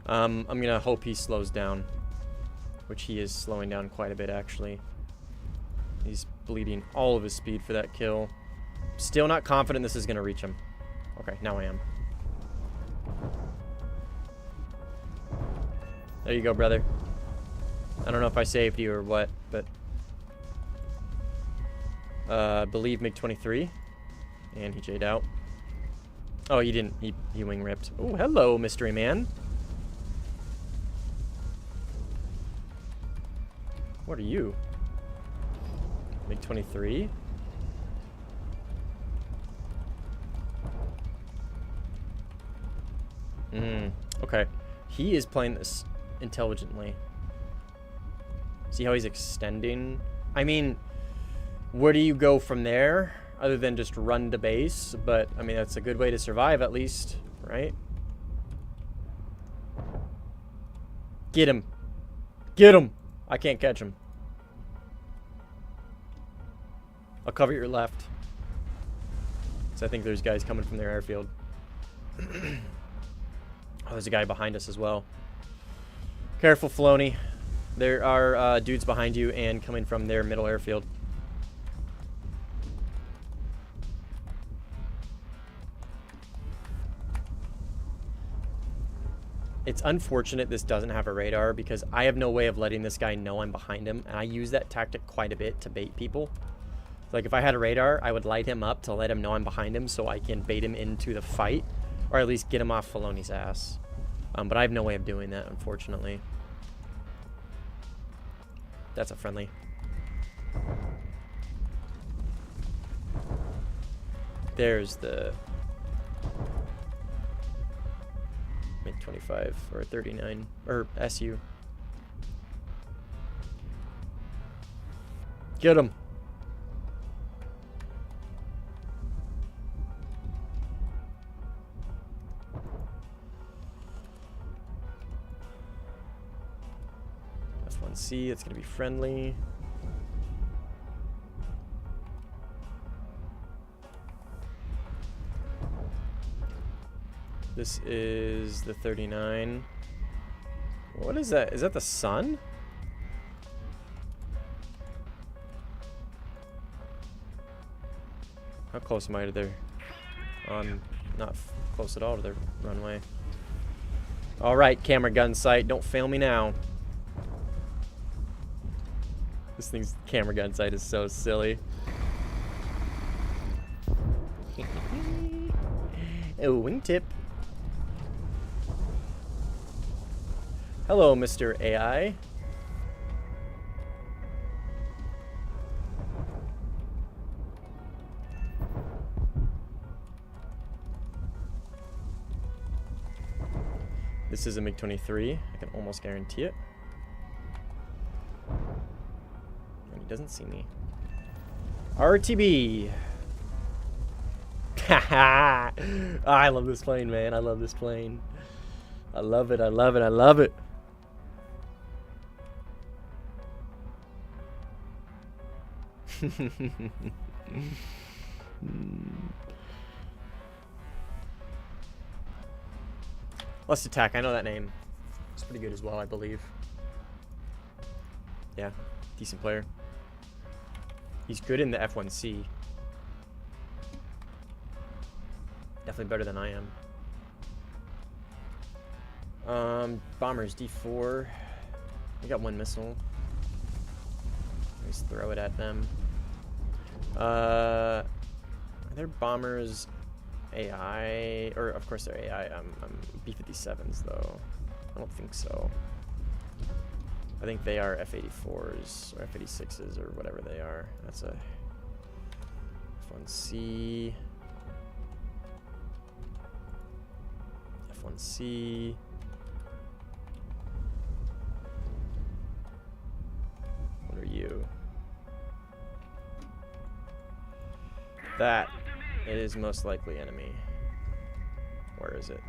I'm gonna hope he slows down, which he is slowing down quite a bit actually. He's bleeding all of his speed for that kill. Still not confident this is gonna reach him. Okay, now I am. There you go, brother. I don't know if I saved you or what, but I believe MiG-23, and he J'd out. Oh, he didn't. He wing ripped. Oh, hello, mystery man. What are you? MiG-23. Okay. He is playing this intelligently. See how he's extending? I mean, where do you go from there? Other than just run to base. But, I mean, that's a good way to survive at least, right? Get him. Get him. I can't catch him. I'll cover your left. So I think there's guys coming from their airfield. Oh, there's a guy behind us as well. Careful, Filoni. There are dudes behind you and coming from their middle airfield. It's unfortunate this doesn't have a radar because I have no way of letting this guy know I'm behind him. And I use that tactic quite a bit to bait people. Like if I had a radar, I would light him up to let him know I'm behind him so I can bait him into the fight. Or at least get him off Filoni's ass. But I have no way of doing that, unfortunately. That's a friendly. There's the MiG-25 or 39 or SU. Get him. F1C, it's gonna be friendly. This is the 39. What is that? Is that the sun? How close am I to their... not close at all to their runway. Alright, camera gun sight. Don't fail me now. This thing's camera gun sight is so silly. Oh, wingtip. Hello, Mr. AI. This is a MiG-23. I can almost guarantee it. And he doesn't see me. RTB. Haha. I love this plane, man. I love this plane. I love it. I love it. I love it. Let's attack. I know that name. It's pretty good as well, I believe. Yeah, decent player. He's good in the F1C. Definitely better than I am. Bombers D4. We got one missile. Let's throw it at them. Are there bombers AI? Or of course they're AI. B-57s though. I don't think so. I think they are F-84s or F-86s or whatever they are. That's a F-1C. F-1C. What are you? That is most likely enemy. Where is it?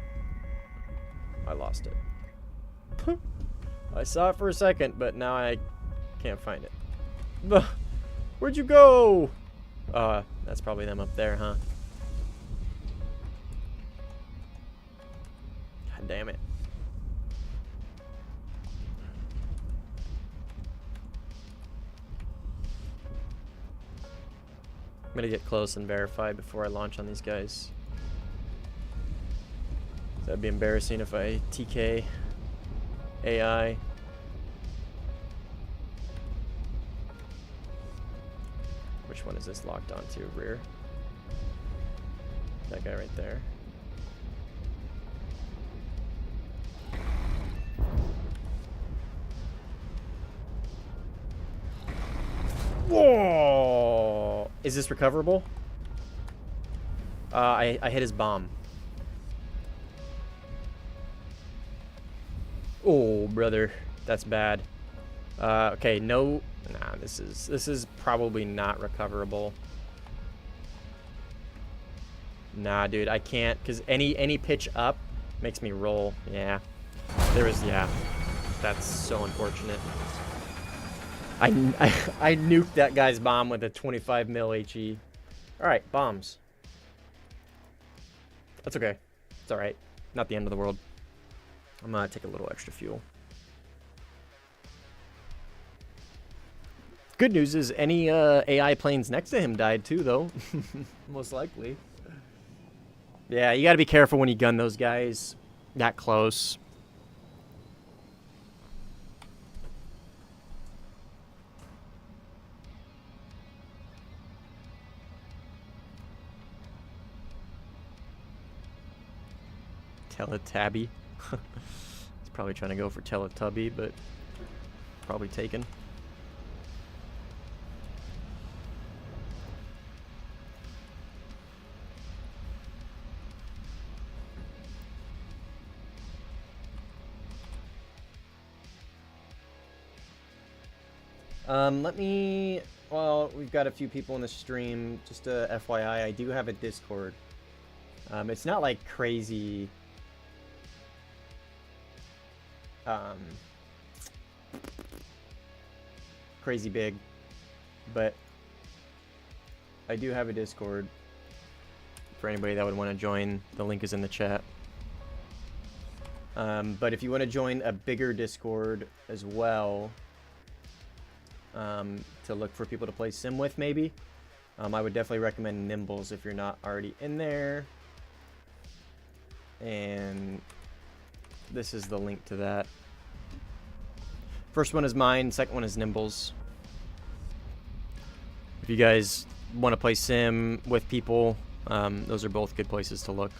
I lost it. I saw it for a second, but now I can't find it. Where'd you go? That's probably them up there, huh? damn it. I'm gonna get close and verify before I launch on these guys. That'd be embarrassing if I TK AI. Which one is this locked onto? Rear? That guy right there. Whoa! Is this recoverable? I hit his bomb. Oh, brother, that's bad. Okay, no, nah, this is probably not recoverable. Nah, dude, I can't, cause any pitch up makes me roll. Yeah, yeah, that's so unfortunate. I nuked that guy's bomb with a 25 mil HE. All right, bombs. That's okay. It's all right. Not the end of the world. I'm gonna take a little extra fuel. Good news is any AI planes next to him died too, though. Most likely. Yeah, you gotta be careful when you gun those guys that close. Teletubby. He's probably trying to go for Teletubby, but probably taken. Well, we've got a few people in the stream. Just a FYI, I do have a Discord. It's not like crazy. Crazy big, but I do have a Discord for anybody that would want to join. The link is in the chat. But if you want to join a bigger Discord as well, to look for people to play sim with, maybe, I would definitely recommend Nimbles if you're not already in there. And this is the link to that. First one is mine, second one is Nimbles. If you guys want to play sim with people, those are both good places to look.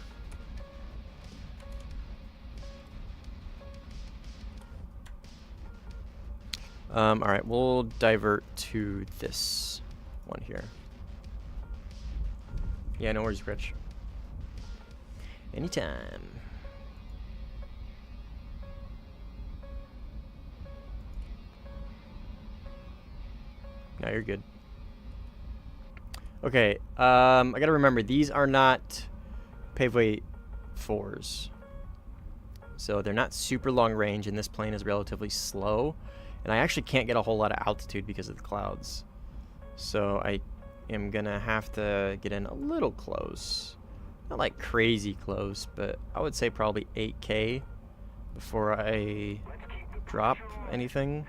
Alright, we'll divert to this one here. Yeah, no worries, Rich. Anytime. No, you're good. Okay, I gotta remember, these are not paveway 4s. So they're not super long range, and this plane is relatively slow. And I actually can't get a whole lot of altitude because of the clouds. So I am gonna have to get in a little close. Not like crazy close, but I would say probably 8K before I drop anything.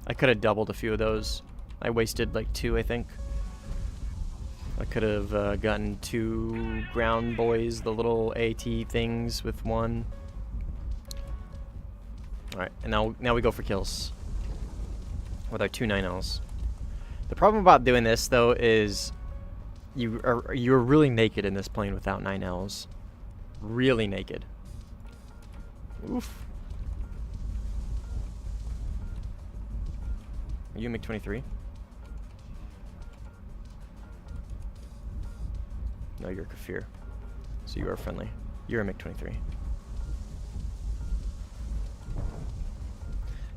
I could have doubled a few of those. I wasted like 2, I think. I could have gotten 2 ground boys, the little AT things with 1. Alright, and now we go for kills with our 2 9Ls. The problem about doing this, though, is you're really naked in this plane without 9Ls. Really naked. Oof. Are you a MiG-23? No, you're a Kafir. So you are friendly. You're a MiG-23.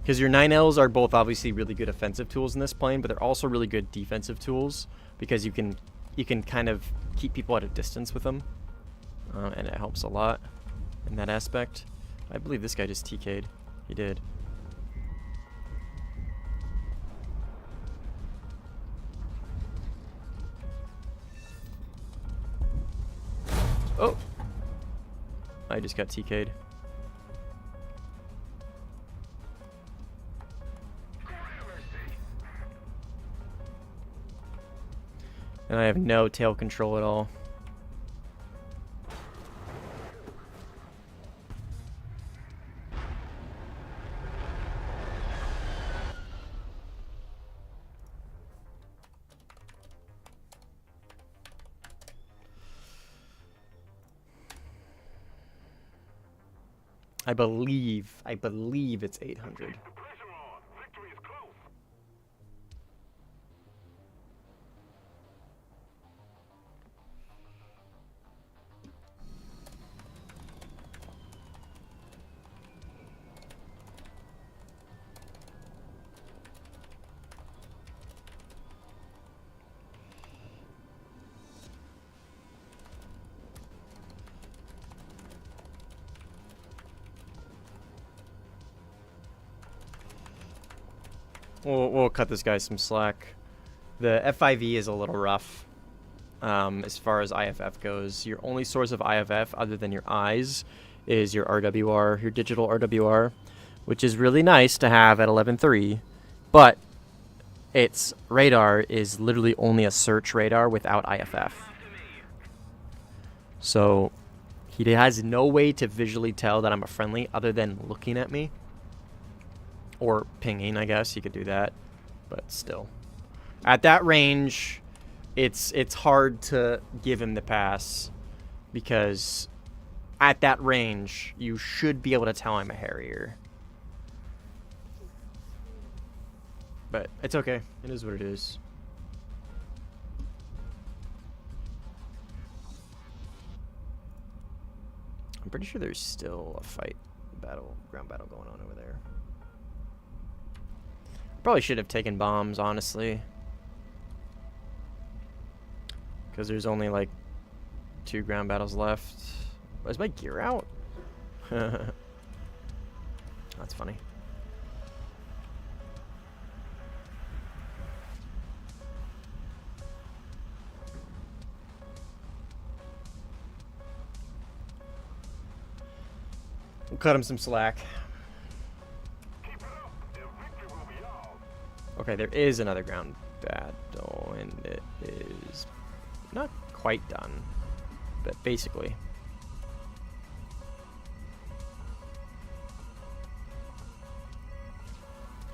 Because your 9Ls are both obviously really good offensive tools in this plane, but they're also really good defensive tools because you can kind of keep people at a distance with them, and it helps a lot in that aspect. I believe this guy just TK'd. He did. Oh! I just got TK'd. And I have no tail control at all. I believe it's 800. We'll cut this guy some slack. The F5E is a little rough as far as IFF goes. Your only source of IFF other than your eyes is your RWR, your digital RWR, which is really nice to have at 11.3, but its radar is literally only a search radar without IFF. So he has no way to visually tell that I'm a friendly other than looking at me. Or pinging, I guess. You could do that. But still. At that range, it's hard to give him the pass. Because at that range, you should be able to tell I'm a Harrier. But it's okay. It is what it is. I'm pretty sure there's still a ground battle going on over there. Probably should have taken bombs, honestly. Because there's only like 2 ground battles left. Is my gear out? That's funny. We'll cut him some slack. Okay, there is another ground battle, and it is not quite done, but basically.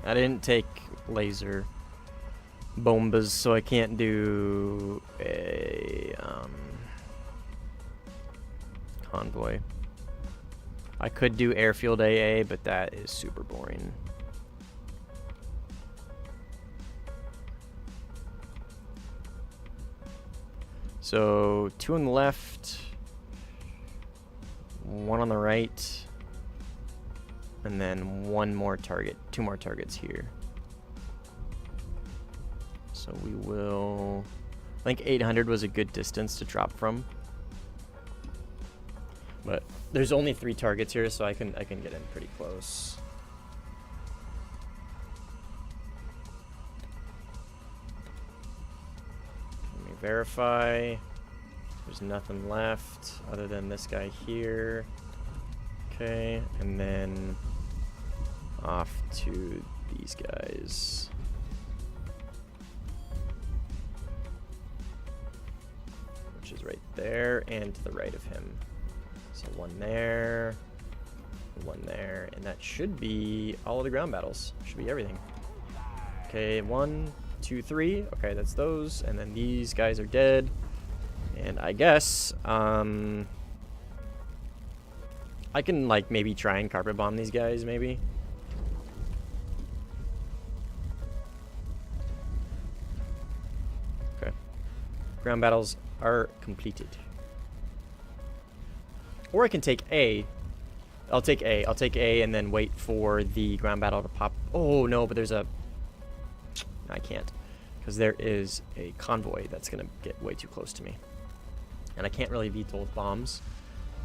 I didn't take laser bombas, so I can't do a convoy. I could do airfield AA, but that is super boring. So 2 on the left, 1 on the right, and then 1 more target, 2 more targets here. So we will, I think 800 was a good distance to drop from. But there's only 3 targets here, so I can get in pretty close. Verify. There's nothing left other than this guy here. Okay, and then off to these guys. Which is right there and to the right of him. So 1 there, 1 there, and that should be all of the ground battles. Should be everything. Okay, 1, 2, 3. Okay, that's those. And then these guys are dead. And I guess I can like maybe try and carpet bomb these guys maybe. Okay. Ground battles are completed. Or I can take A. I'll take A. I'll take A and then wait for the ground battle to pop. Oh no, but there's a I can't, because there is a convoy that's going to get way too close to me. And I can't really VTOL with bombs.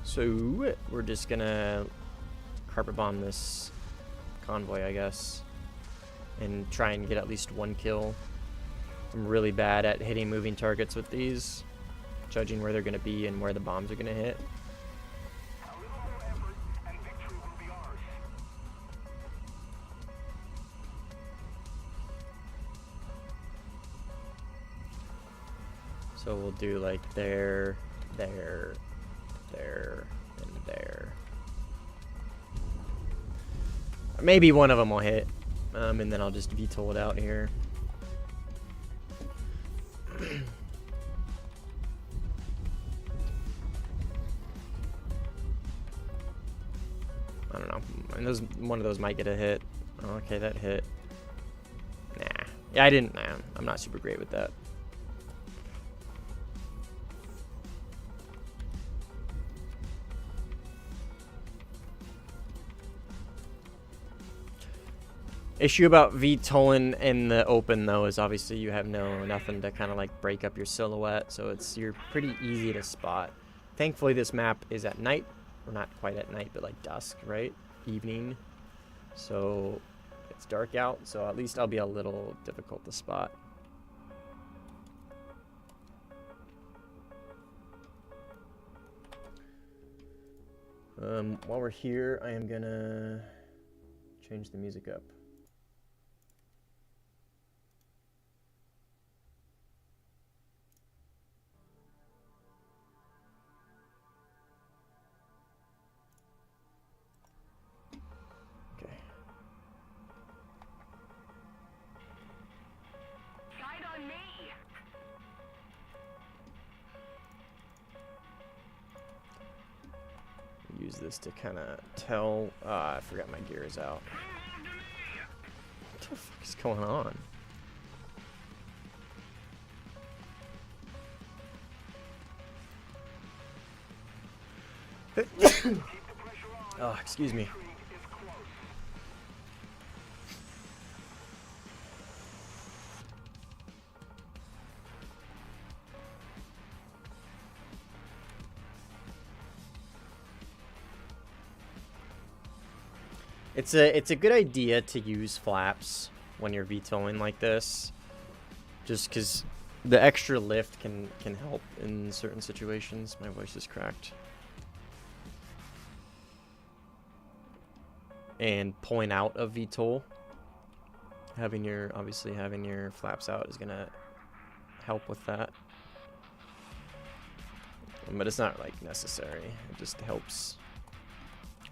So we're just going to carpet bomb this convoy, I guess, and try and get at least one kill. I'm really bad at hitting moving targets with these, judging where they're going to be and where the bombs are going to hit. So we'll do like there, there, there, and there. Maybe one of them will hit, and then I'll just VTOL it out here. I don't know. And one of those might get a hit. Oh, okay, that hit. Nah. Yeah, I didn't. Nah, I'm not super great with that. Issue about VTOLing in the open though is obviously you have nothing to kind of like break up your silhouette, so you're pretty easy to spot. Thankfully this map is at night, or not quite at night, but like dusk, right? Evening. So it's dark out, so at least I'll be a little difficult to spot. While we're here, I am gonna change the music up. Use this to kind of tell. I forgot my gear is out. What the fuck is going on? Oh, excuse me. It's a good idea to use flaps when you're VTOLing like this, just because the extra lift can help in certain situations. My voice is cracked. And pulling out of VTOL, obviously having your flaps out is gonna help with that. But it's not like necessary. It just helps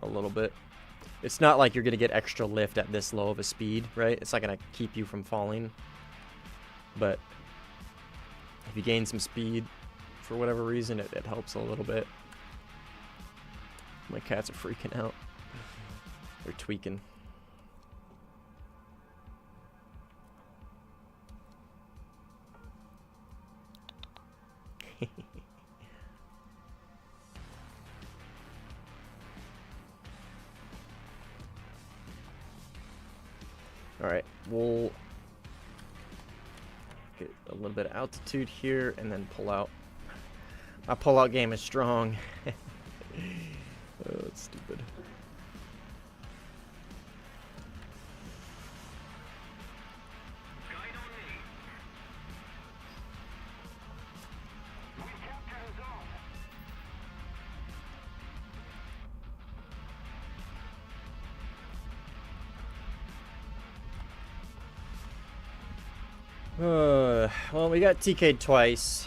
a little bit. It's not like you're gonna get extra lift at this low of a speed, right? It's not gonna keep you from falling. But if you gain some speed for whatever reason, it helps a little bit. My cats are freaking out. They're tweaking. Alright, we'll get a little bit of altitude here and then pull out. My pull-out game is strong. Oh, that's stupid. Well, we got TK'd twice.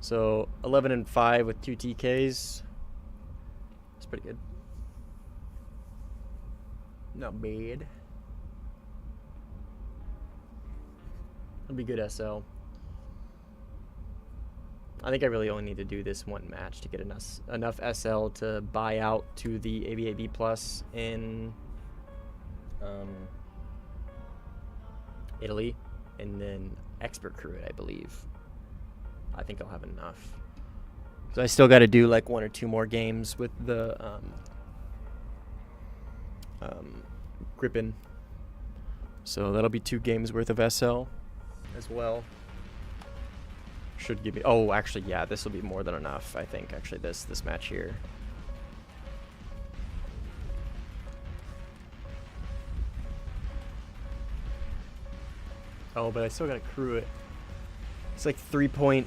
So 11-5 with 2 TKs. That's pretty good. Not bad. It'll be good SL. I think I really only need to do this one match to get enough SL to buy out to the ABAB Plus in Italy, and then expert crew it, I believe. I think I'll have enough. So I still got to do like 1 or 2 more games with the Grippen. So that'll be 2 games worth of SL as well. Should give me. Oh, actually, yeah, this will be more than enough. I think actually this match here. Oh, but I still gotta crew it. It's like 3.2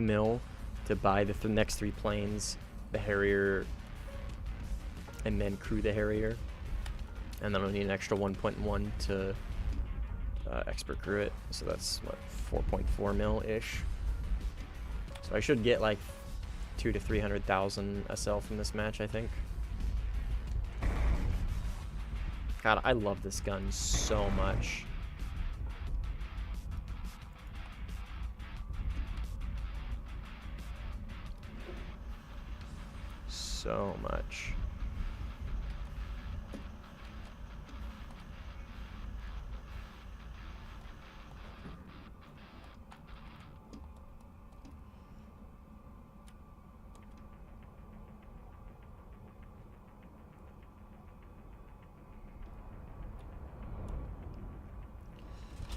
mil to buy the next 3 planes, the Harrier, and then crew the Harrier. And then I'll need an extra 1.1 to expert crew it. So that's what, 4.4 mil-ish. So I should get like 200,000 to 300,000 SL from this match, I think. God, I love this gun so much. So much.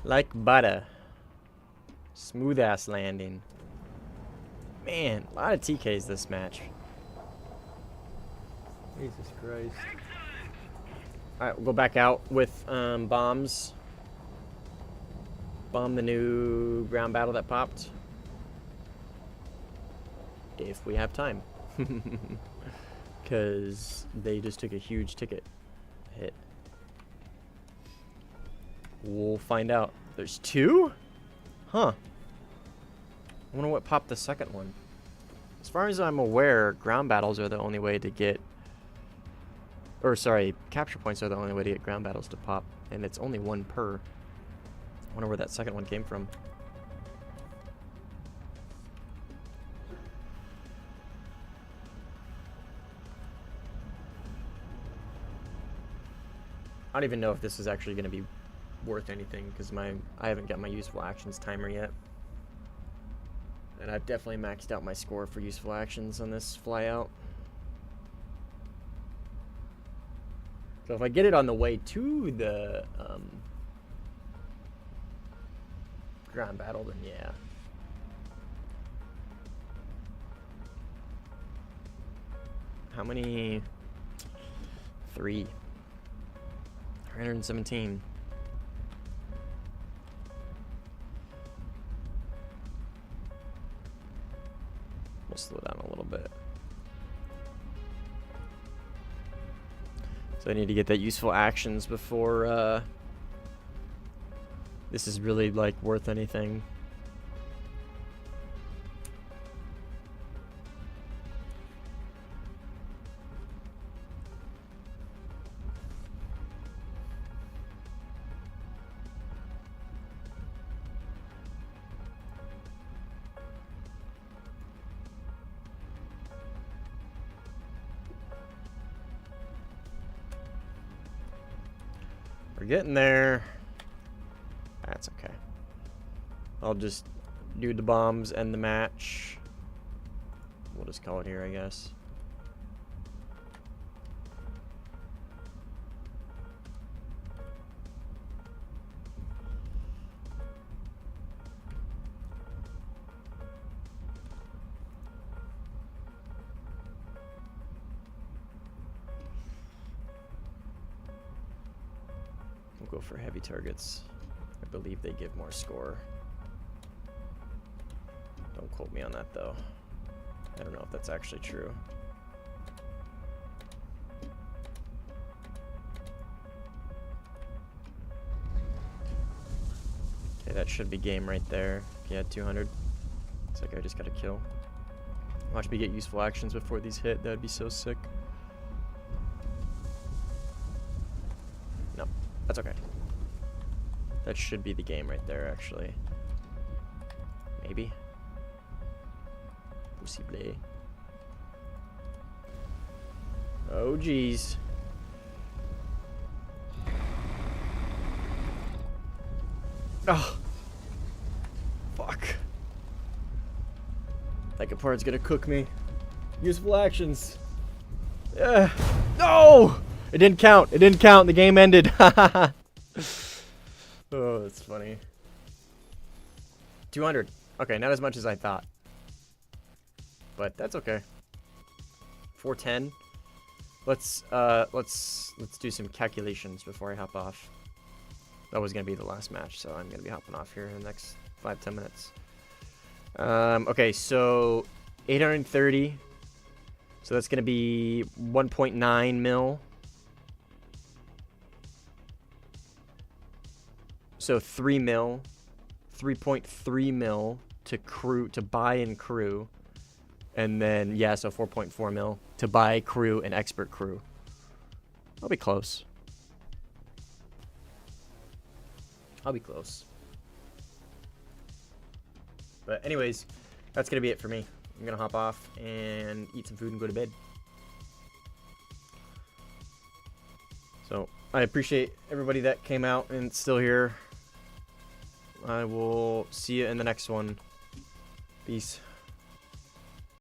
Like butter. Smooth ass landing. Man, a lot of TKs this match. Jesus Christ. Alright, we'll go back out with bombs. Bomb the new ground battle that popped. If we have time. Because they just took a huge ticket hit. We'll find out. There's 2? Huh. I wonder what popped the second one. As far as I'm aware, ground battles are the only way to get... Or, sorry, capture points are the only way to get ground battles to pop. And it's only 1 per. I wonder where that second one came from. I don't even know if this is actually going to be worth anything because I haven't got my useful actions timer yet. And I've definitely maxed out my score for useful actions on this fly out. So if I get it on the way to the ground battle, then yeah. How many? 3. 317. We'll slow down a little bit. So I need to get that useful actions before this is really like worth anything. We're getting there. That's okay. I'll just do the bombs and the match. We'll just call it here, I guess. We'll go for heavy targets. I believe they give more score. Don't quote me on that though. I don't know if that's actually true. Okay, that should be game right there. Yeah, 200. It's like I just got a kill. Watch me get useful actions before these hit. That'd be so sick. No, that's okay. That should be the game right there, actually. Maybe. Possible. Oh, geez. Oh. Fuck. That Gepard's gonna cook me. Useful actions. Yeah. No! It didn't count. It didn't count. The game ended. Oh, that's funny. 200. Okay, not as much as I thought. But that's okay. 410. let's do some calculations before I hop off. That was gonna be the last match, so I'm gonna be hopping off here in the next 5-10 minutes. Okay, so 830. So that's gonna be 1.9 mil. So 3 mil, 3.3 mil to buy and crew, and then yeah, so 4.4 mil to buy crew and expert crew. I'll be close. I'll be close. But anyways, that's gonna be it for me. I'm gonna hop off and eat some food and go to bed. So I appreciate everybody that came out and still here. I will see you in the next one. Peace.